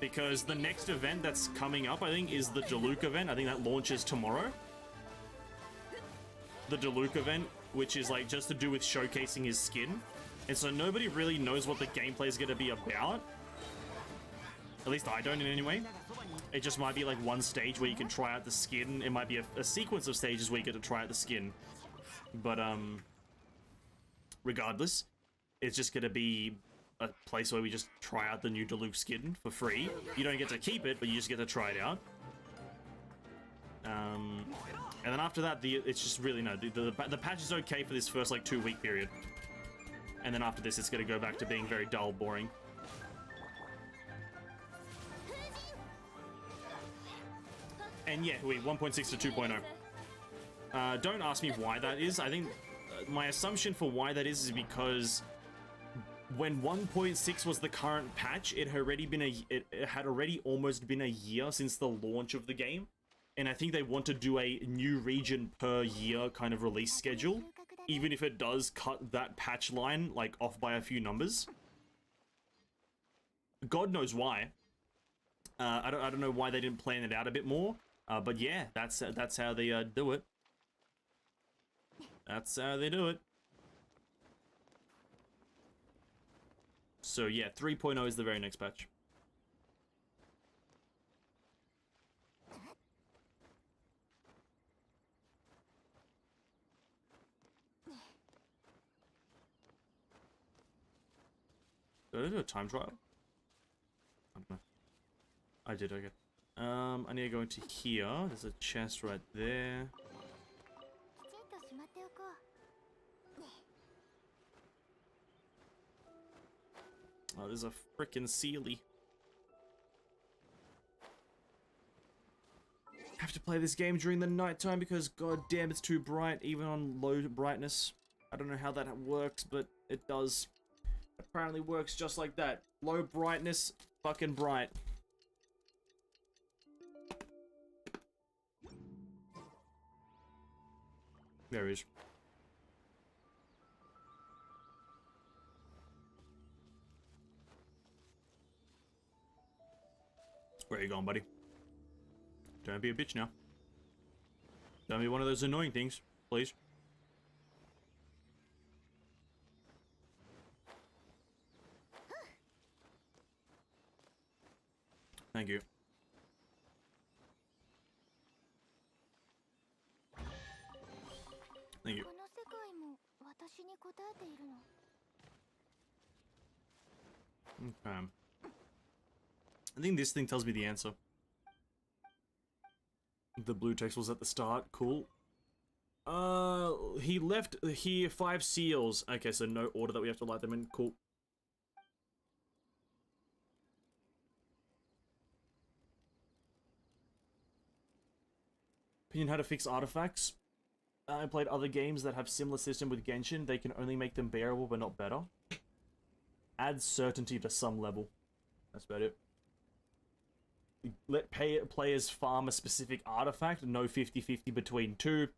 Because the next event that's coming up, I think, is the Diluc event. I think that launches tomorrow. The Diluc event, which is like just to do with showcasing his skin. And so nobody really knows what the gameplay is going to be about. At least I don't in any way. It just might be like one stage where you can try out the skin. It might be a sequence of stages where you get to try out the skin. But regardless, it's just going to be a place where we just try out the new Diluc skin for free. You don't get to keep it, but you just get to try it out. And then after that, it's just really no. The patch is okay for this first like 2-week period, and then after this, it's going to go back to being very dull, boring. And yeah, 1.6 to 2.0. Don't ask me why that is. I think my assumption for why that is because when 1.6 was the current patch, it had already almost been a year since the launch of the game. And I think they want to do a new region per year kind of release schedule, even if it does cut that patch line like off by a few numbers. God knows why. I don't know why they didn't plan it out a bit more. But yeah, that's how they do it. That's how they do it. So yeah, 3.0 is the very next patch. Did I do a time trial? I don't know. I did, okay. I need to go into here. There's a chest right there. Oh, there's a frickin' Sealy. I have to play this game during the nighttime because god damn it's too bright, even on low brightness. I don't know how that works, but it does. Apparently works just like that. Low brightness, fucking bright. There he is. Where are you going, buddy? Don't be a bitch now. Don't be one of those annoying things, please. Thank you. Thank you. Okay. I think this thing tells me the answer. The blue text was at the start. Cool. He left here 5 seals. Okay, so no order that we have to light them in. Cool. Opinion how to fix artifacts. I played other games that have similar system with Genshin. They can only make them bearable, but not better. Add certainty to some level. That's about it. Let players farm a specific artifact. No 50-50 between two.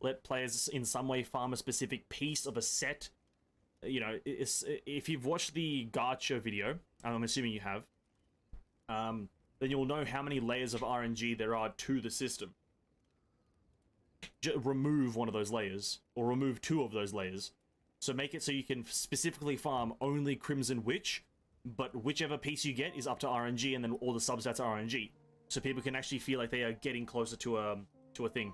Let players in some way farm a specific piece of a set. You know, if you've watched the Gacha video, I'm assuming you have, then you'll know how many layers of RNG there are to the system. Remove one of those layers, or remove 2 of those layers. So make it so you can specifically farm only Crimson Witch, but whichever piece you get is up to RNG, and then all the substats are RNG. So people can actually feel like they are getting closer to a thing.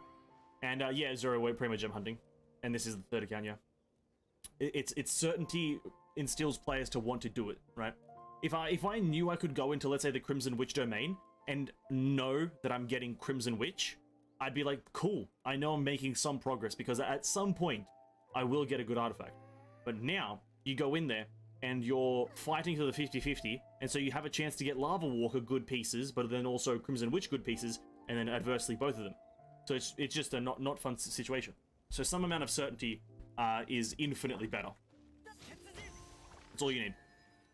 And yeah, Zero went Primogem hunting. And this is the 3rd account, yeah. It's certainty instills players to want to do it, right? If I knew I could go into, let's say, the Crimson Witch domain, and know that I'm getting Crimson Witch, I'd be like, cool, I know I'm making some progress, because at some point, I will get a good artifact. But now, you go in there, and you're fighting for the 50-50, and so you have a chance to get Lava Walker good pieces, but then also Crimson Witch good pieces, and then adversely both of them. So it's just a not fun situation. So some amount of certainty is infinitely better. That's all you need.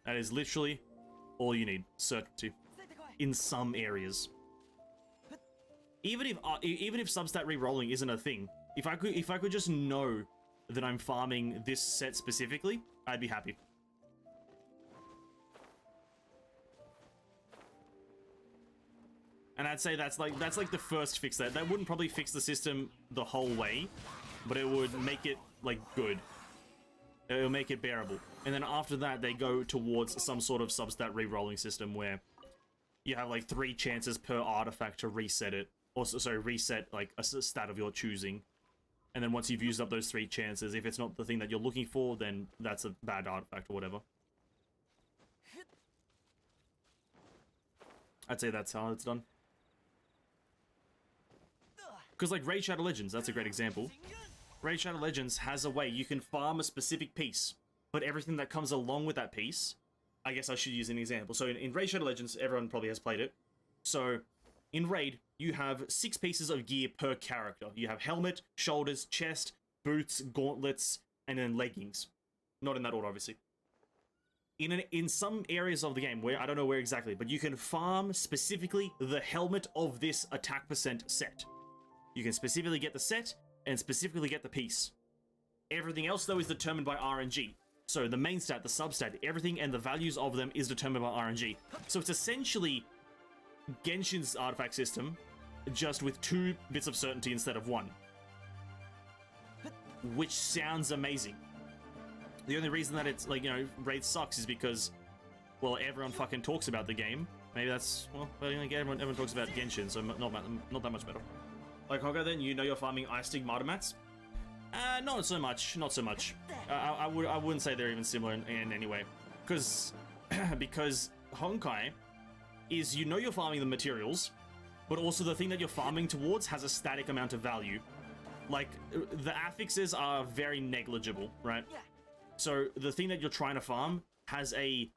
That is literally all you need. Certainty. In some areas. Even if substat re-rolling isn't a thing, if I could just know that I'm farming this set specifically, I'd be happy. And I'd say that's like the first fix. That wouldn't probably fix the system the whole way, but it would make it like good. It'll make it bearable. And then after that, they go towards some sort of substat re-rolling system where you have like 3 chances per artifact to reset it. Also, sorry, reset like a stat of your choosing. And then once you've used up those 3 chances, if it's not the thing that you're looking for, then that's a bad artifact or whatever. I'd say that's how it's done. Because like Raid Shadow Legends, that's a great example. Raid Shadow Legends has a way you can farm a specific piece, but everything that comes along with that piece, I guess I should use an example. So in Raid Shadow Legends, everyone probably has played it. So in Raid, you have 6 pieces of gear per character. You have helmet, shoulders, chest, boots, gauntlets, and then leggings. Not in that order, obviously. In some areas of the game, where I don't know where exactly, but you can farm specifically the helmet of this attack percent set. You can specifically get the set, and specifically get the piece. Everything else, though, is determined by RNG. So the main stat, the substat, everything and the values of them is determined by RNG. So it's essentially Genshin's artifact system, just with 2 bits of certainty instead of 1. Which sounds amazing. The only reason that it's, like, you know, Raid sucks is because, well, everyone fucking talks about the game. Maybe that's, well, everyone talks about Genshin, so not that much better. Like Honka, then you know you're farming Ice Stigmata mats? Not so much. Not so much. I wouldn't say they're even similar in any way, because Honkai is, you know, you're farming the materials, but also the thing that you're farming towards has a static amount of value. Like the affixes are very negligible, right? So the thing that you're trying to farm has a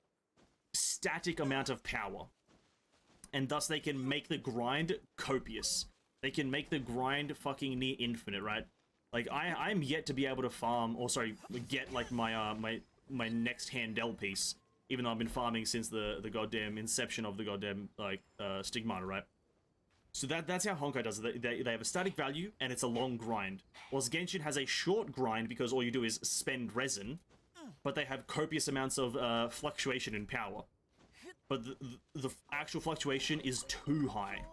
static amount of power, and thus they can make the grind copious. They can make the grind fucking near infinite, right? Like, I'm yet to be able to farm, or sorry, get, like, my my next Handel piece, even though I've been farming since the goddamn inception of the goddamn, like, Stigmata, right? So that's how Honkai does it. They have a static value, and it's a long grind. Whilst Genshin has a short grind, because all you do is spend resin, but they have copious amounts of fluctuation in power. But the actual fluctuation is too high.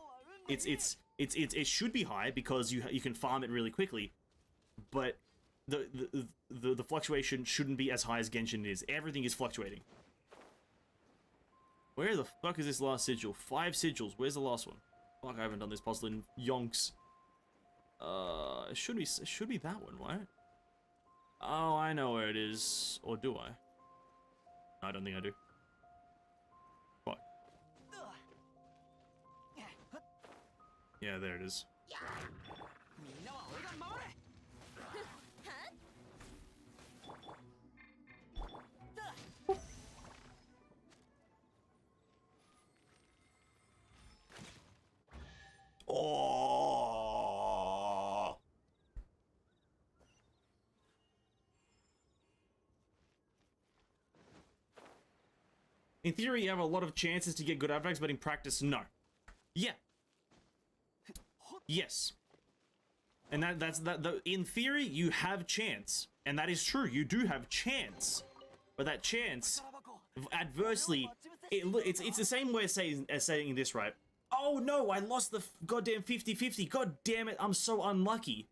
It should be high because you can farm it really quickly, but the fluctuation shouldn't be as high as Genshin is. Everything is fluctuating. Where the fuck is this last sigil? 5 sigils. Where's the last one? Fuck, I haven't done this puzzle in yonks. It should be that one, right? Oh, I know where it is. Or do I? I don't think I do. Fuck. Yeah, there it is. Oh. In theory, you have a lot of chances to get good artifacts, but in practice, no. Yeah. Yes. And in theory, you have chance. And that is true, you do have chance. But that chance, adversely, it's the same way as saying this, right? Oh no, I lost the goddamn 50-50. God damn it, I'm so unlucky.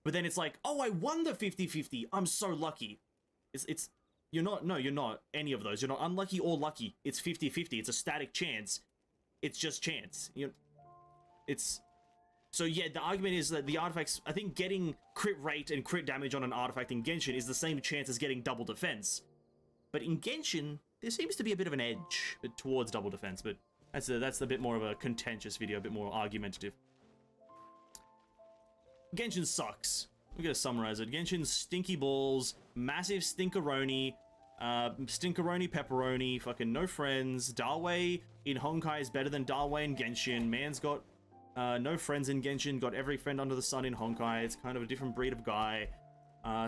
But then it's like, oh, I won the 50-50. I'm so lucky. You're not any of those. You're not unlucky or lucky. It's 50-50. It's a static chance. It's just chance. So yeah, the argument is that the artifacts, I think getting crit rate and crit damage on an artifact in Genshin is the same chance as getting double defense. But in Genshin, there seems to be a bit of an edge towards double defense, but that's a bit more of a contentious video, a bit more argumentative. Genshin sucks. We're gonna summarize it. Genshin stinky balls, massive stinkeroni, Stinkeroni, pepperoni, fucking no friends. Darway in Honkai is better than Darway in Genshin. Man's got no friends in Genshin, got every friend under the sun in Honkai. It's kind of a different breed of guy.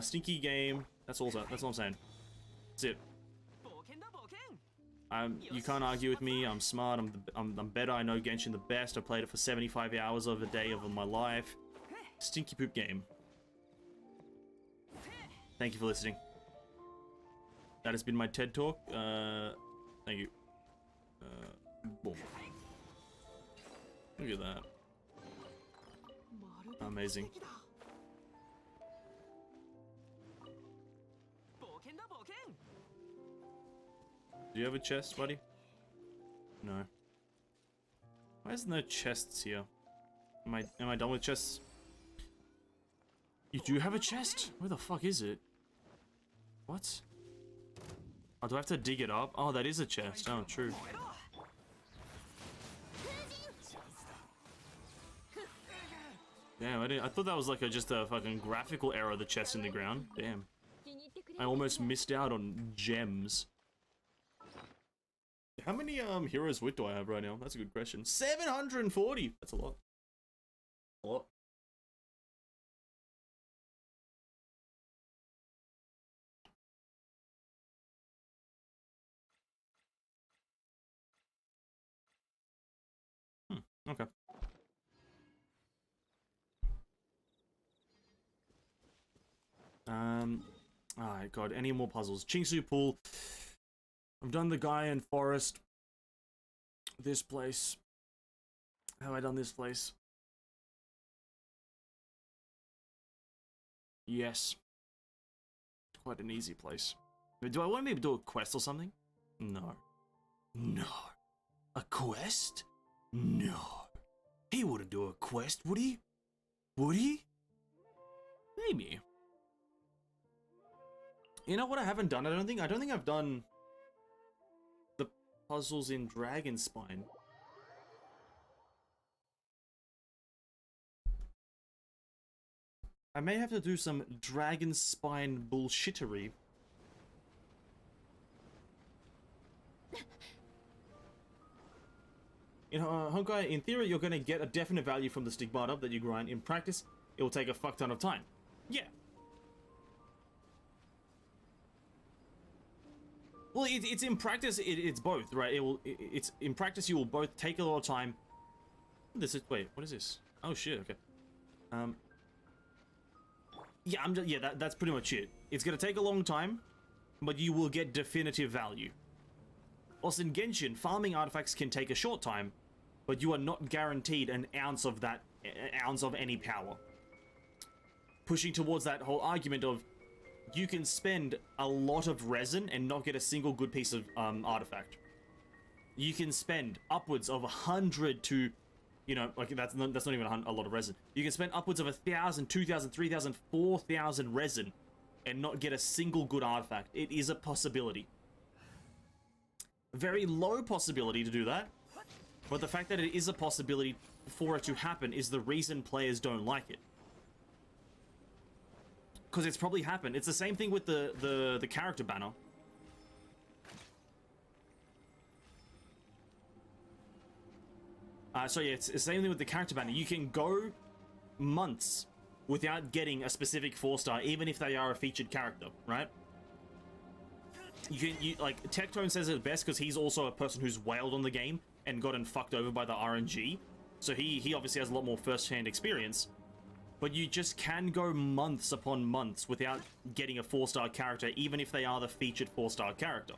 Stinky game. That's all I'm saying. That's it. You can't argue with me. I'm smart. I'm better. I know Genshin the best. I played it for 75 hours of a day of my life. Stinky poop game. Thank you for listening. That has been my TED talk. Thank you. Boom. Look at that. Amazing. Do you have a chest, buddy? No. Why isn't there chests here? Am I done with chests? You do have a chest? Where the fuck is it? What? Oh, do I have to dig it up? Oh, that is a chest. Oh, true. Damn, I thought that was like just a fucking graphical error, the chest in the ground. Damn. I almost missed out on gems. How many heroes wit do I have right now? That's a good question. 740! That's a lot. A lot. Okay. Alright, God, any more puzzles? Chingsu Pool. I've done the guy in forest. This place. Have I done this place? Yes. It's quite an easy place. But do I want me to do a quest or something? No. No. A quest? No. He wouldn't do a quest, would he? Would he? Maybe. You know what I haven't done? I don't think I've done the puzzles in Dragon Spine. I may have to do some Dragon Spine bullshittery. In Honkai, in theory, you're going to get a definite value from the stigmata that you grind. In practice, it will take a fuck ton of time. Yeah. Well, it's in practice, it's both, right? It's in practice, you will both take a lot of time. Wait, what is this? Oh shit, okay. Yeah, that's pretty much it. It's gonna take a long time, but you will get definitive value. Also in Genshin, farming artifacts can take a short time, but you are not guaranteed an ounce of any power. Pushing towards that whole argument of you can spend a lot of resin and not get a single good piece of artifact. You can spend upwards of 100 to, you know, like that's not even a lot of resin. You can spend upwards of 1,000, 2,000, 3,000, 4,000 resin and not get a single good artifact. It is a possibility. Very low possibility to do that, but the fact that it is a possibility for it to happen is the reason players don't like it. Because it's probably happened. It's the same thing with the character banner. So yeah, it's the same thing with the character banner. You can go months without getting a specific 4-star, even if they are a featured character, right? Like, Tectone says it best because he's also a person who's wailed on the game and gotten fucked over by the RNG. So he obviously has a lot more first-hand experience. But you just can go months upon months without getting a 4-star character, even if they are the featured 4-star character.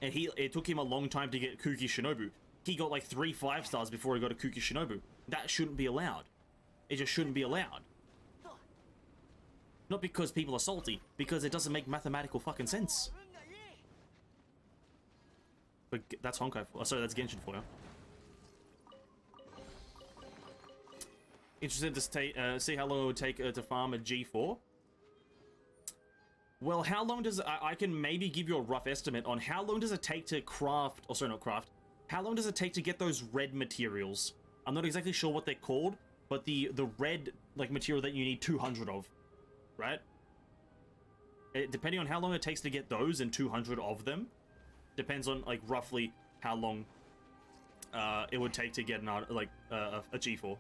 And it took him a long time to get Kuki Shinobu. He got like 3 5-stars before he got a Kuki Shinobu. That shouldn't be allowed. It just shouldn't be allowed. Not because people are salty, because it doesn't make mathematical fucking sense. But that's Honkai for, sorry, that's Genshin for you. Interested to see how long it would take to farm a G4. Well, how long does I can maybe give you a rough estimate on how long does it take to craft, or sorry, not craft. How long does it take to get those red materials? I'm not exactly sure what they're called, but the red like material that you need 200 of, right? depending on how long it takes to get those and 200 of them, depends on like roughly how long it would take to get an a G4.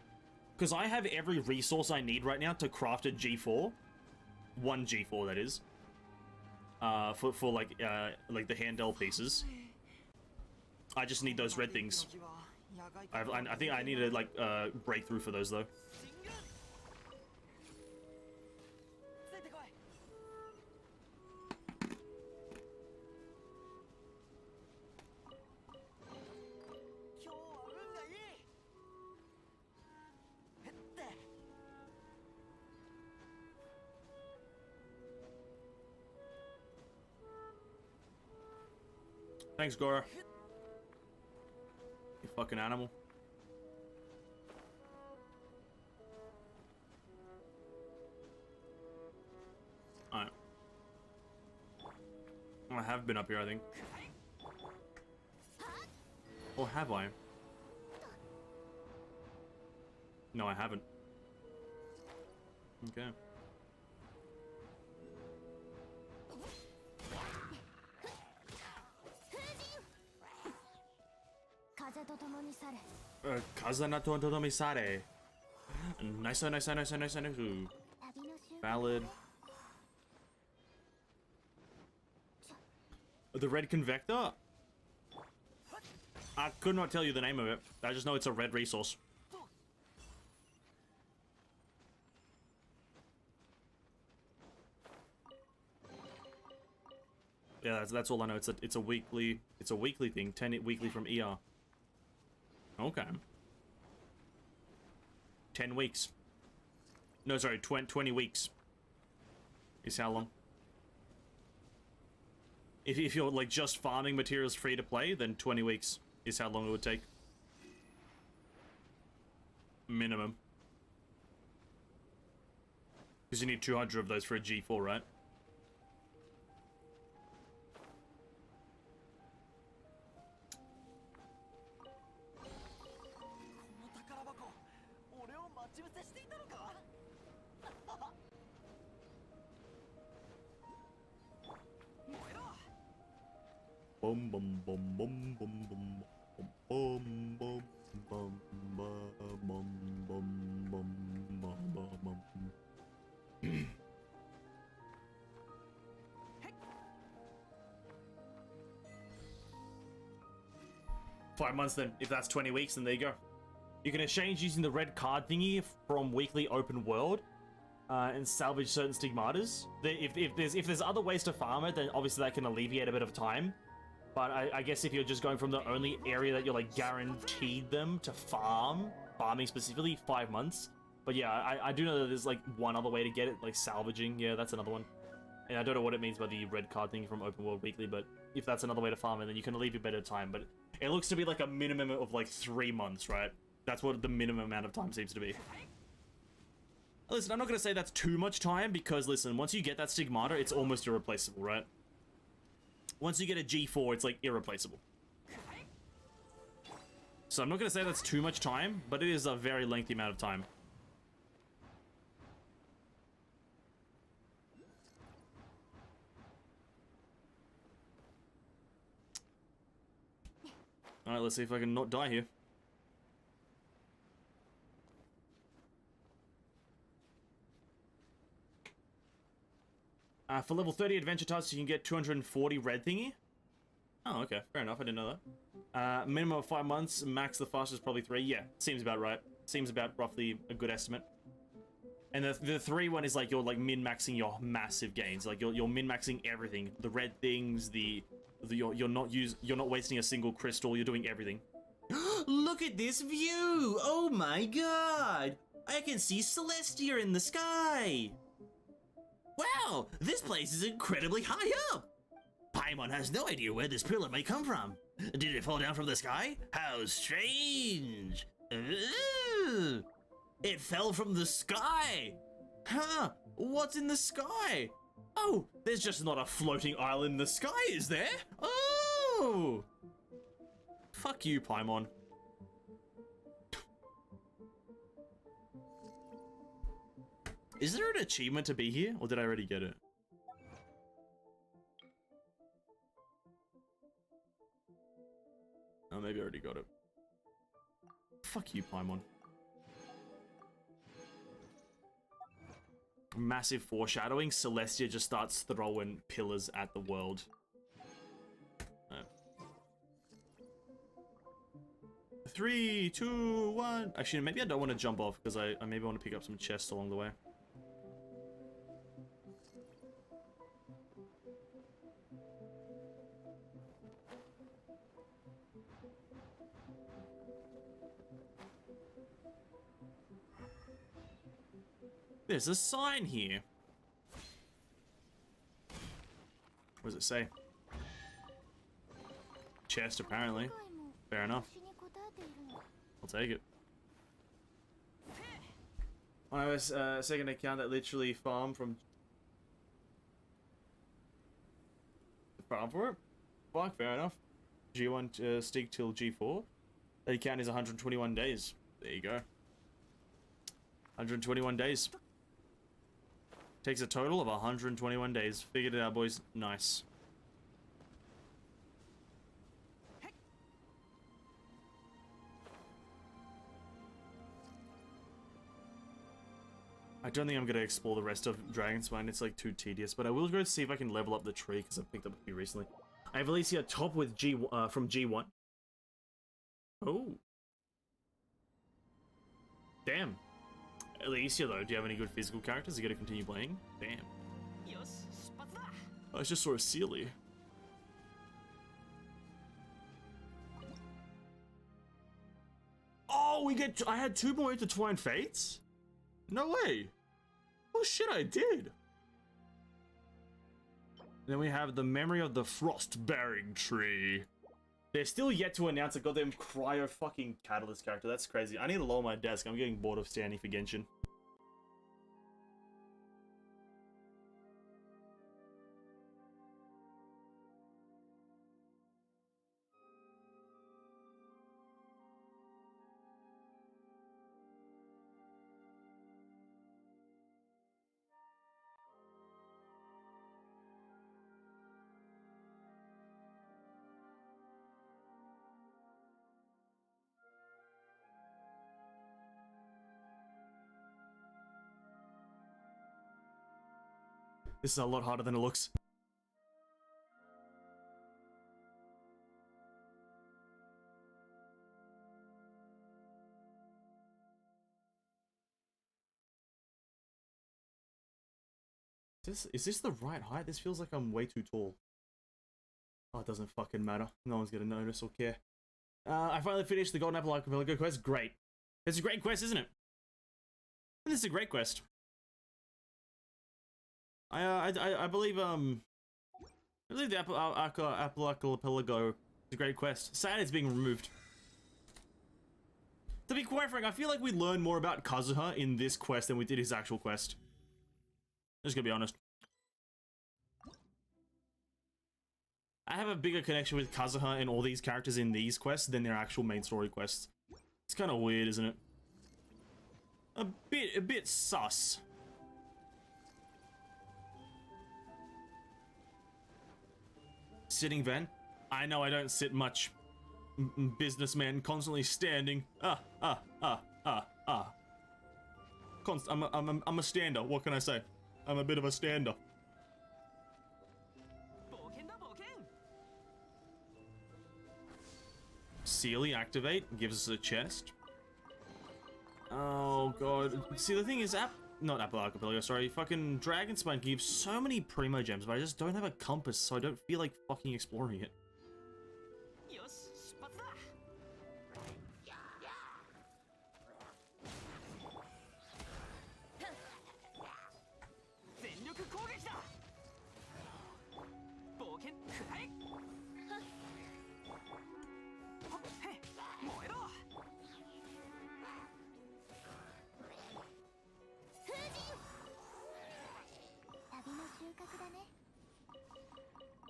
Because I have every resource I need right now to craft a G4, one G4 that is, for like the handheld pieces. I just need those red things. I think I need a like breakthrough for those though. Thanks, Gora. You fucking animal. Alright. I have been up here, I think. Or have I? No, I haven't. Okay. Kazana to Todomisare. Nice. Ooh. Valid. The red convector? I could not tell you the name of it. I just know it's a red resource. Yeah, that's all I know. It's a weekly thing. 10 weekly from ER. Okay. 10 weeks. No, sorry, 20 weeks is how long. If you're like just farming materials free to play, then 20 weeks is how long it would take. Minimum. Because you need 200 of those for a G4, right? Bum bum bum bum bum bum bum bum bum bum bum bum bum. 5 months then, if that's 20 weeks, then there you go. You can exchange using the red card thingy from weekly open world and salvage certain stigmatas. If there's other ways to farm it, then obviously that can alleviate a bit of time. But I guess if you're just going from the only area that you're like guaranteed them to farming specifically, 5 months. But yeah, I do know that there's like one other way to get it, like salvaging. Yeah, that's another one. And I don't know what it means by the red card thing from open world weekly, but if that's another way to farm it, then you can alleviate better time. But it looks to be like a minimum of like 3 months, right? That's what the minimum amount of time seems to be. Listen, I'm not going to say that's too much time because, listen, once you get that stigmata, it's almost irreplaceable, right? Once you get a G4, it's like irreplaceable. So I'm not going to say that's too much time, but it is a very lengthy amount of time. Alright, let's see if I can not die here. For level 30 adventure tasks, you can get 240 red thingy. Oh, okay. Fair enough. I didn't know that. Minimum of 5 months. Max the fastest probably 3. Yeah, seems about right. Seems about roughly a good estimate. And the 3 one is like you're like min-maxing your massive gains. Like you're min-maxing everything. The red things, you're not wasting a single crystal. You're doing everything. Look at this view! Oh my god! I can see Celestia in the sky! Wow! This place is incredibly high up! Paimon has no idea where this pillar may come from. Did it fall down from the sky? How strange! Ooh. It fell from the sky! Huh? What's in the sky? Oh, there's just not a floating island in the sky, is there? Oh! Fuck you, Paimon. Is there an achievement to be here, or did I already get it? maybe I already got it. Fuck you, Paimon. Massive foreshadowing. Celestia just starts throwing pillars at the world. 3, 2, 1. Actually, maybe I don't want to jump off because I maybe want to pick up some chests along the way. There's a sign here. What does it say? Chest, apparently. Fair enough. I'll take it. I have a second account that literally farm for it. Fuck, fair enough. G1 stick till G4. That account is 121 days. There you go. 121 days. Takes a total of 121 days. Figured it out, boys. Nice. I don't think I'm going to explore the rest of Dragonspine. It's like too tedious, but I will go see if I can level up the tree because I've picked up a few recently. I have Alicia top with from G1. Oh. Damn. Alicia, though, do you have any good physical characters? You got to continue playing? Damn. I just saw a Sealy. Oh, we get. I had 2 more Intertwined Fates? No way. Oh shit, I did. Then we have the Memory of the Frost-Bearing Tree. They're still yet to announce a goddamn cryo fucking catalyst character. That's crazy. I need to lower my desk. I'm getting bored of standing for Genshin. This is a lot harder than it looks. Is this the right height? This feels like I'm way too tall. Oh, it doesn't fucking matter. No one's gonna notice or care. I finally finished the Golden Apple Archipelago quest. Great. It's a great quest, isn't it? This is a great quest. I believe the Apple Archipelago is a great quest. Sad it's being removed. To be quite frank, I feel like we learned more about Kazuha in this quest than we did his actual quest. Just gonna be honest. I have a bigger connection with Kazuha and all these characters in these quests than their actual main story quests. It's kind of weird, isn't it? A bit sus. Sitting Van? I know I don't sit much. Businessman constantly standing. I'm a stander. What can I say? I'm a bit of a stander. Sealy activate gives us a chest. Oh god. See, the thing is, not Apple Archipelago, sorry, fucking Dragonspine gives so many Primogems, but I just don't have a compass, so I don't feel like fucking exploring it.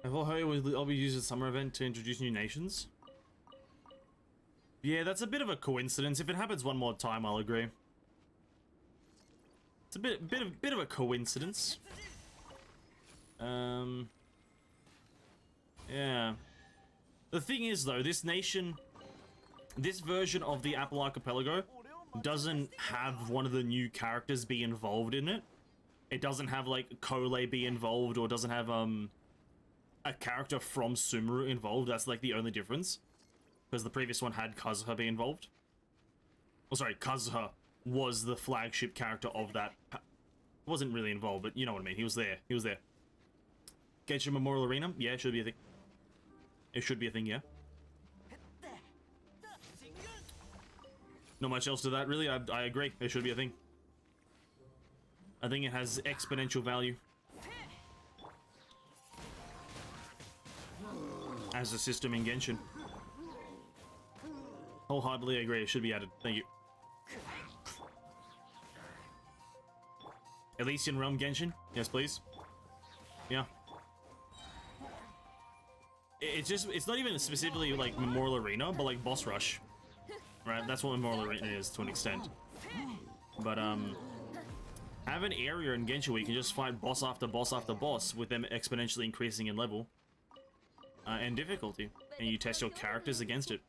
I thought I'll be using the summer event to introduce new nations. Yeah, that's a bit of a coincidence. If it happens one more time, I'll agree. It's a bit of a coincidence. Yeah. The thing is, though, this nation this version of the Apple Archipelago doesn't have one of the new characters be involved in it. It doesn't have like Klee be involved, or doesn't have a character from Sumeru involved. That's like the only difference, because the previous one had Kazuha be involved. Oh, sorry, Kazuha was the flagship character of that. Wasn't really involved, but you know what I mean. He was there. He was there. Genshin Memorial Arena? Yeah, it should be a thing. It should be a thing, yeah. Not much else to that, really. I agree. It should be a thing. I think it has exponential value as a system in Genshin. Wholeheartedly agree. It should be added. Thank you. Elysian Realm Genshin? Yes, please. Yeah. It's not even specifically like Memorial Arena, but like Boss Rush. Right? That's what Memorial Arena is to an extent. But, have an area in Genshin where you can just fight boss after boss after boss with them exponentially increasing in level and difficulty. And you test your characters against it.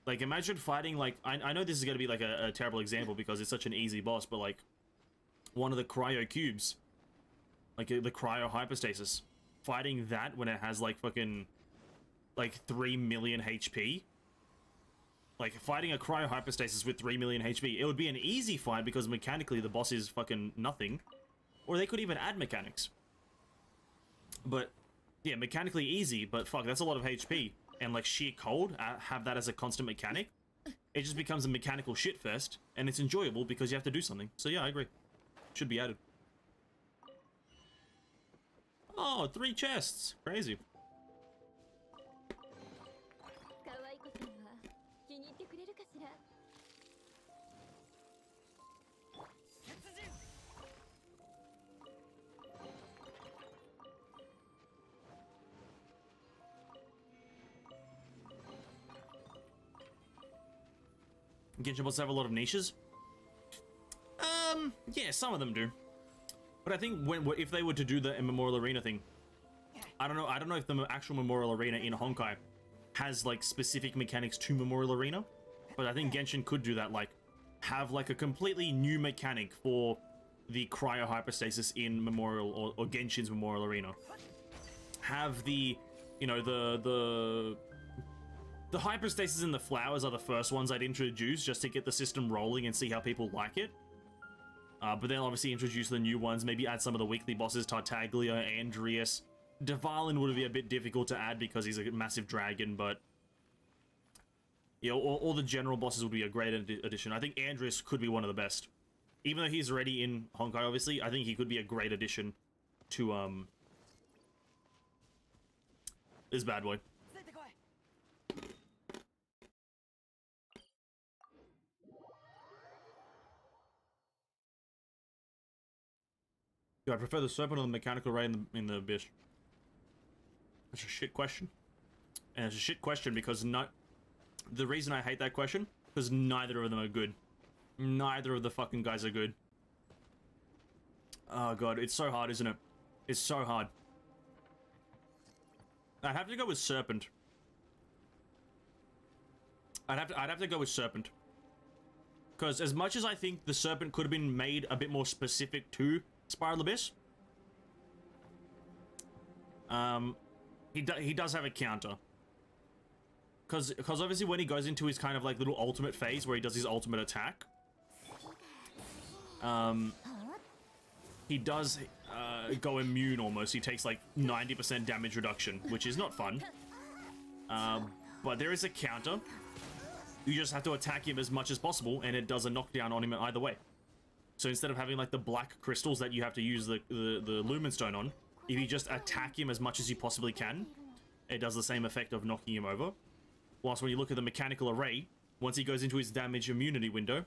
Like, imagine fighting, like, I know this is going to be like a terrible example because it's such an easy boss, but like, one of the cryo cubes, like the cryo hypostasis, fighting that when it has like fucking like 3 million HP, like fighting a cryo hypostasis with 3 million HP, it would be an easy fight because mechanically the boss is fucking nothing, or they could even add mechanics. But yeah, mechanically easy, but fuck, that's a lot of HP, and like sheer cold, have that as a constant mechanic, it just becomes a mechanical shitfest, and it's enjoyable because you have to do something. So yeah, I agree. Should be added. Oh, 3 chests. Crazy. Genshin bots have a lot of niches. Yeah, some of them do. But I think if they were to do the Memorial Arena thing, I don't know if the actual Memorial Arena in Honkai has like specific mechanics to Memorial Arena, but I think Genshin could do that, like have like a completely new mechanic for the cryo hypostasis in Memorial or Genshin's Memorial Arena. Have the, you know, the hypostasis and the flowers are the first ones I'd introduce just to get the system rolling and see how people like it. But then obviously introduce the new ones, maybe add some of the weekly bosses, Tartaglia, Andreas. Dvalin would be a bit difficult to add because he's a massive dragon, but yeah, all the general bosses would be a great addition. I think Andreas could be one of the best. Even though he's already in Honkai, obviously, I think he could be a great addition to, this bad boy. Do I prefer the serpent or the mechanical ray in the abyss? That's a shit question. And it's a shit question because the reason I hate that question, because neither of them are good. Neither of the fucking guys are good. Oh god, it's so hard, isn't it? It's so hard. I'd have to go with serpent. I'd have to go with serpent. Because as much as I think the serpent could have been made a bit more specific to Spiral Abyss, he does have a counter. Because obviously when he goes into his kind of like little ultimate phase where he does his ultimate attack, he does go immune almost. He takes like 90% damage reduction, which is not fun. But there is a counter. You just have to attack him as much as possible, and it does a knockdown on him either way. So instead of having like the black crystals that you have to use the Lumen Stone on, if you just attack him as much as you possibly can, it does the same effect of knocking him over. Whilst when you look at the mechanical array, once he goes into his damage immunity window,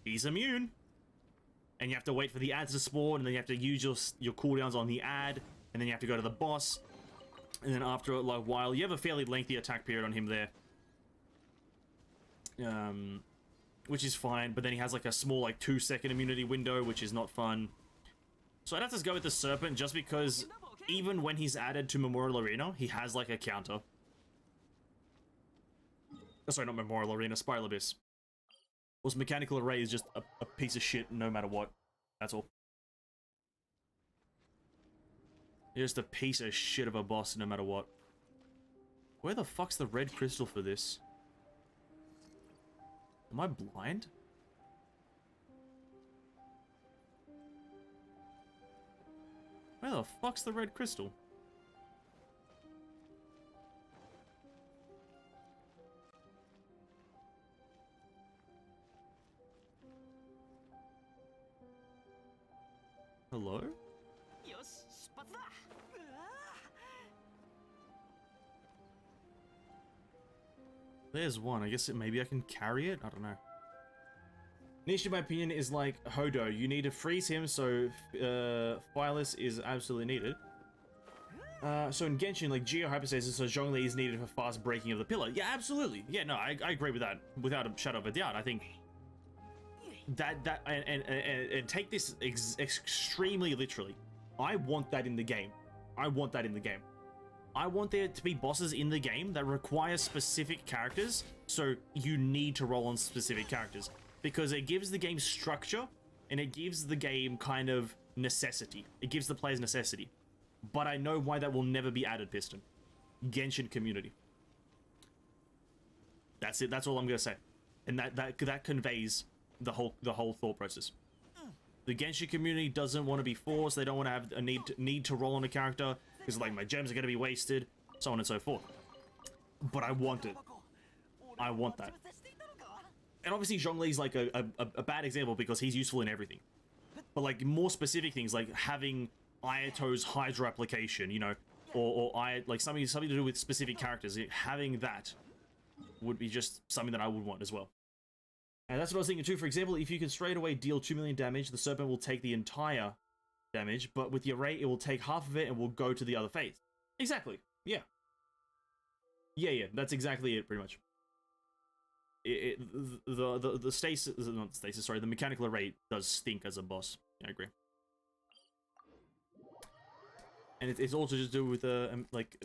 he's immune. And you have to wait for the ads to spawn, and then you have to use your cooldowns on the ad, and then you have to go to the boss. And then after like a while, you have a fairly lengthy attack period on him there. Which is fine, but then he has like a small like 2-second immunity window, which is not fun. So I'd have to go with the Serpent just because even when he's added to Memorial Arena, he has like a counter. Oh, sorry, not Memorial Arena, Spiral Abyss. Was Mechanical Array is just a piece of shit no matter what. That's all. Just a piece of shit of a boss no matter what. Where the fuck's the red crystal for this? Am I blind? Where the fuck's the red crystal? Hello? There's one. I guess maybe I can carry it? I don't know. Niche, in my opinion, is like Hodo. You need to freeze him, so Fireless is absolutely needed. So in Genshin, like Geo Hyperstasis, so Zhongli is needed for fast breaking of the pillar. Yeah, absolutely. Yeah, no, I agree with that. Without a shadow of a doubt. I think and take this extremely literally. I want that in the game. I want that in the game. I want there to be bosses in the game that require specific characters, so you need to roll on specific characters. Because it gives the game structure, and it gives the game kind of necessity. It gives the players necessity. But I know why that will never be added, Piston. Genshin community. That's it, that's all I'm gonna say. And that conveys the whole thought process. The Genshin community doesn't want to be forced, they don't want to have a need to roll on a character, because like my gems are gonna be wasted, so on and so forth. But I want it. I want that. And obviously Zhongli's like a bad example because he's useful in everything. But like more specific things like having Ayato's Hydra application, you know, or like something to do with specific characters, having that would be just something that I would want as well. And that's what I was thinking too. For example, if you can straight away deal 2 million damage, the Serpent will take the entire damage, but with the Array, it will take half of it and will go to the other phase. Exactly. Yeah. Yeah, that's exactly it, pretty much. The stasis, not stasis, sorry, the Mechanical Array does stink as a boss. Yeah, I agree. And it's also just to do with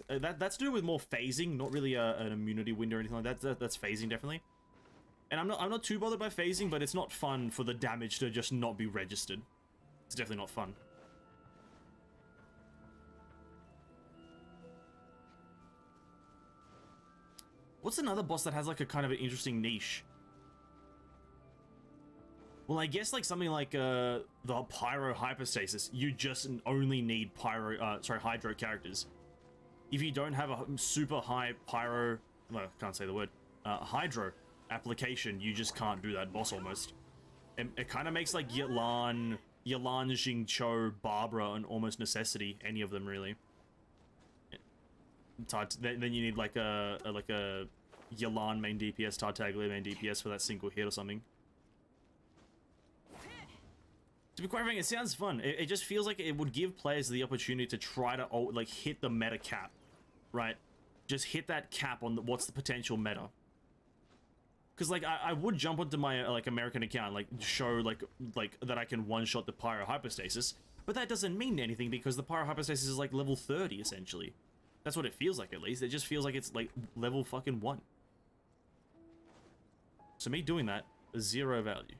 that's to do with more phasing, not really an immunity window or anything like that. That's phasing definitely. And I'm not too bothered by phasing, but it's not fun for the damage to just not be registered. It's definitely not fun. What's another boss that has like a kind of an interesting niche? Well, I guess like something like the Pyro Hyperstasis, you just only need Hydro characters. If you don't have a super high Pyro, well, I can't say the word, Hydro application, you just can't do that boss almost. It kind of makes like Yelan, Xingqiu, Barbara an almost necessity, any of them really. Then you need like a Yelan main DPS, Tartaglia main DPS for that single hit or something. To be quite frank, it sounds fun. It just feels like it would give players the opportunity to try to like hit the meta cap, right? Just hit that cap on what's the potential meta. Because like I would jump onto my like American account, like show like that I can one-shot the Pyro Hyperstasis, but that doesn't mean anything because the Pyro Hyperstasis is like level 30 essentially. That's what it feels like, at least. It just feels like it's like level fucking 1. So me doing that is 0 value.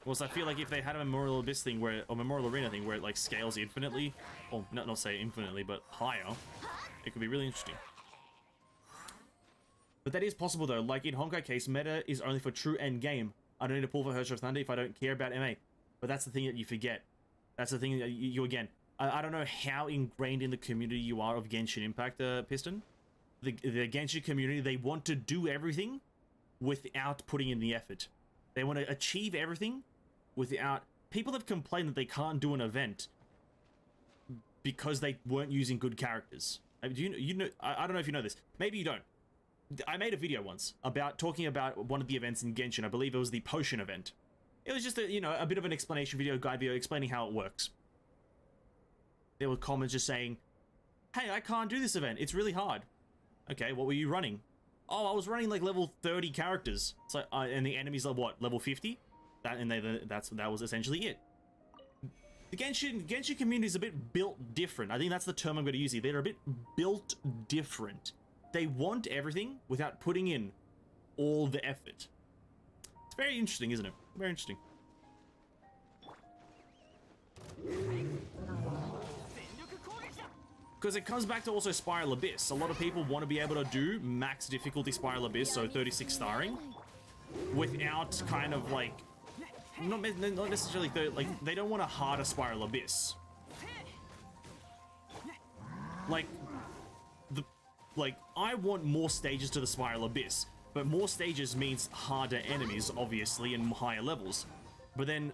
Well, so I feel like if they had a Memorial Abyss thing where, or Memorial Arena thing where it like scales infinitely, or not say infinitely, but higher, it could be really interesting. But that is possible though. Like in Honkai case, meta is only for true end game. I don't need to pull for Herrscher of Thunder if I don't care about MA. But that's the thing that you forget. That's the thing that you again. I don't know how ingrained in the community you are of Genshin Impact, Piston. The Genshin community, they want to do everything without putting in the effort. They want to achieve everything without... People have complained that they can't do an event because they weren't using good characters. Do you know? I don't know if you know this. Maybe you don't. I made a video once about talking about one of the events in Genshin. I believe it was the potion event. It was just a bit of an explanation video, guide video explaining how it works. There were comments just saying, "Hey, I can't do this event. It's really hard." Okay, what were you running? Oh, I was running like level 30 characters. It's like, and the enemies are what, level 50? That was essentially it. The Genshin community is a bit built different. I think that's the term I'm going to use here. They're a bit built different. they want everything without putting in all the effort. It's very interesting, isn't it? Very interesting. Because it comes back to also Spiral Abyss. A lot of people want to be able to do max difficulty Spiral Abyss, so 36 starring, without kind of like, not necessarily, like, they don't want a harder Spiral Abyss. Like, I want more stages to the Spiral Abyss, but more stages means harder enemies, obviously, and higher levels. But then,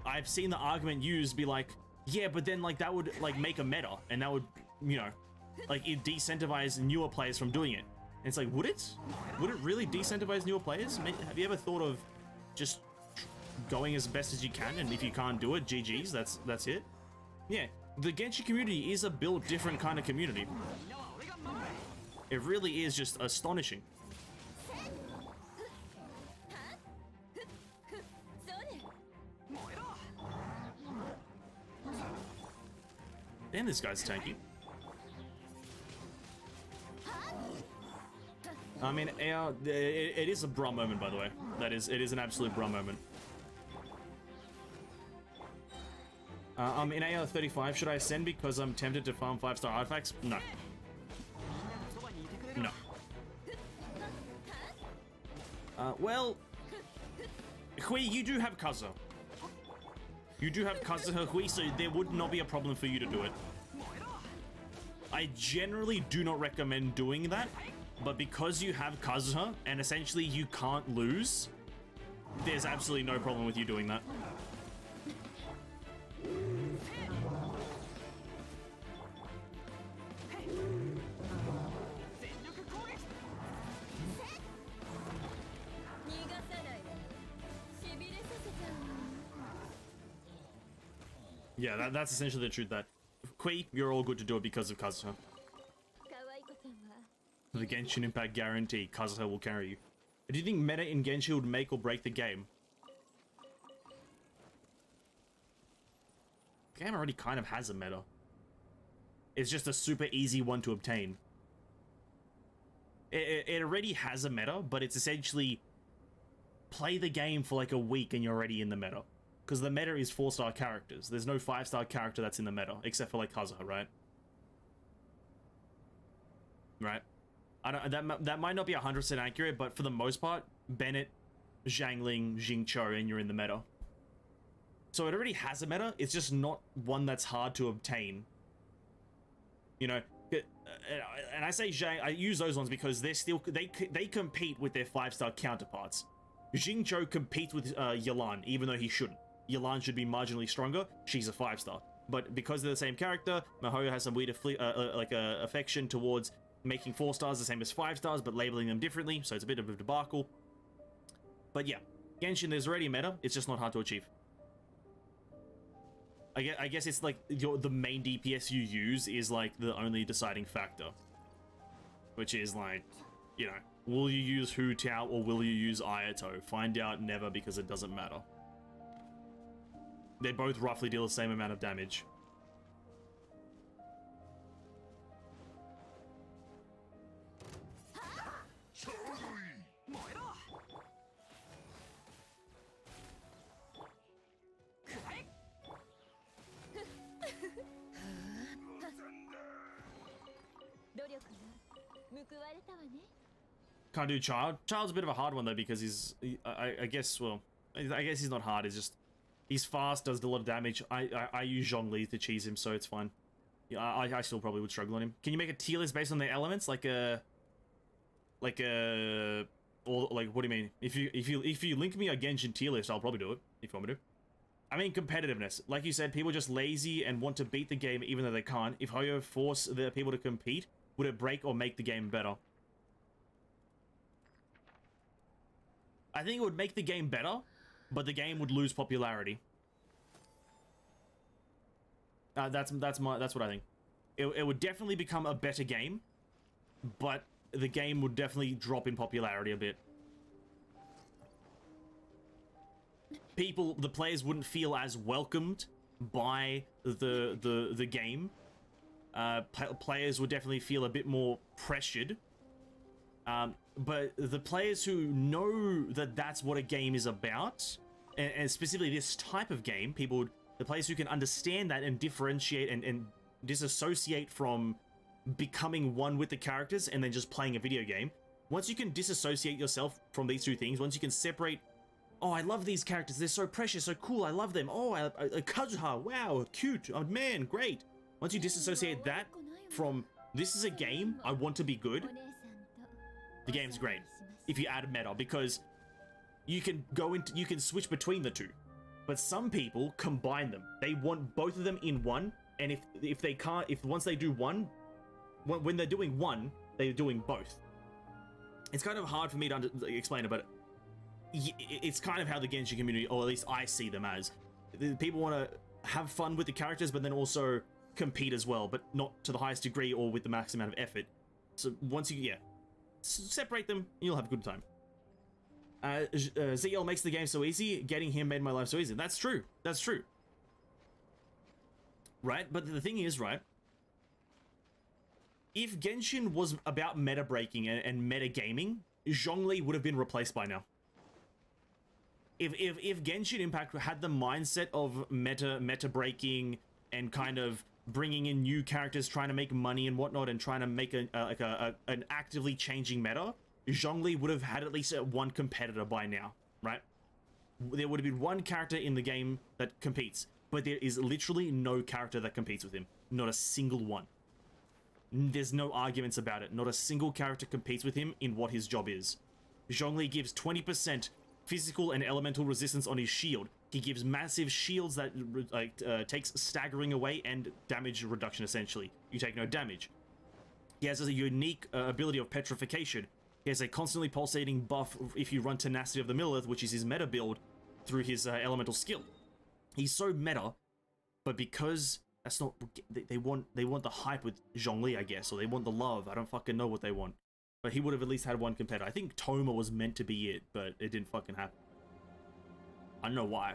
I've seen the argument used be like, yeah, but then, like, that would, like, make a meta, and that would, you know, like, it decentivize newer players from doing it. And it's like, would it? Would it really decentivize newer players? Have you ever thought of just going as best as you can, and if you can't do it, GG's, that's it? Yeah, the Genshin community is a built different kind of community. It really is just astonishing. Damn, this guy's tanky. I mean, it is a bra moment, by the way. It is an absolute bra moment. I'm in AR 35. Should I ascend because I'm tempted to farm 5-star artifacts? No. No. Well, Hui, you do have Kazuha. You do have Kazuha, Hui, so there would not be a problem for you to do it. I generally do not recommend doing that, but because you have Kazuha, and essentially you can't lose, there's absolutely no problem with you doing that. Yeah, that's essentially the truth. That Klee, you're all good to do it because of Kazuha. The Genshin Impact guarantee, Kazuha will carry you. Do you think meta in Genshin would make or break the game? The game already kind of has a meta. It's just a super easy one to obtain. It already has a meta, but it's essentially play the game for like a week and you're already in the meta. Because the meta is 4-star characters. There's no 5-star character that's in the meta, except for like Kazuha, right? Right? I don't. That might not be 100% accurate, but for the most part, Bennett, Zhangling, Jingqiu, and you're in the meta. So it already has a meta. It's just not one that's hard to obtain. You know, and I say Zhang. I use those ones because they're still they compete with their 5-star counterparts. Jingqiu competes with Yelan, even though he shouldn't. Yelan should be marginally stronger. She's a 5-star, but because they're the same character, Mihoyo has some weird affection towards making 4-stars the same as 5-stars, but labeling them differently, so it's a bit of a debacle. But yeah, Genshin, there's already a meta, it's just not hard to achieve. I guess it's like the main DPS you use is like the only deciding factor. Which is like, you know, will you use Hu Tao or will you use Ayato? Find out never, because it doesn't matter. They both roughly deal the same amount of damage. Can't do Child. Child's a bit of a hard one though, because I guess, well, I guess he's not hard, he's just, he's fast, does a lot of damage. I use Zhongli to cheese him, so it's fine. Yeah, I still probably would struggle on him. Can you make a tier list based on the elements, or like, what do you mean? If you link me a Genshin tier list, I'll probably do it, if you want me to. I mean, competitiveness. Like you said, people are just lazy and want to beat the game even though they can't. If Hoyo forced the people to compete, would it break or make the game better? I think it would make the game better, but the game would lose popularity. That's what I think. It would definitely become a better game, but the game would definitely drop in popularity a bit. The players wouldn't feel as welcomed by the game. Players would definitely feel a bit more pressured But the players who know that that's what a game is about, and specifically this type of game, the players who can understand that and differentiate and disassociate from becoming one with the characters and then just playing a video game. Once you can disassociate yourself from these two things, once you can separate, oh, I love these characters, they're so precious, so cool, I love them. Oh, Kazuha, wow, cute, oh man, great. Once you disassociate that from, this is a game, I want to be good, the game's great. If you add meta, because you can switch between the two. But some people combine them. They want both of them in one, and if once they do one, when they're doing one, they're doing both. It's kind of hard for me to explain it, but it's kind of how the Genshin community, or at least I see them as. People want to have fun with the characters, but then also compete as well, but not to the highest degree or with the max amount of effort. So once you, separate them, you'll have a good time. ZL makes the game so easy, getting him made my life so easy. That's true. That's true. Right? But the thing is, right? If Genshin was about meta breaking and meta gaming, Zhongli would have been replaced by now. If Genshin Impact had the mindset of meta breaking and kind of bringing in new characters, trying to make money and whatnot, and trying to make an actively changing meta, Zhongli would have had at least one competitor by now, right? There would have been one character in the game that competes, but there is literally no character that competes with him. Not a single one. There's no arguments about it. Not a single character competes with him in what his job is. Zhongli gives 20% physical and elemental resistance on his shield. He gives massive shields that takes staggering away and damage reduction, essentially. You take no damage. He has a unique ability of petrification. He has a constantly pulsating buff if you run Tenacity of the Millith, which is his meta build, through his elemental skill. He's so meta, but because that's not, they want the hype with Zhongli, I guess, or they want the love. I don't fucking know what they want. But he would have at least had one competitor. I think Toma was meant to be it, but it didn't fucking happen. I don't know why.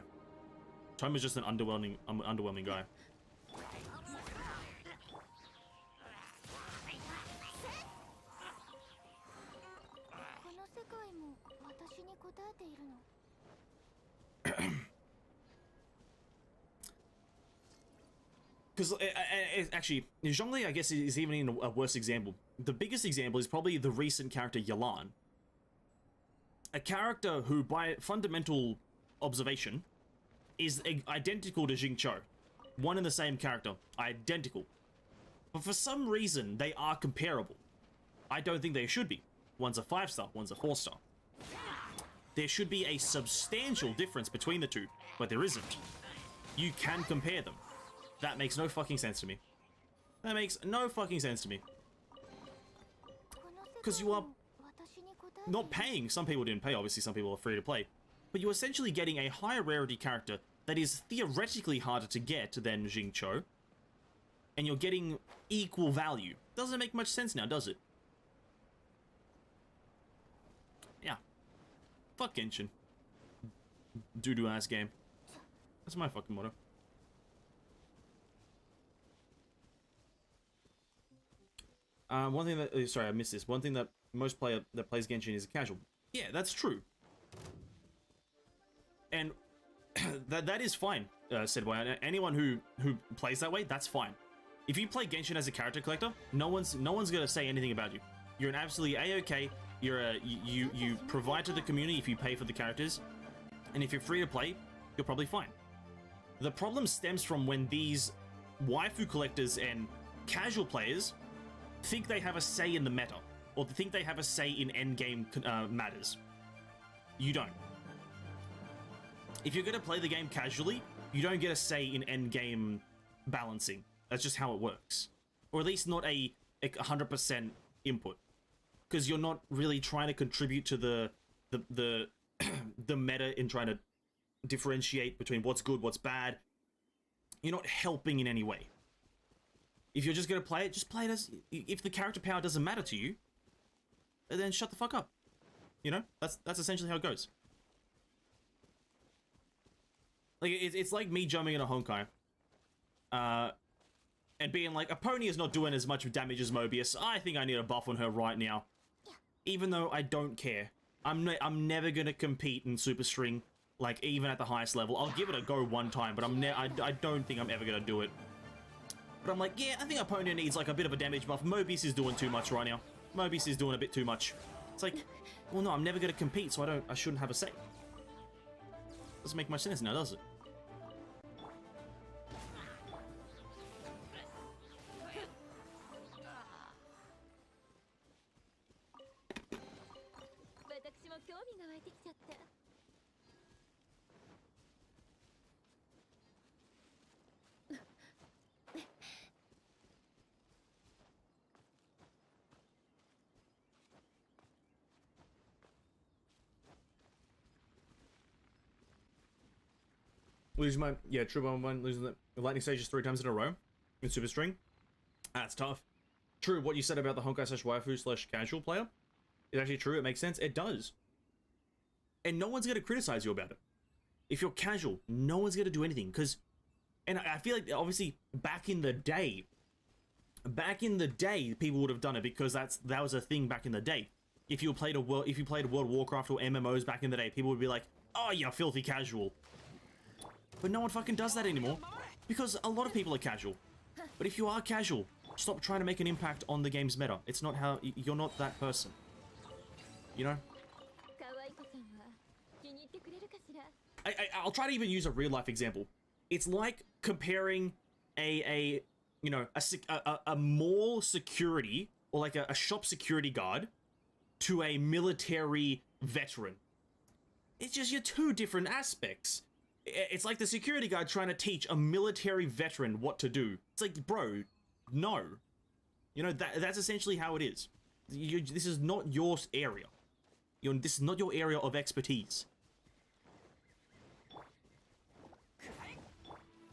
Toma's just an underwhelming guy. ているの。 Because actually, Zhongli, I guess, is even in a worse example. The biggest example is probably the recent character Yelan. A character who, by fundamental observation, is identical to Xingqiu. One and the same character. Identical. But for some reason, they are comparable. I don't think they should be. One's a 5-star, one's a 4-star. There should be a substantial difference between the two, but there isn't. You can compare them. That makes no fucking sense to me. That makes no fucking sense to me. Because you are not paying. Some people didn't pay, obviously some people are free to play. But you're essentially getting a higher rarity character that is theoretically harder to get than Xingqiu. And you're getting equal value. Doesn't make much sense now, does it? Yeah. Fuck Genshin. Doo-doo ass game. That's my fucking motto. One thing that, sorry, I missed this. One thing that most player that plays Genshin is a casual. Yeah, that's true. And that is fine, said by anyone who plays that way. That's fine. If you play Genshin as a character collector, no one's gonna say anything about you. You're an absolutely a-okay. You provide to the community if you pay for the characters, and if you're free to play, you're probably fine. The problem stems from when these waifu collectors and casual players think they have a say in the meta, or think they have a say in endgame matters. You don't. If you're going to play the game casually, you don't get a say in endgame balancing. That's just how it works. Or at least not a 100% input. Because you're not really trying to contribute to the the meta in trying to differentiate between what's good, what's bad. You're not helping in any way. If you're just going to play it, just play it as... If the character power doesn't matter to you, then shut the fuck up. You know? That's essentially how it goes. Like, it's like me jumping in a Honkai. And being like, a pony is not doing as much damage as Mobius. I think I need a buff on her right now. even though I don't care. I'm never gonna compete in Super String, like even at the highest level. I'll give it a go one time, but I don't think I'm ever gonna do it. But I'm like, yeah, I think Opponent needs like a bit of a damage buff. Mobius is doing too much right now. Mobius is doing a bit too much. It's like, well, no, I'm never gonna compete, so I shouldn't have a say. Doesn't make much sense now, does it? Losing my, yeah, true one, losing the lightning stages 3 times in a row in Super String. That's tough. True, what you said about the Honkai slash waifu slash casual player is actually true. It makes sense. It does. And no one's going to criticize you about it. If you're casual, no one's going to do anything. Because, and I feel like, obviously, back in the day, people would have done it because that was a thing back in the day. If you played World of Warcraft or MMOs back in the day, people would be like, oh, you're filthy casual. But no one fucking does that anymore, because a lot of people are casual. But if you are casual, stop trying to make an impact on the game's meta. It's not how, you're not that person. You know? I'll try to even use a real life example. It's like comparing a mall security, or like a shop security guard, to a military veteran. It's just, you're two different aspects. It's like the security guard trying to teach a military veteran what to do. It's like, bro, no. You know, that's essentially how it is. This is not your area. This is not your area of expertise.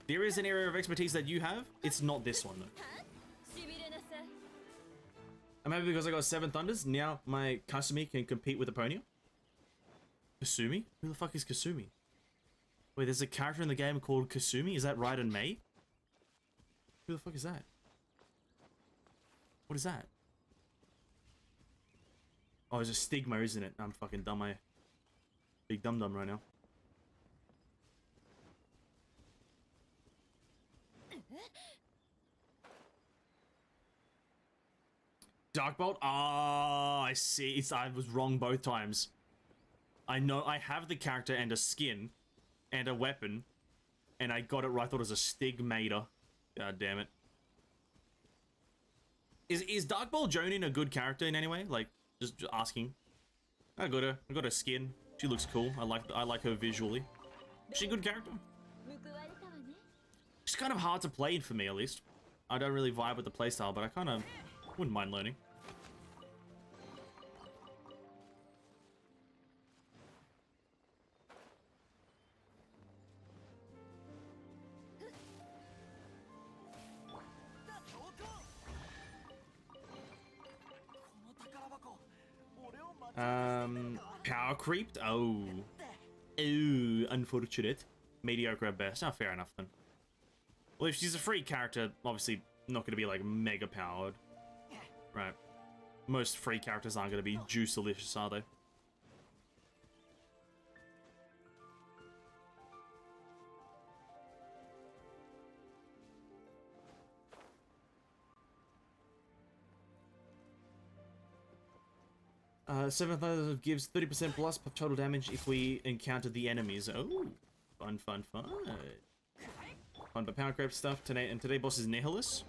There is an area of expertise that you have. It's not this one, though. And maybe because I got 7 Thunders, now my Kasumi can compete with Epponia. Kasumi? Who the fuck is Kasumi? Wait, there's a character in the game called Kasumi? Is that Raiden Mei? Who the fuck is that? What is that? Oh, it's a stigma, isn't it? I'm fucking dumb, big dum-dum right now. Darkbolt? Ah, I see. I was wrong both times. I know I have the character and a skin and a weapon, and I got it right. I thought it was a stigmator. God damn it. Is Darkbolt Jonin a good character in any way? Like, just asking. I got her skin. She looks cool. I like her visually. Is she a good character? She's kind of hard to play for me, at least. I don't really vibe with the playstyle, but I kind of wouldn't mind learning. 'Power creeped? Oh. Ooh, unfortunate. Mediocre at best. Oh, fair enough then. Well, if she's a free character, obviously not going to be like mega powered. Right. Most free characters aren't going to be juice-delicious, are they? Seventh Level gives 30% plus total damage if we encounter the enemies. Oh, fun, fun, fun. Fun, but power creep stuff today. And today boss is Nihilus.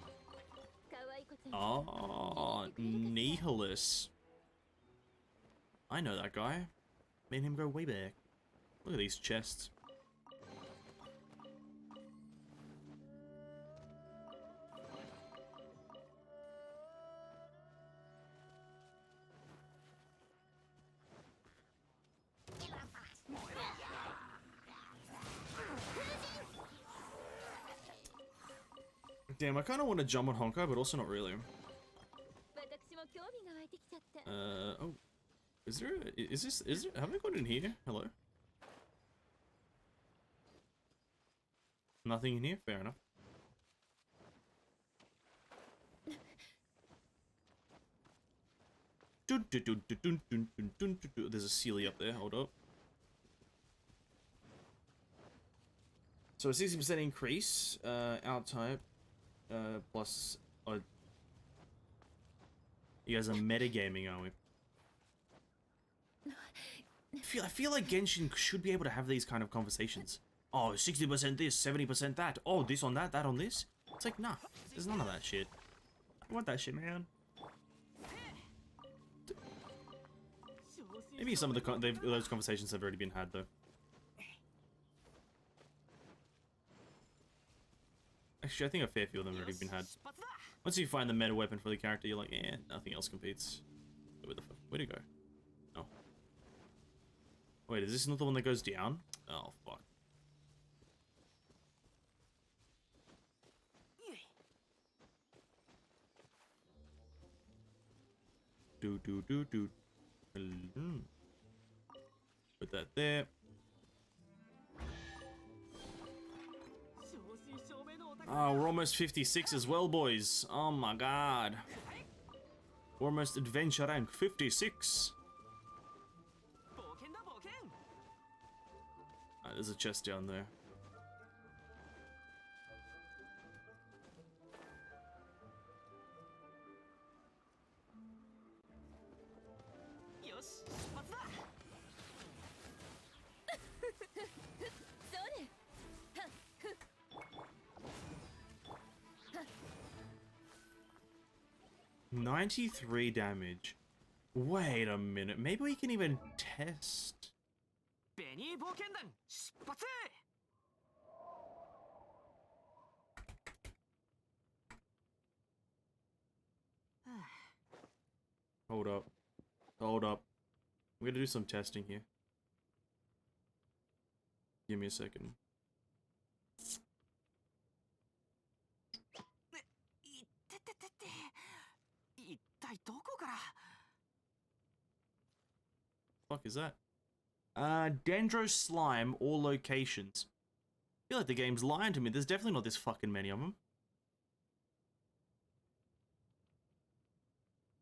Oh, Nihilus. I know that guy. Me and him go way back. Look at these chests. Damn, I kind of want to jump on Honkai, but also not really. Oh. Is there, have I got in here? Hello? Nothing in here? Fair enough. Dude, There's a Sealy up there. Hold up. So a 60% increase, out type, plus. You guys are metagaming, aren't we? I feel like Genshin should be able to have these kind of conversations. Oh, 60% this, 70% that. Oh, this on that, that on this. It's like, nah, there's none of that shit. I want that shit, man. Maybe some of those conversations have already been had, though. Actually, I think a fair few of them have already been had. Once you find the meta weapon for the character, you're like, eh, nothing else competes. Where the fuck? Where'd it go? Oh. Wait, is this not the one that goes down? Oh, fuck. Do. Put that there. Oh, we're almost 56 as well, boys. Oh my god. We're almost adventure rank 56. There's a chest down there. $93 damage. Wait a minute. Maybe we can even test. Hold up. Hold up. I'm gonna do some testing here. Give me a second. Fuck is that? Dendro slime, all locations. I feel like the game's lying to me. There's definitely not this fucking many of them.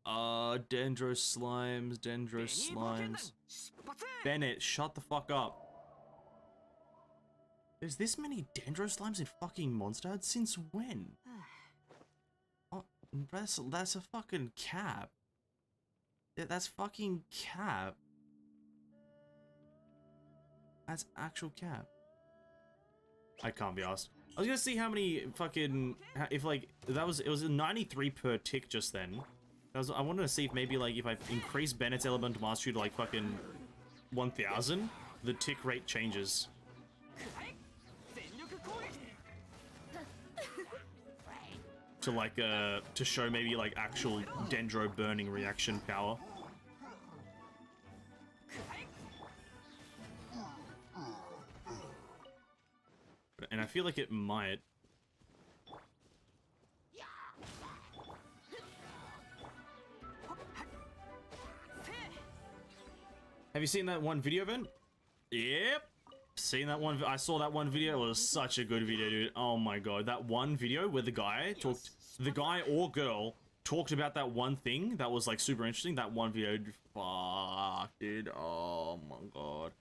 Dendro slimes. Bennett, shut the fuck up. There's this many Dendro slimes in fucking Monster Hunter? Since when? Oh, that's a fucking cap. That's fucking cap. That's actual cap. I can't be asked. I was gonna see how many fucking, if like, it was a 93 per tick just then. I wanted to see if maybe like, if I increase Bennett's Element Mastery to like fucking 1000, the tick rate changes. To like, to show maybe like actual Dendro burning reaction power. And I feel like it might. Have you seen that one video, Ben? Yep. Seen that one. I saw that one video. It was such a good video, dude. Oh my god. That one video where the guy or girl talked about that one thing that was like super interesting. That one video. Fuck, dude. Oh my god.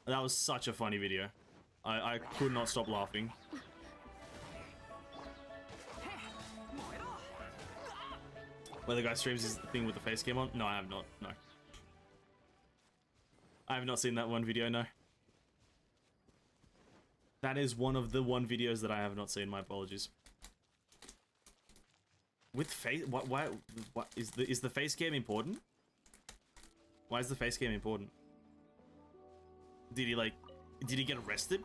That was such a funny video. I could not stop laughing. Where the guy streams his thing with the face cam on? No, I have not. No. I have not seen that one video, no. That is one of the videos that I have not seen, my apologies. With face, why is the face cam important? Why is the face cam important? Did he get arrested?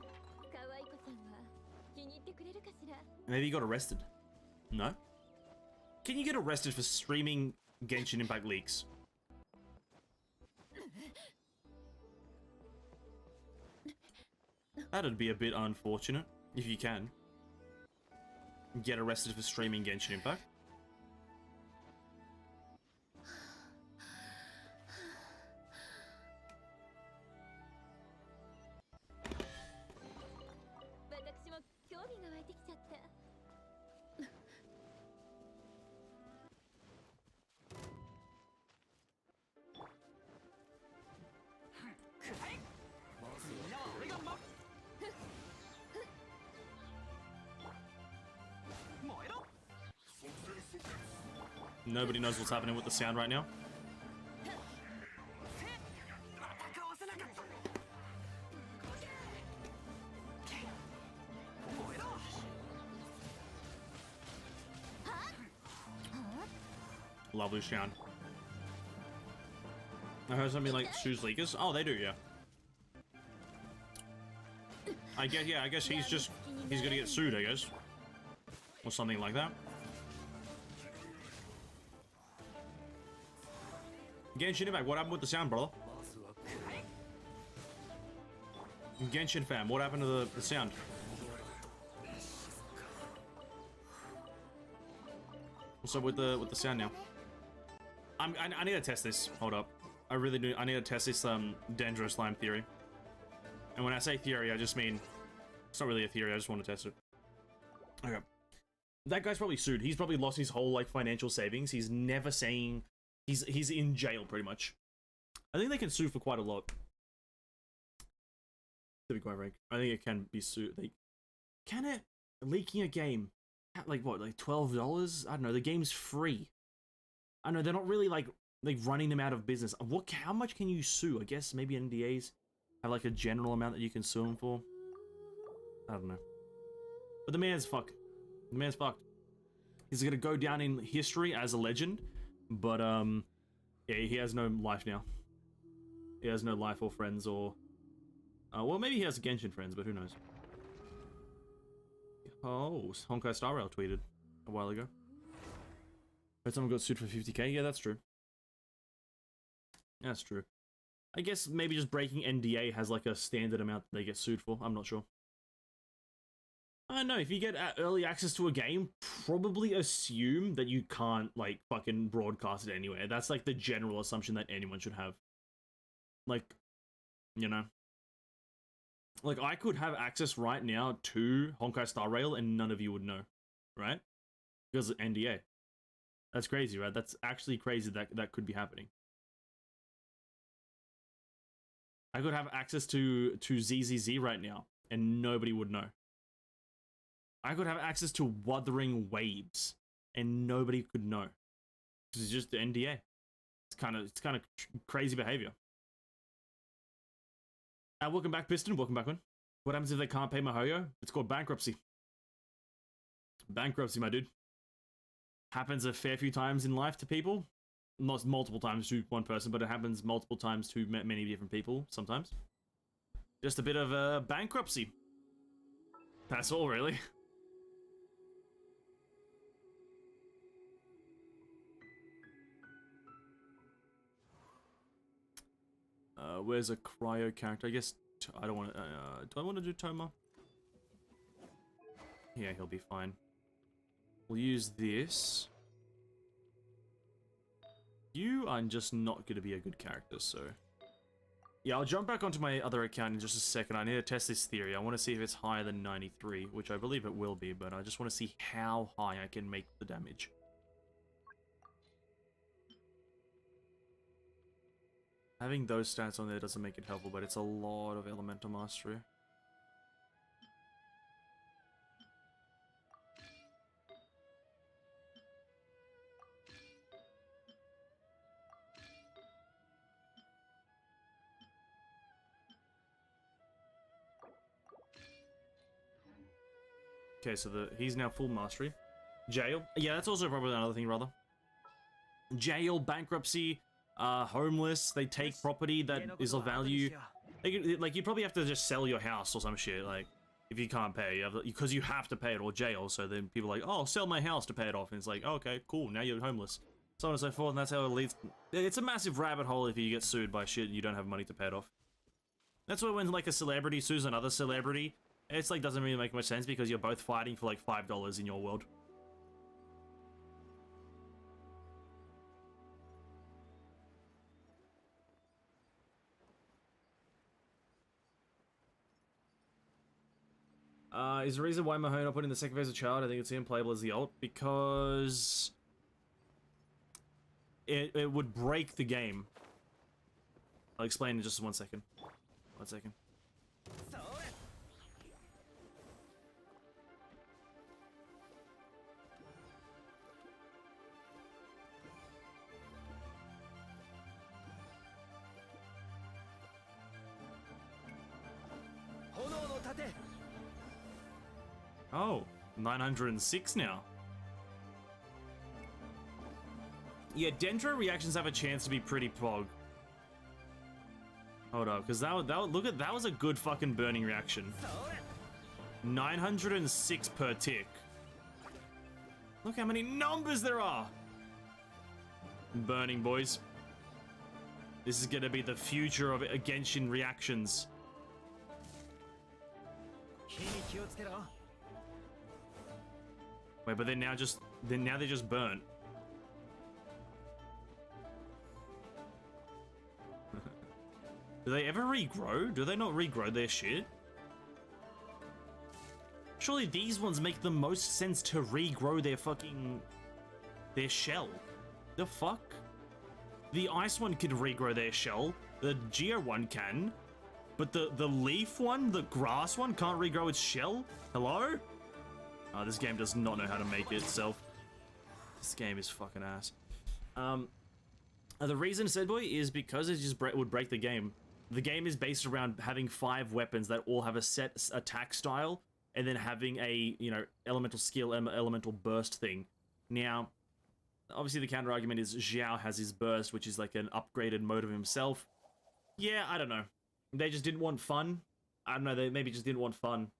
Maybe he got arrested. No? Can you get arrested for streaming Genshin Impact leaks? That'd be a bit unfortunate, if you can. Get arrested for streaming Genshin Impact. Nobody knows what's happening with the sound right now. Lovely sound. I heard something like Sue's leakers. Oh, they do, yeah. I guess he's gonna get sued, I guess. Or something like that. Genshin Impact, what happened with the sound, brother? Genshin fam, what happened to the sound? What's up with the sound now? I need to test this. Hold up. I really do. I need to test this Dendro slime theory. And when I say theory, I just mean it's not really a theory. I just want to test it. Okay. That guy's probably sued. He's probably lost his whole like financial savings. He's never saying he's in jail pretty much. I think they can sue for quite a lot. To be quite frank, I think it can be sued. Like, can it leaking a game at like what, like $12? I don't know. The game's free. I know they're not really like running them out of business. How much can you sue? I guess maybe NDAs have like a general amount that you can sue them for. I don't know. But the man's fucked. The man's fucked. He's gonna go down in history as a legend, but yeah, he has no life now. He has no life or friends or well, maybe he has Genshin friends, but who knows? Oh, Honkai Star Rail tweeted a while ago. But someone got sued for 50k? Yeah, that's true. That's true. I guess maybe just breaking NDA has like a standard amount that they get sued for. I'm not sure. I don't know. If you get early access to a game, probably assume that you can't like fucking broadcast it anywhere. That's like the general assumption that anyone should have. Like, you know. Like, I could have access right now to Honkai Star Rail and none of you would know. Right? Because of NDA. That's crazy, right? That's actually crazy that that could be happening. I could have access to ZZZ right now, and nobody would know. I could have access to Wuthering Waves, and nobody could know. This is just the NDA. It's kind of crazy behavior. Welcome back, Piston. Welcome back, man. What happens if they can't pay my Hoyo? It's called bankruptcy. Bankruptcy, my dude. Happens a fair few times in life to people. Not multiple times to one person, but it happens multiple times to many different people sometimes. Just a bit of a bankruptcy. That's all, really. Where's a cryo character? I guess I don't want to. Do I want to do Toma? Yeah, he'll be fine. We'll use this. You are just not going to be a good character, so... Yeah, I'll jump back onto my other account in just a second. I need to test this theory. I want to see if it's higher than 93, which I believe it will be, but I just want to see how high I can make the damage. Having those stats on there doesn't make it helpful, but it's a lot of elemental mastery. Okay, so he's now full mastery. Jail. Yeah, that's also probably another thing, rather. Jail, bankruptcy, homeless. They take property that is of value. Like, you probably have to just sell your house or some shit, like, if you can't pay. Because you have to pay it, or jail, so then people are like, oh, I'll sell my house to pay it off. And it's like, oh, okay, cool, now you're homeless. So on and so forth, and that's how it leads. It's a massive rabbit hole if you get sued by shit and you don't have money to pay it off. That's why when, like, a celebrity sues another celebrity, it's like doesn't really make much sense because you're both fighting for like $5 in your world. Is the reason why Mahone not put in the second phase of Child? I think it's unplayable as the ult because it would break the game. I'll explain in just 1 second. 1 second. Oh, 906 now. Yeah, Dendro reactions have a chance to be pretty pog. Hold up, because that was a good fucking burning reaction. 906 per tick. Look how many numbers there are. Burning, boys. This is gonna be the future of Genshin reactions. Wait, but they're now they're just burnt. Do they ever regrow? Do they not regrow their shit? Surely these ones make the most sense to regrow their shell. The fuck? The ice one could regrow their shell. The Geo one can. But the leaf one, the grass one, can't regrow its shell? Hello? Oh, this game does not know how to make it itself. This game is fucking ass. The reason, said boy, is because it just would break the game. The game is based around having 5 weapons that all have a set attack style, and then having a, you know, elemental skill and elemental burst thing. Now, obviously the counter argument is Xiao has his burst, which is like an upgraded mode of himself. Yeah, I don't know. They just didn't want fun. I don't know, they maybe just didn't want fun.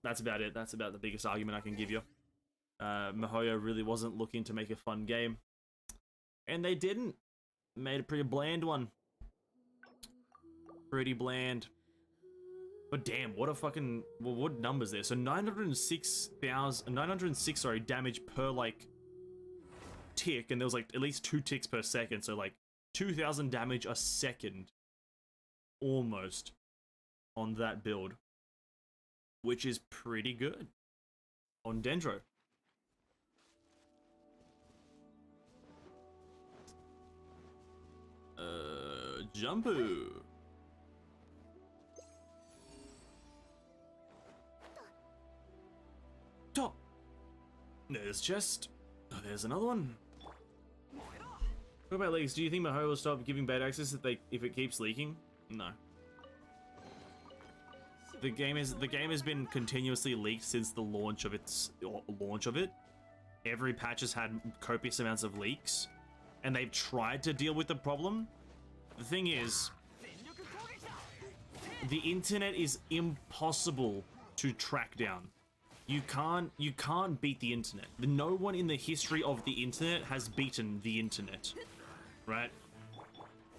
That's about it. That's about the biggest argument I can give you. miHoYo really wasn't looking to make a fun game. And they didn't. Made a pretty bland one. Pretty bland. But damn, what a fucking... Well, what numbers there? So 906, sorry, damage per, like, tick. And there was, like, at least 2 ticks per second. So, like, 2,000 damage a second. Almost. On that build. Which is pretty good. On Dendro. Jumpu. Top. There's just... Oh, there's another one. What about leaks? Do you think miHoYo will stop giving bad access if it keeps leaking? No. The game has been continuously leaked since the launch of it. Every patch has had copious amounts of leaks, and they've tried to deal with the problem. The thing is, the internet is impossible to track down. You can't beat the internet. No one in the history of the internet has beaten the internet, right?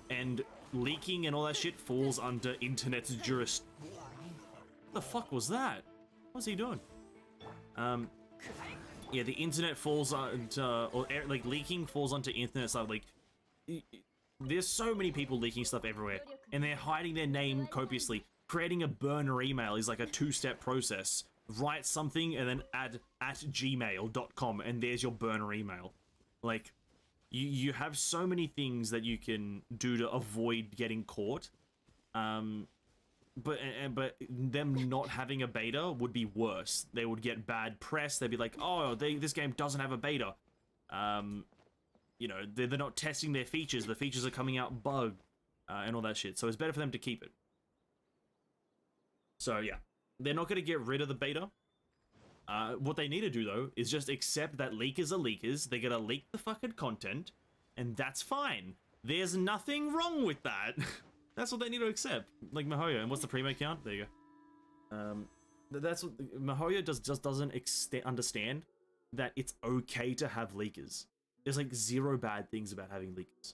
And leaking and all that shit falls under internet's jurisdiction. What the fuck was that? What's he doing? Yeah, the internet falls onto, like leaking falls onto internet stuff. Like, there's so many people leaking stuff everywhere, and they're hiding their name copiously. Creating a burner email is like a 2-step process. Write something and then add @gmail.com, and there's your burner email. Like, you have so many things that you can do to avoid getting caught. But them not having a beta would be worse. They would get bad press. They'd be like, oh, this game doesn't have a beta. You know, they're not testing their features. The features are coming out bugged, and all that shit. So it's better for them to keep it. So yeah, they're not going to get rid of the beta. What they need to do, though, is just accept that leakers are leakers. They're going to leak the fucking content, and that's fine. There's nothing wrong with that. That's what they need to accept. Like miHoYo. And what's the primo count? There you go. That's what miHoYo just doesn't understand that it's okay to have leakers. There's like 0 bad things about having leakers.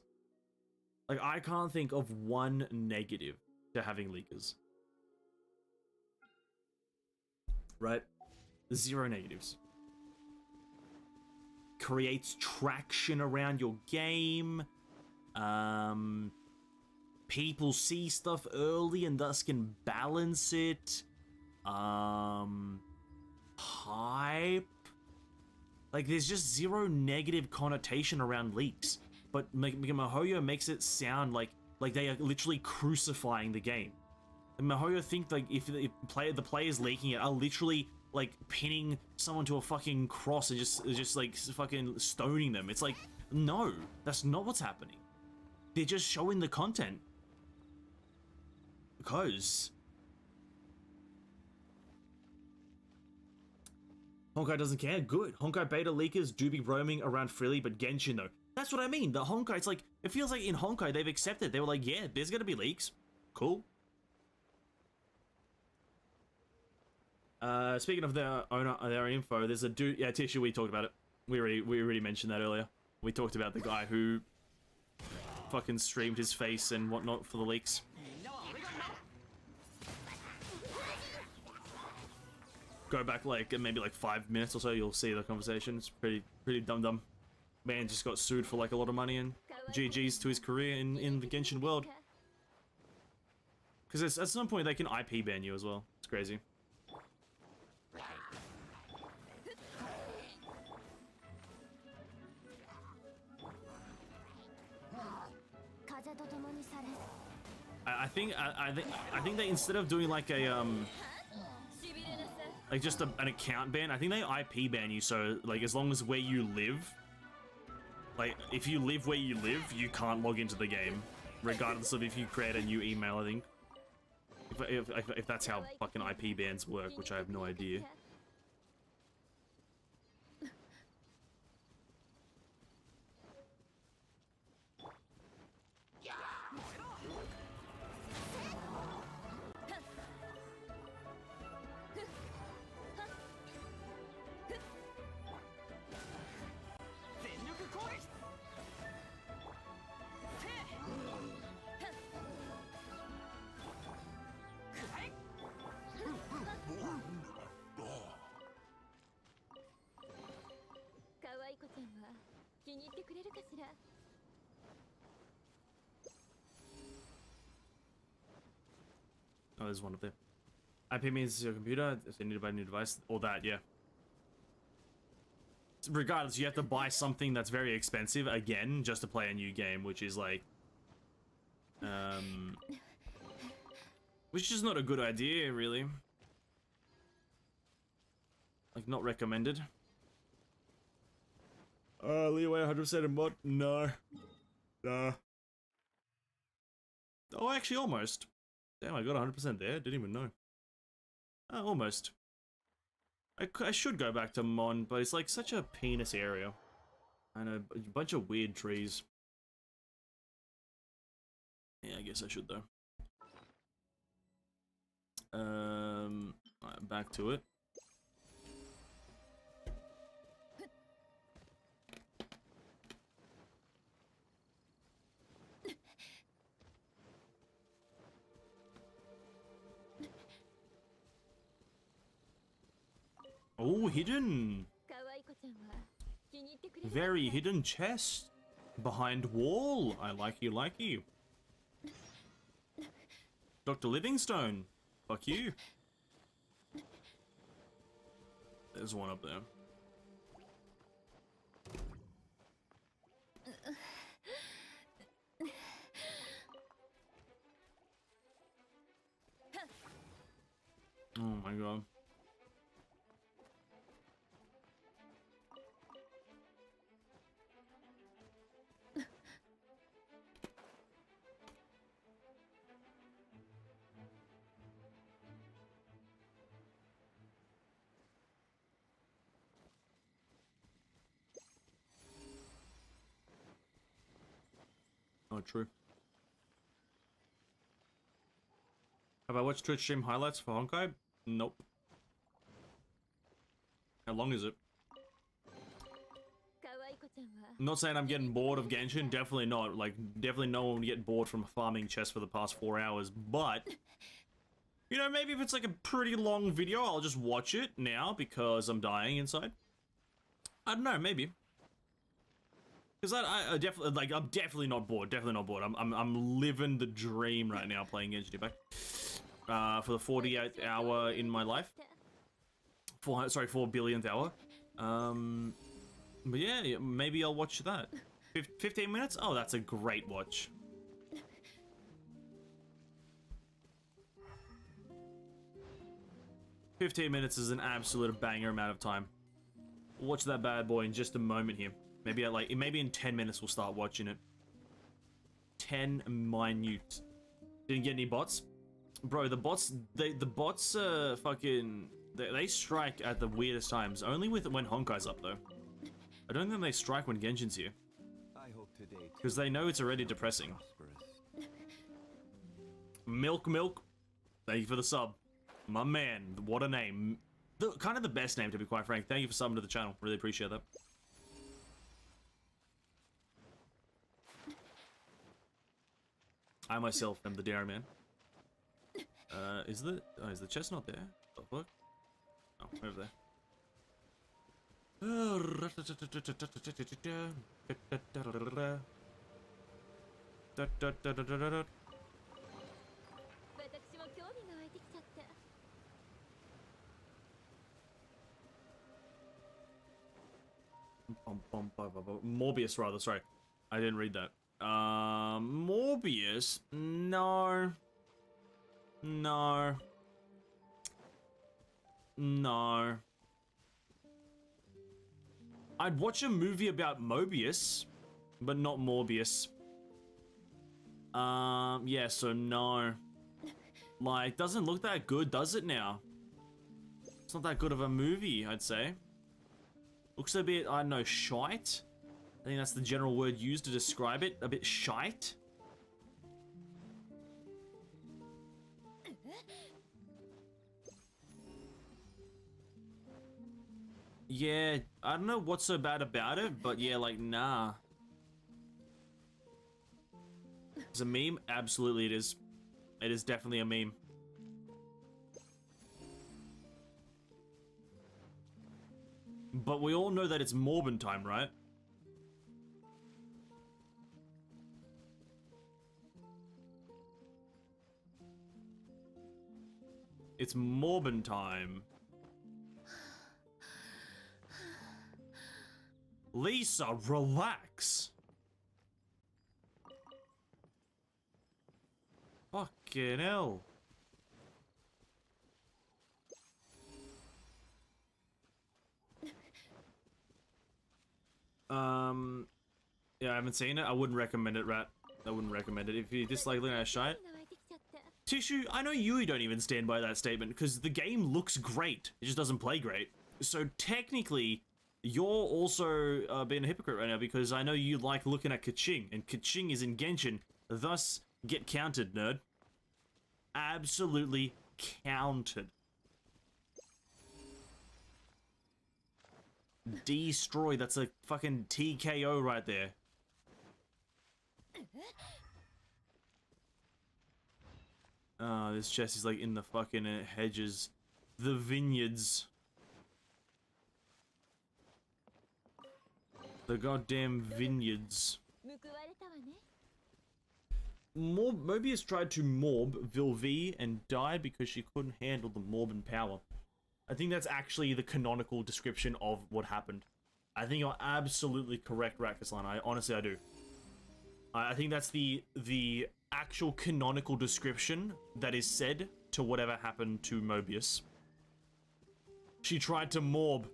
Like, I can't think of one negative to having leakers. Right? 0 negatives. Creates traction around your game. People see stuff early and thus can balance it. Hype. Like, there's just 0 negative connotation around leaks. But miHoYo makes it sound like they are literally crucifying the game. And miHoYo think like if the players leaking it are literally like pinning someone to a fucking cross and just like fucking stoning them. It's like, no, that's not what's happening. They're just showing the content. Because Honkai doesn't care? Good. Honkai beta leakers do be roaming around freely, but Genshin though. That's what I mean. The Honkai, it's like, it feels like in Honkai they've accepted. They were like, yeah, there's gonna be leaks. Cool. Speaking of their info, there's a dude. Yeah, Tissue. We talked about it. We already mentioned that earlier. We talked about the guy who fucking streamed his face and whatnot for the leaks. Go back like maybe like 5 minutes or so. You'll see the conversation. It's pretty dumb. Man just got sued for like a lot of money, and GG's to his career in the Genshin world. Because at some point they can IP ban you as well. It's crazy. I think they, instead of doing like a like just an account ban, I think they IP ban you. So like as long as where you live, like if you live where you live, you can't log into the game, regardless of if you create a new email. I think if that's how fucking IP bans work, which I have no idea. Oh, there's one up there. IP means your computer, if they need to buy a new device, all that, yeah. Regardless, you have to buy something that's very expensive, again, just to play a new game, which is like... which is not a good idea, really. Like, not recommended. Leeway 100% in mod? No. Nah. Oh, actually, almost. Damn, I got 100% there. Didn't even know. Almost. I should go back to Mon, but it's like such a penis area. And a bunch of weird trees. Yeah, I guess I should though. Alright, back to it. Oh, hidden! Very hidden chest. Behind wall. I like you. Dr. Livingstone. Fuck you. There's one up there. Oh my god. Oh, true. Have I watched Twitch stream highlights for Honkai? Nope. How long is it? I'm not saying I'm getting bored of Genshin, definitely not. Like, definitely no one would get bored from farming chests for the past 4 hours, but... You know, maybe if it's like a pretty long video, I'll just watch it now because I'm dying inside. I don't know, maybe. Because I definitely, like, I'm definitely not bored. Definitely not bored. I'm living the dream right now playing Genshin Impact. For the 48th hour in my life. 4 billionth hour. But yeah, maybe I'll watch that. 15 minutes? Oh, that's a great watch. $15 minutes is an absolute banger amount of time. We'll watch that bad boy in just a moment here. Maybe maybe in 10 minutes we'll start watching it. 10 minute. Didn't get any bots? Bro, the bots fucking They strike at the weirdest times. Only when Honkai's up, though. I don't think they strike when Genshin's here. I hope today Because they know it's already depressing. prosperous. Milk. Thank you for the sub. My man, what a name. Kind of the best name, to be quite frank. Thank you for subbing to the channel. Really appreciate that. I myself am the dairy man. Is the chest not there? Oh, look. Oh, over there. Morbius, rather. Sorry, I didn't read that. Morbius? No. I'd watch a movie about Mobius, but not Morbius. Yeah, so no. Like, doesn't look that good, does it now? It's not that good of a movie, I'd say. Looks a bit, I don't know, shite? I think that's the general word used to describe it. A bit shite? Yeah, I don't know what's so bad about it, but yeah, like, nah. It's a meme? Absolutely it is. It is definitely a meme. But we all know that it's Morbin time, right? It's Morbin time. Lisa, relax. Fucking hell. Yeah, I haven't seen it. I wouldn't recommend it, Rat. I wouldn't recommend it. If you dislike looking at shite. Tissue, I know you don't even stand by that statement, because the game looks great. It just doesn't play great. So technically, you're also being a hypocrite right now, because I know you like looking at Kaching, and Kaching is in Genshin, thus get counted, nerd. Absolutely counted. Destroy, that's a fucking TKO right there. This chest is like in the fucking hedges. The vineyards. The goddamn vineyards. Mobius tried to morb Vilvi and died because she couldn't handle the Morbin power. I think that's actually the canonical description of what happened. I think you're absolutely correct, Rakaslan. Honestly, I do. I think that's the actual canonical description that is said to whatever happened to Mobius. She tried to morb,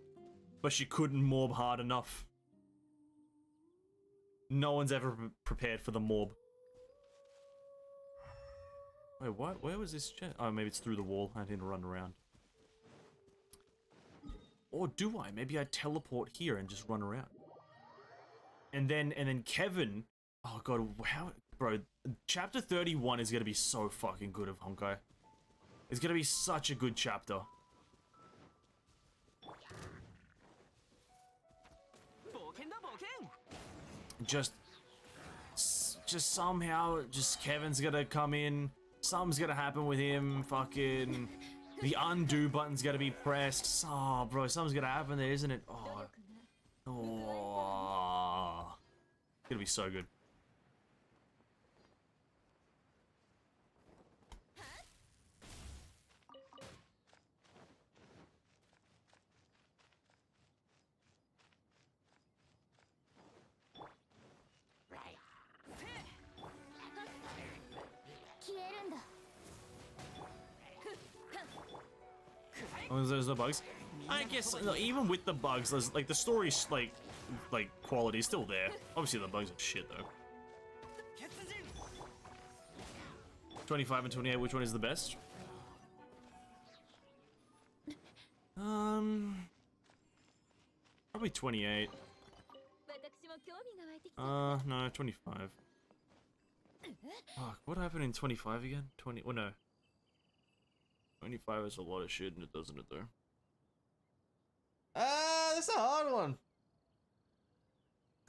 but she couldn't morb hard enough. No one's ever prepared for the morb. Wait, what? Where was this chest? Oh, maybe it's through the wall. I need to run around. Or do I? Maybe I teleport here and just run around. And then Kevin... Oh god, how... Bro, chapter 31 is gonna be so fucking good of Honkai. It's gonna be such a good chapter. Just somehow, just Kevin's gonna come in. Something's gonna happen with him. Fucking... The undo button's gonna be pressed. Oh, bro, something's gonna happen there, isn't it? Oh. Oh. It's gonna be so good. Oh, there's no bugs. I guess look, even with the bugs, there's like the story's like quality is still there. Obviously the bugs are shit though. 25 and 28, which one is the best? Probably 28. 私も興味が湧いてきちゃった。 No, 25. Fuck, what happened in 25 again? 20, well no. 25 is a lot of shit, doesn't it though? That's a hard one.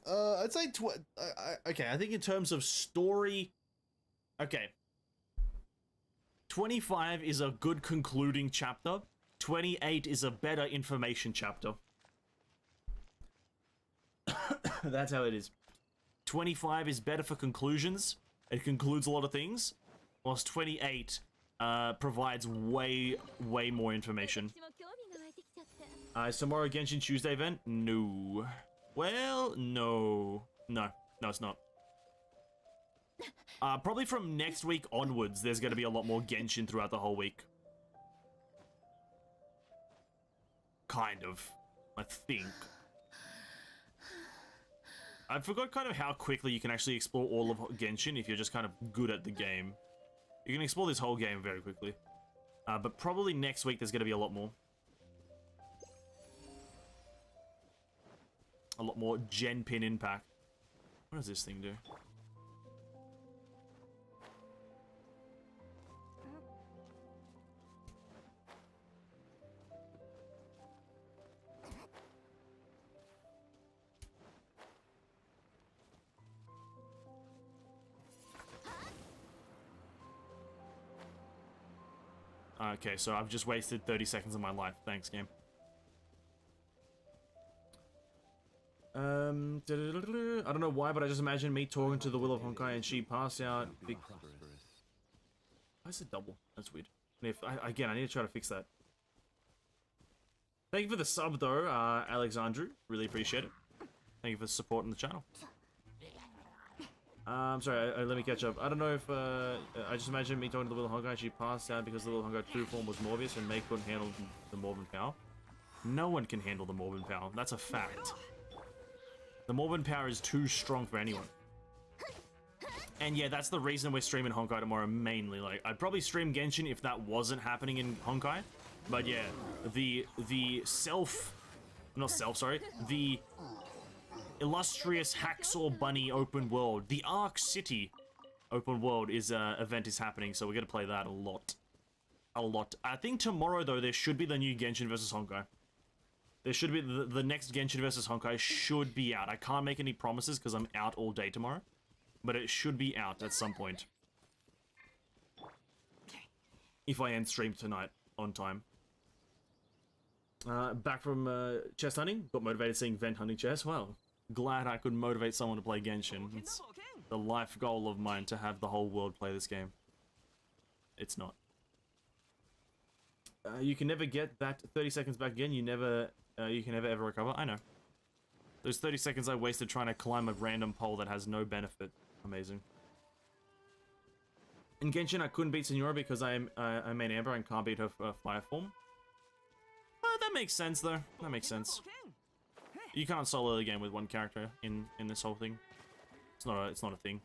I'd say okay, I think in terms of story, okay. 25 is a good concluding chapter. 28 is a better information chapter. That's how it is. 25 is better for conclusions. It concludes a lot of things. Whilst 28 provides way more information. 私も興味が湧いてきちゃった。 Is tomorrow Genshin Tuesday event? No. Well, no. No, it's not. Probably from next week onwards, there's going to be a lot more Genshin throughout the whole week. Kind of. I think. I forgot kind of how quickly you can actually explore all of Genshin if you're just kind of good at the game. You can explore this whole game very quickly. But probably next week there's going to be a lot more. A lot more Gen Pin impact. What does this thing do? Okay, so I've just wasted 30 seconds of my life. Thanks, game. I don't know why, but I just imagine me talking to the Will of Honkai and she passed out. Big... Why is it double? That's weird. And if again, I need to try to fix that. Thank you for the sub, though, Alexandru. Really appreciate it. Thank you for supporting the channel. Sorry, let me catch up. I don't know if, I just imagine me talking to the Will of Honkai, she passed out because the Will of Honkai true form was Morbius and May couldn't handle the Morbin power. No one can handle the Morbin power. That's a fact. The Morbin power is too strong for anyone. And yeah, that's the reason we're streaming Honkai tomorrow, mainly. Like, I'd probably stream Genshin if that wasn't happening in Honkai. But yeah, the illustrious Hacksaw Bunny open world, the Ark City open world event is happening, so we're gonna play that a lot. I think tomorrow though there should be the new Genshin vs Honkai. There should be the next Genshin vs Honkai should be out. I can't make any promises because I'm out all day tomorrow, but it should be out at some point. If I end stream tonight on time. Back from chest hunting, got motivated seeing vent hunting chests. Well, glad I could motivate someone to play Genshin. It's the life goal of mine to have the whole world play this game. It's not. You can never get that 30 seconds back again. You can never ever recover. I know. Those 30 seconds I wasted trying to climb a random pole that has no benefit. Amazing. In Genshin, I couldn't beat Senora because I main Amber and can't beat her fire form. That makes sense though. That makes sense. You can't solo the game with one character in this whole thing. It's not a thing.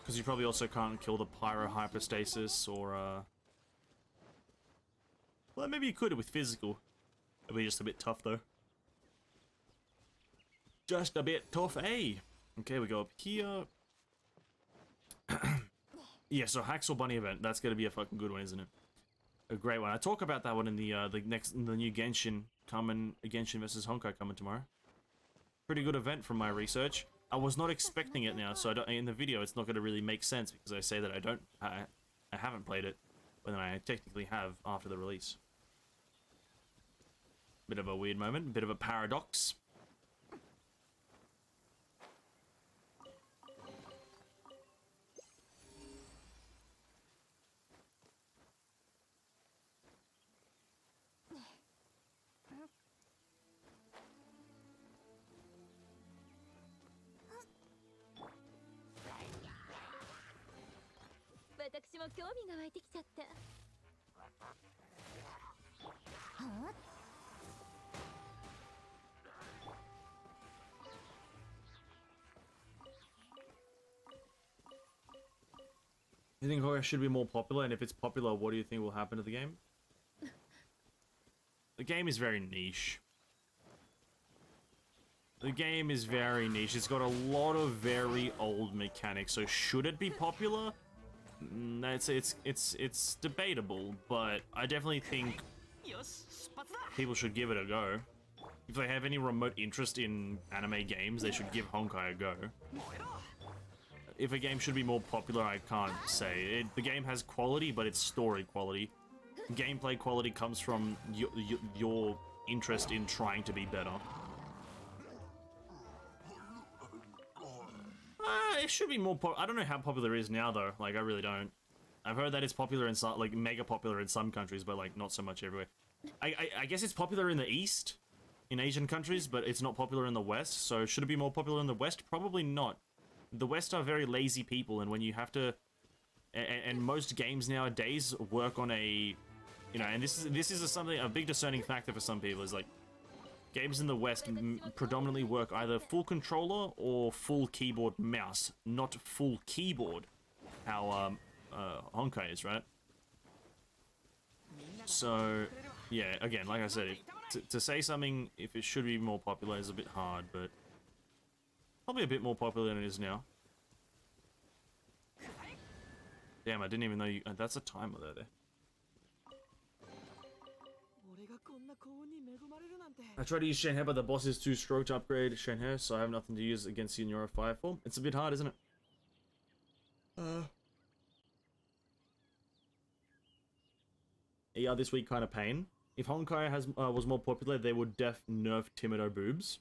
Because you probably also can't kill the pyro hypostasis or well, maybe you could with physical. It'd be just a bit tough though. Just a bit tough, eh? Okay, we go up here. Yeah, so Hacksaw Bunny event. That's gonna be a fucking good one, isn't it? A great one. I talk about that one in the new Genshin Genshin vs Honkai coming tomorrow. Pretty good event from my research. I was not expecting it now, so in the video it's not going to really make sense because I say that I haven't played it, but then I technically have after the release. Bit of a weird moment, bit of a paradox. You think horror should be more popular? And if it's popular, what do you think will happen to the game? The game is very niche. The game is very niche. It's got a lot of very old mechanics. So should it be popular? It's debatable, but I definitely think people should give it a go. If they have any remote interest in anime games, they should give Honkai a go. If a game should be more popular, I can't say. The game has quality, but it's story quality. Gameplay quality comes from your interest in trying to be better. It should be more I don't know how popular it is now, though. Like, I really don't. I've heard that it's popular in some, like, mega popular in some countries, but, like, not so much everywhere. I guess it's popular in the East, in Asian countries, but it's not popular in the West, so should it be more popular in the West? Probably not. The West are very lazy people, and when you have to... And most games nowadays work on a... You know, and this is a big discerning factor for some people, is, like, games in the West predominantly work either full controller or full keyboard mouse, not full keyboard, how Honkai is, right? So, yeah, again, like I said, to say something, if it should be more popular is a bit hard, but probably a bit more popular than it is now. Damn, I didn't even know you... that's a timer there. I tried to use Shenhe, but the boss is too strong to upgrade Shenhe, so I have nothing to use against Senora Fire Form. It's a bit hard, isn't it? Yeah, this week kind of pain. If Honkai was more popular, they would nerf Timido boobs.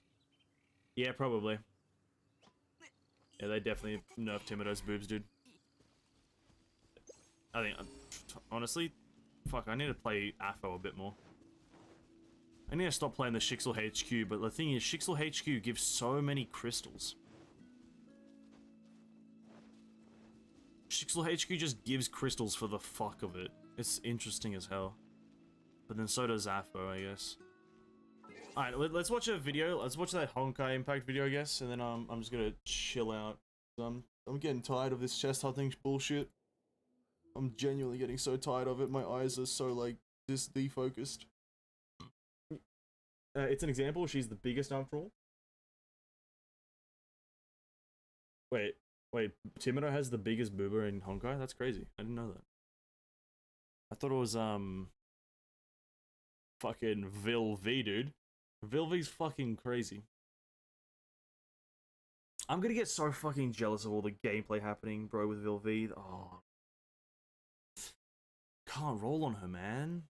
Yeah, probably. Yeah, they definitely nerf Timido's boobs, dude. I think, honestly, fuck, I need to play AFO a bit more. I need to stop playing the Shixel HQ, but the thing is, Shixel HQ gives so many crystals. Shixel HQ just gives crystals for the fuck of it. It's interesting as hell. But then so does AFO, I guess. Alright, let's watch a video. Let's watch that Honkai Impact video, I guess, and then I'm just gonna chill out. I'm getting tired of this chest hunting bullshit. I'm genuinely getting so tired of it. My eyes are so, like, defocused. It's an example. She's the biggest after all. Wait. Timido has the biggest boober in Honkai? That's crazy. I didn't know that. I thought it was, fucking Vil V, dude. Vil V's fucking crazy. I'm gonna get so fucking jealous of all the gameplay happening, bro, with Vil V. Oh. Can't roll on her, man.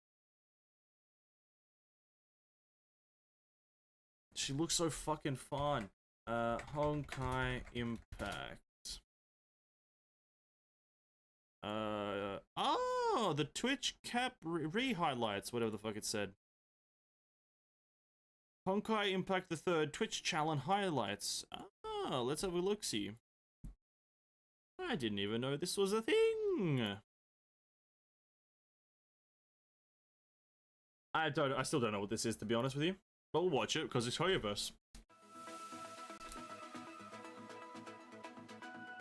She looks so fucking fun. Honkai Impact. Oh, the Twitch cap re-highlights, whatever the fuck it said. Honkai Impact the Third Twitch challenge highlights. Oh, let's have a look-see. I didn't even know this was a thing. I still don't know what this is, to be honest with you. But we'll watch it, because it's Hoyoverse.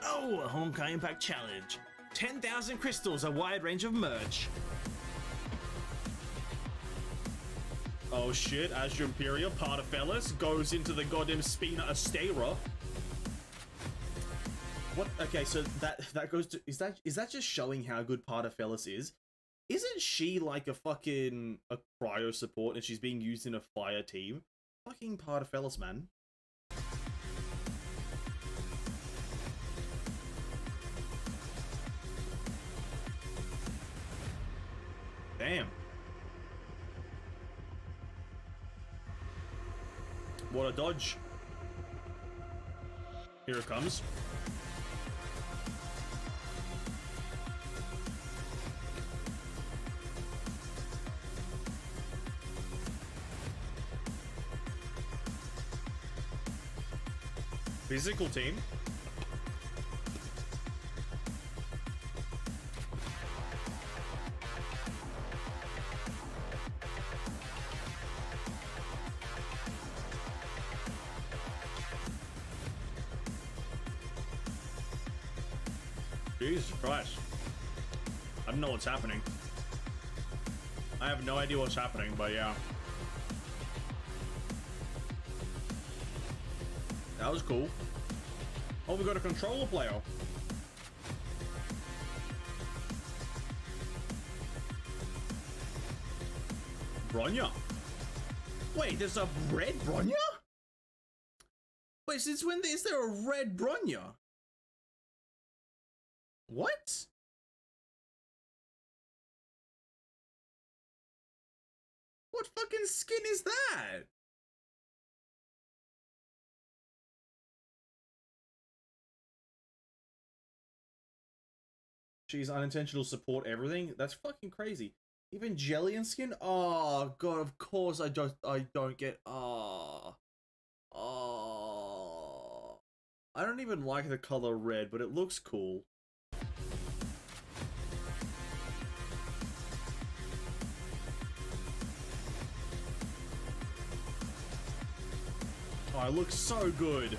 Oh, a Honkai Impact Challenge. 10,000 crystals, a wide range of merch. Oh shit, Azure Imperial, Pardafellis, goes into the goddamn Spina Astera. What? Okay, so that goes to... Is that just showing how good Pardafellis is? Isn't she like a fucking cryo support and she's being used in a fire team? Fucking Pardafellis, man. Damn. What a dodge. Here it comes. Physical team. Jesus Christ. I don't know what's happening. I have no idea what's happening, but yeah. That was cool. Oh, we got a controller player. Bronya? Wait, there's a red Bronya? Wait, since when is there a red Bronya? What? What fucking skin is that? She's unintentional support everything. That's fucking crazy. Even jelly and skin. Oh god, of course I don't get. Oh. I don't even like the color red, but it looks cool. Oh, it looks so good.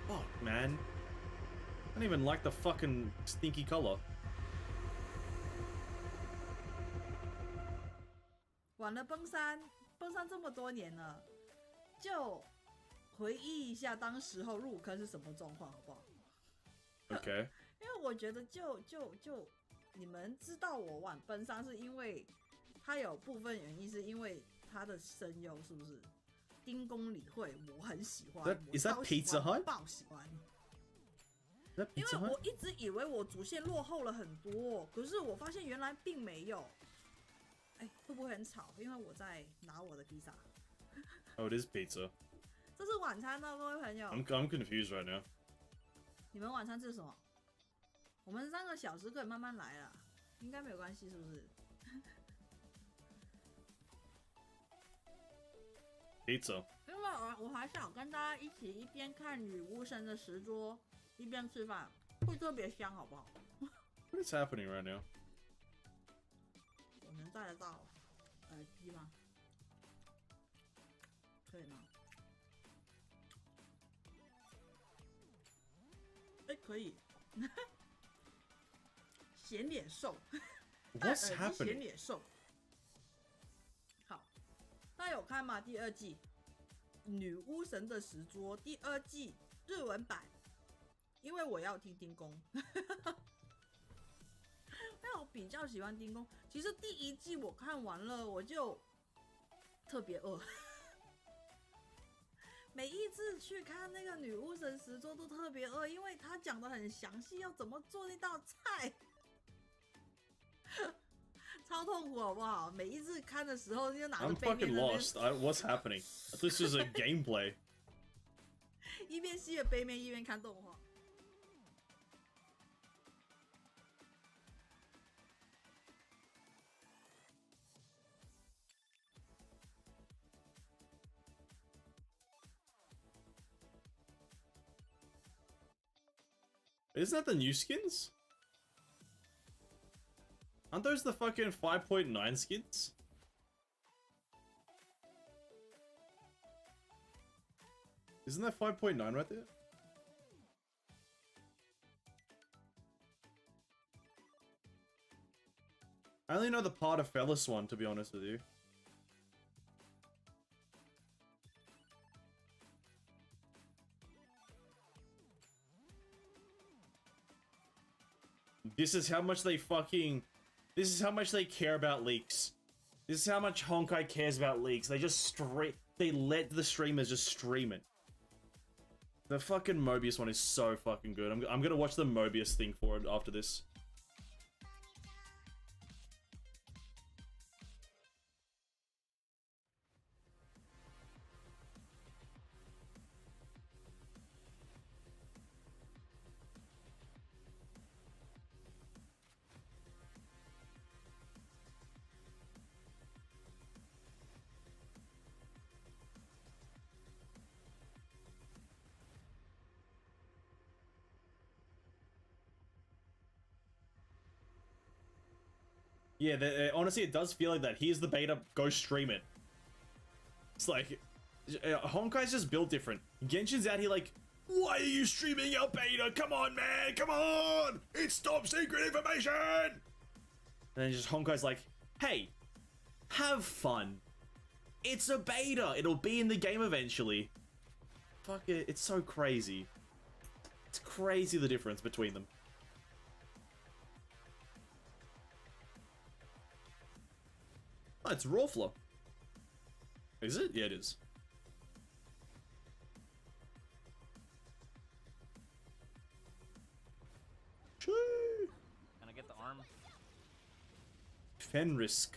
Fuck, man. I don't even like the fucking stinky color. 玩了崩山这么多年了，就回忆一下当时候入坑是什么状况，好不好 ？OK。因为我觉得就你们知道我玩崩山是因为它有部分原因是因为它的声优是不是？丁公理会我很喜欢，我超喜欢，爆喜欢。因为我一直以为我主线落后了很多，可是我发现原来并没有。哎，会不会很吵？因为我在拿我的披萨。Oh, it is pizza. 这是晚餐呢，各位朋友。I'm confused right now. 你们晚餐吃什么？我们3个小时可以慢慢来啦，应该没有关系，是不是？ Pizza. 因为我还想跟大家一起一边看女巫神的石桌，一边吃饭，会特别香，好不好 ？What is happening right now? 我能带得到耳机吗？可以吗？哎，可以。显脸瘦。What's happening? 显脸瘦。好，大家有看吗？第2季《女巫神的石桌》第2季日文版，因为我要听丁公。因为我比较喜欢丁公。其实第1季我看完了，我就特别饿。每一次去看那个女巫神石桌都特别饿，因为他讲的很详细，要怎么做那道菜，超痛苦，好不好？每一次看的时候就拿着背面 I'm fucking lost. What's happening? This is a gameplay. 一边吸着杯面一边看动画。Isn't that the new skins? Aren't those the fucking 5.9 skins? Isn't that 5.9 right there? I only know the part of Fellis one, to be honest with you. This is how much they fucking... This is how much they care about leaks. This is how much Honkai cares about leaks. They just they let the streamers just stream it. The fucking Mobius one is so fucking good. I'm gonna watch the Mobius thing for it after this. Yeah, honestly, it does feel like that. Here's the beta, go stream it. It's like, Honkai's just built different. Genshin's out here like, why are you streaming our beta? Come on, man, come on! It's top secret information! And then just Honkai's like, hey, have fun. It's a beta. It'll be in the game eventually. Fuck it. It's so crazy. It's crazy the difference between them. Oh, it's Rawfla. Is it? Yeah, it is. Choo! Can I get the arm? Fenrisk.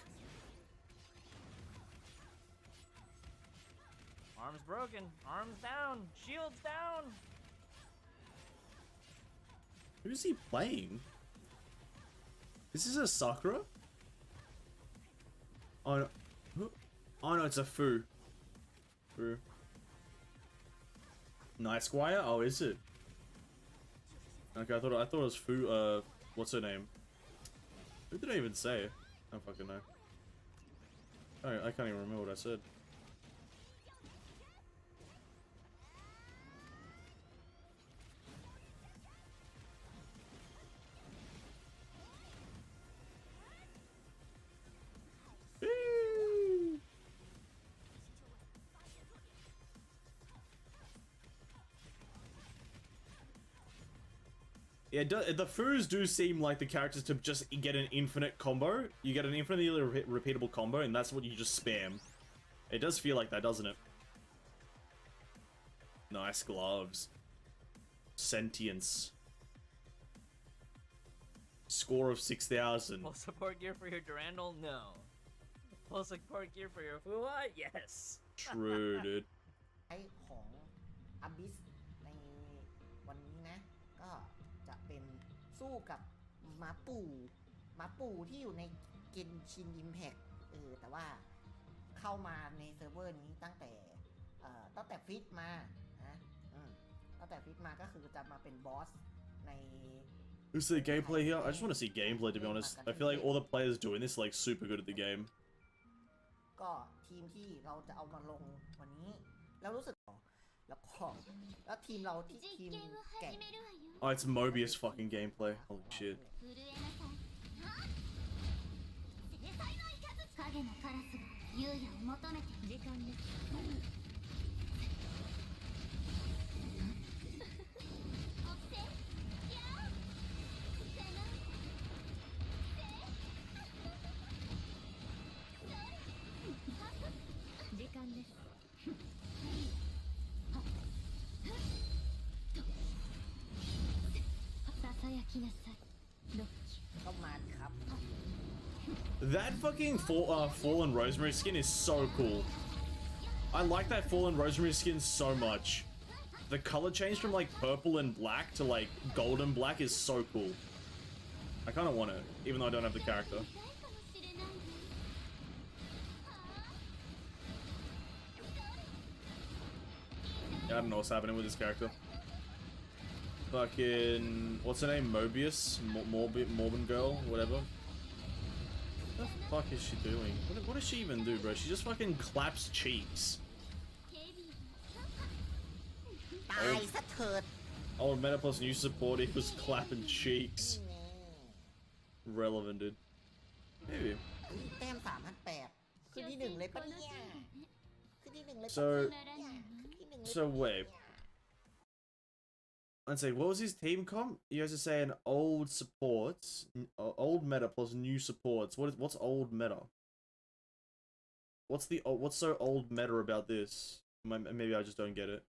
Arm's broken. Arm's down. Shield's down. Who's he playing? Is this a Sakura? Oh no. Oh no, it's a Fu. Fu. Night Squire? Oh, is it? Okay, I thought it was Fu. What's her name? Who did I even say? I don't fucking know. I can't even remember what I said. Yeah, the Fus do seem like the characters to just get an infinite combo. You get an infinitely repeatable combo, and that's what you just spam. It does feel like that, doesn't it? Nice gloves. Sentience. Score of 6,000. Full support gear for your Durandal? No. Full support gear for your Fuwa? Yes. True, dude. ไอของ Abyss ในวันนี้นะ ก็จะเป็นสู้กับหมาปู่ที่อยู่ในเกนชินอิมแพคแต่ว่าเข้ามาในเซิร์ฟเวอร์นี้ตั้งแต่ฟิตมานะตั้งแต่ฟิตมาก็คือจะมาเป็นบอสใน Who's the gameplay here? I just want to see gameplay, to be honest. I feel like all the players doing this like super good at the game. ก็ทีมที่เราจะเอามาลงวันนี้แล้วรู้สึกแล้วทีมเราที่ทีมแก่ง Oh, it's Mobius fucking gameplay. Holy shit. 影のカラスが優也を求めて時間です時間ですささやきなさいロッキ ก็มาดิครับ That fucking Fallen Rosemary skin is so cool. I like that Fallen Rosemary skin so much. The color change from like purple and black to like golden black is so cool. I kind of want it, even though I don't have the character. Yeah, I don't know what's happening with this character. Fucking, what's her name? Mobius? Morbin girl? Whatever. What the fuck is she doing? What does she even do, bro? She just fucking claps cheeks. ตายซะเถิด Old meta plus new support equals clapping cheeks. Relevant, dude. Maybe. แต้ม 3,800 คือที่หนึ่งเลยปะเนี่ยคือที่หนึ่งเลยปะ So, เนี่ยคือที่หนึ่งเลย so wait. Let's see, what was his team comp? You guys are saying old supports, old meta plus new supports. What's old meta? What's so old meta about this? Maybe I just don't get it.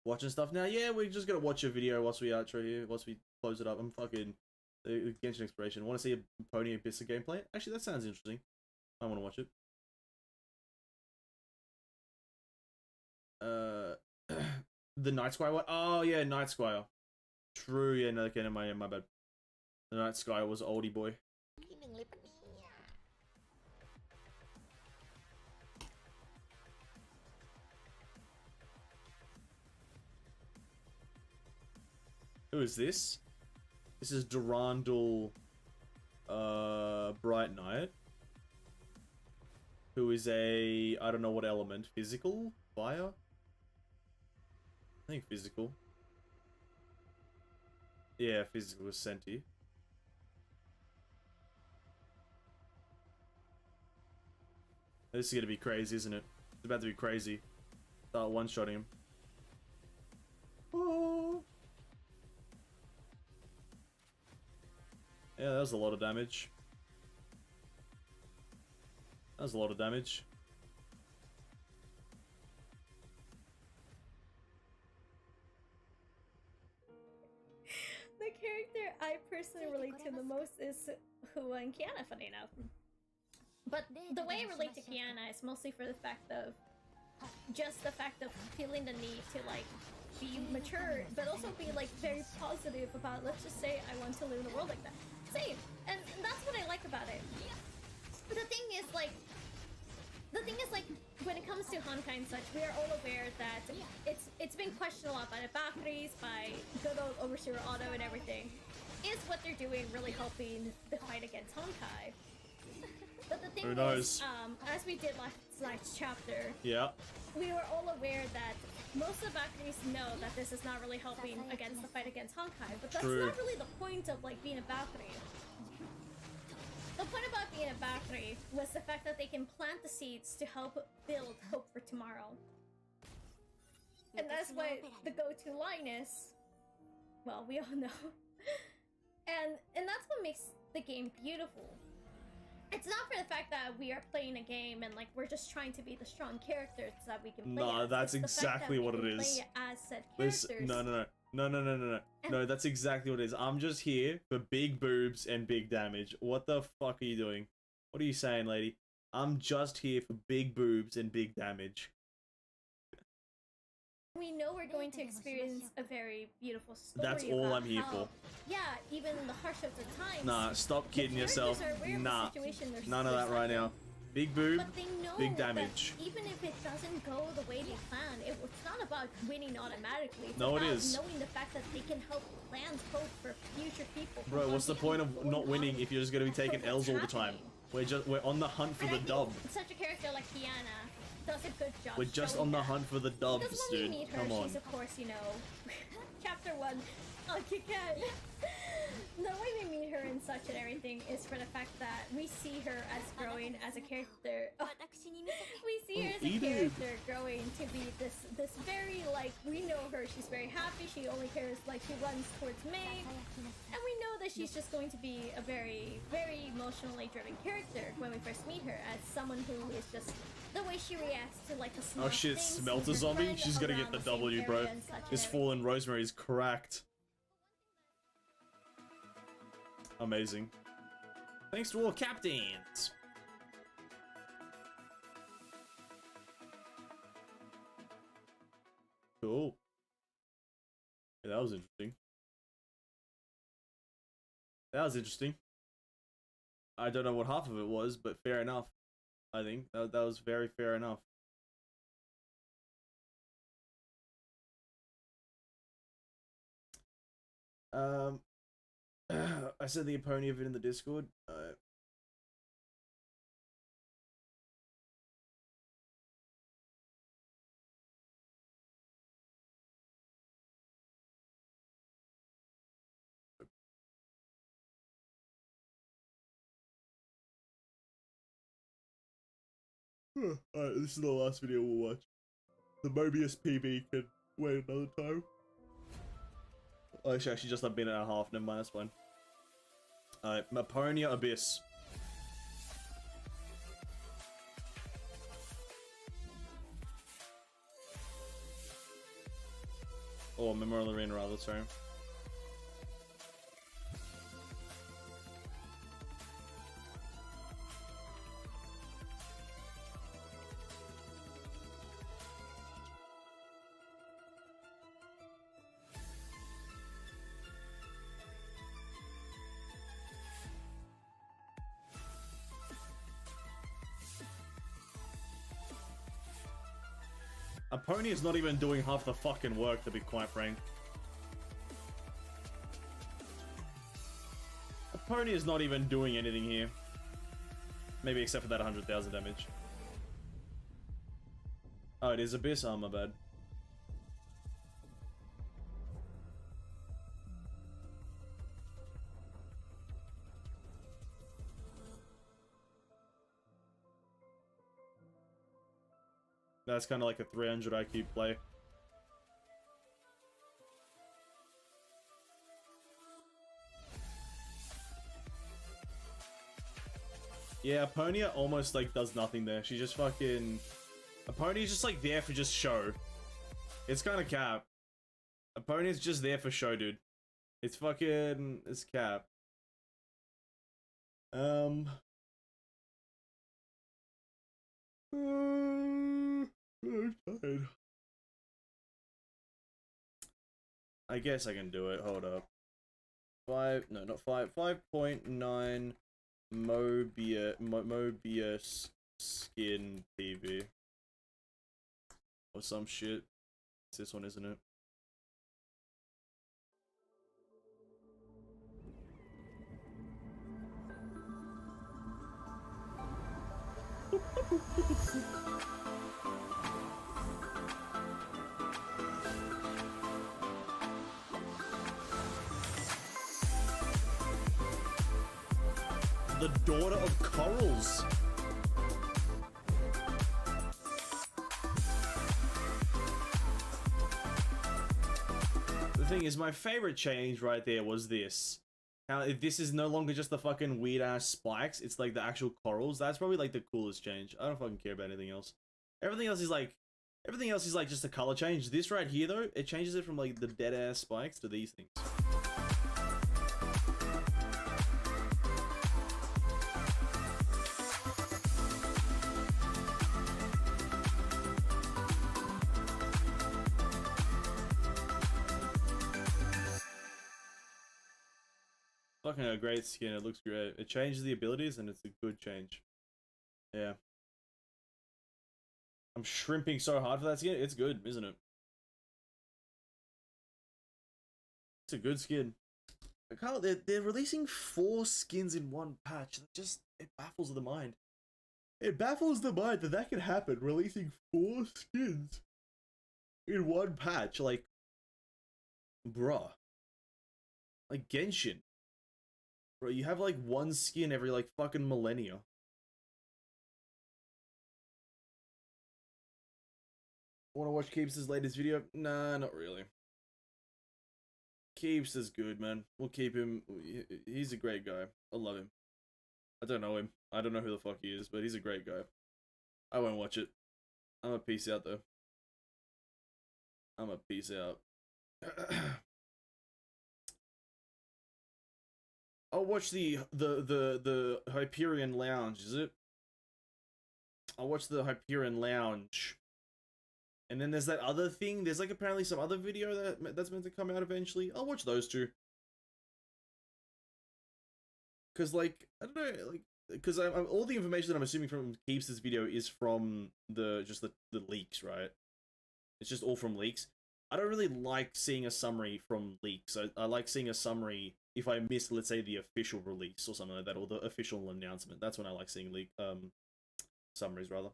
Watching stuff now? Yeah, we're just gonna watch a video once we outro here, once we close it up. I'm fucking Genshin Exploration. Want to see a Pony Abyss gameplay? Actually, that sounds interesting. I want to watch it. The Night Squire one? Oh yeah, Night Squire. True, yeah, no, okay, my bad. The Night Squire was oldie boy. ที่หนึ่งเลยปะเนี่ย Who is this? This is Durandal Bright Knight. Who is a I don't know what element. Physical? Fire? I think physical. Yeah, physical is Senti. This is gonna be crazy, isn't it? It's about to be crazy. Start one-shotting him. Oh. Yeah, that was a lot of damage. That was a lot of damage. The character I personally relate to the most is Hua and Kiana, funny enough. But the way I relate to Kiana is mostly for the fact of just the fact of feeling the need to like be mature, but also be like very positive about, let's just say I want to live in a world like that. Same, and that's what I like about it. The thing is like when it comes to Honkai and such, we are all aware that it's been questioned a lot by the Bakuris, by good old Overseer Otto and everything. Is what they're doing really helping the fight against Honkai? But the thing Who knows? is, as we did last night's chapter, Yeah. we were all aware that most of the Bakuris know that this is not really helping against the fight against Honkai, but that's True. not really the point of like being a Bakuri. The point about being a Bakuri was the fact that they can plant the seeds to help build hope for tomorrow. And that's why the go-to line is, well, we all know. and that's what makes the game beautiful. It's not for the fact that we are playing a game and like we're just trying to be the strong characters that we can play No, as. that's It's the fact exactly that we what it can is. play as said This, characters. no, that's exactly what it is. I'm just here for big boobs and big damage. What the fuck are you doing? What are you saying, lady? I'm just here for big boobs and big damage. We know we're going to experience a very beautiful story. That's all about I'm here how, for. Yeah, even in the harsh of the times. Nah, stop the kidding yourself. characters are aware of the Nah, situation they're- none of they're that right now. suffering. Big boob, But they know big that damage. even if it doesn't go the way they plan, it's not about winning automatically. It's No, it about is. knowing the fact that they can help plant hope for future people. who Bro, want what's the to point keep of going not on winning if you're just gonna be taking with what's L's all the time? happening. We're on the hunt for And the I think dub. such a character like Kiana does a good job. We're just showing on the that. hunt for the dubs, Because when dude. we meet her, Come on. she's of course, you know, chapter 1, oh, Kit Kat. The way we meet her and such and everything is for the fact that we see her as growing as a character. Oh, we see her as a Eat it. character growing to be this very, like, we know her, she's very happy, she only cares, like, she runs towards May, and we know that she's just going to be a very, very emotionally driven character when we first meet her, as someone who is just, the way she reacts to, like, the small Oh shit, things, Smelter her Zombie? friend She's gonna get around the the same W, bro. area and such and This everything. fallen Rosemary is cracked. Amazing. Thanks to all captains. Cool. Yeah, that was interesting. That was interesting. I don't know what half of it was, but fair enough. I think that was very fair enough. I said the opponent of it in the Discord. Alright, this is the last video we'll watch. The Mobius PB can wait another time. Oh, actually, just a minute and a half. Never mind, that's fine. Alright, Maponia Abyss. Oh, Memorial Arena, rather, sorry. A pony is not even doing half the fucking work, to be quite frank. A pony is not even doing anything here. Maybe except for that 100,000 damage. Oh, it is Abyss? Oh, my bad. That's kind of like a 300 IQ play. Yeah, Ponia almost like does nothing there. She just fucking... Pony's just like there for just show. It's kind of cap. Pony's just there for show, dude. It's fucking... It's cap. I'm tired. I guess I can do it. Hold up. 5.9 Mobius skin TV. Or some shit. It's this one, isn't it? The daughter of corals. The thing is, my favorite change right there was this. How this is no longer just the fucking weird ass spikes, it's like the actual corals. That's probably like the coolest change. I don't fucking care about anything else. Everything else is like just a color change. This right here though, it changes it from like the dead ass spikes to these things. Fucking a great skin, it looks great. It changes the abilities and it's a good change. Yeah. I'm shrimping so hard for that skin. It's good, isn't it? It's a good skin. Carl, they're releasing 4 skins in one patch. It baffles the mind. It baffles the mind that that could happen. Releasing 4 skins in one patch. Like, bruh. Like Genshin. Bro, you have like 1 skin every like fucking millennia. Want to watch Keeps' latest video? Nah, not really. Keeps is good, man. We'll keep him. He's a great guy. I love him. I don't know him. I don't know who the fuck he is, but he's a great guy. I won't watch it. I'm a peace out though. I'm a peace out. I'll watch the Hyperion Lounge, is it? I'll watch the Hyperion Lounge. And then there's that other thing. There's like apparently some other video that's meant to come out eventually. I'll watch those 2. Cause like I don't know, like because all the information that I'm assuming from Keeps' video is from the leaks, right? It's just all from leaks. I don't really like seeing a summary from leaks. I like seeing a summary if I miss, let's say, the official release or something like that, or the official announcement. That's when I like seeing leak summaries rather.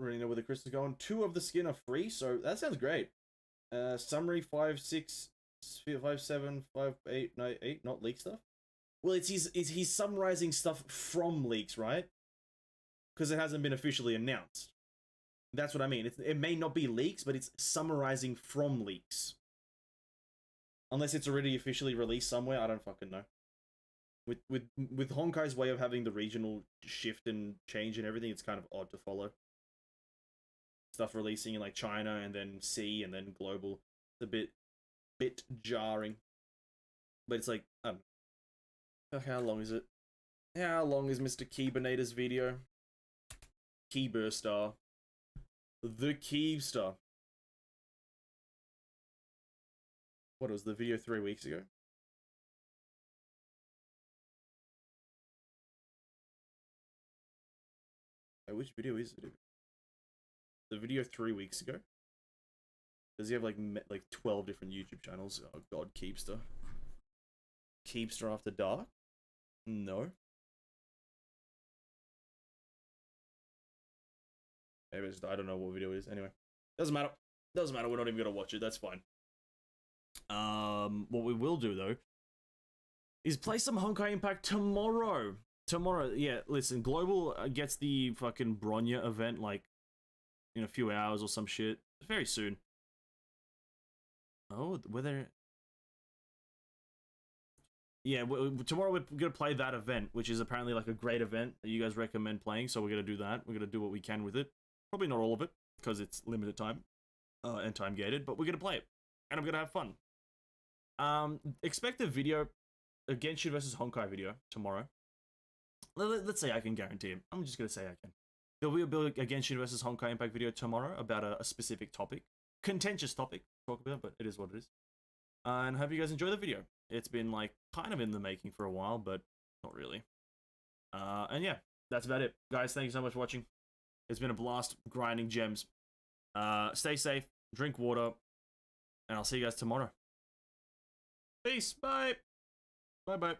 Already know where the crystal's going. 2 of the skin are free, so that sounds great. Summary 5, 6, 5, 7, 5, 8, no 8, not leak stuff. Well, he's summarizing stuff from leaks, right? Because it hasn't been officially announced. That's what I mean. It may not be leaks, but it's summarizing from leaks. Unless it's already officially released somewhere, I don't fucking know. With Honkai's way of having the regional shift and change and everything, it's kind of odd to follow. Stuff releasing in like China and then C and then global. It's a bit jarring. But it's like, I don't know. How long is it? How long is Mr. Keybinator's video? Keyburstar. The Keybstar. What was the video 3 weeks ago? Which video is it? The video 3 weeks ago? Does he have like 12 different YouTube channels? Oh god, Keepster. Keepster After Dark? No. Maybe it's, I don't know what video it is. Anyway, doesn't matter. Doesn't matter. We're not even gonna watch it. That's fine. What we will do though is play some Honkai Impact tomorrow. Tomorrow, yeah. Listen, Global gets the fucking Bronya event like in a few hours or some shit. Very soon. Oh, whether. Yeah, tomorrow we're gonna play that event, which is apparently like a great event that you guys recommend playing. So we're gonna do that. We're gonna do what we can with it. Probably not all of it because it's limited time, and time gated. But we're gonna play it, and I'm gonna have fun. Expect a video, a Genshin versus Honkai video tomorrow. Let's say I can guarantee it. I'm just gonna say I can. There'll be a Genshin versus Honkai Impact video tomorrow about a specific topic, contentious topic to talk about, but it is what it is. And hope you guys enjoy the video. It's been like kind of in the making for a while, but not really. And yeah, that's about it, guys. Thank you so much for watching. It's been a blast grinding gems. Stay safe, drink water, and I'll see you guys tomorrow. Peace. Bye. Bye.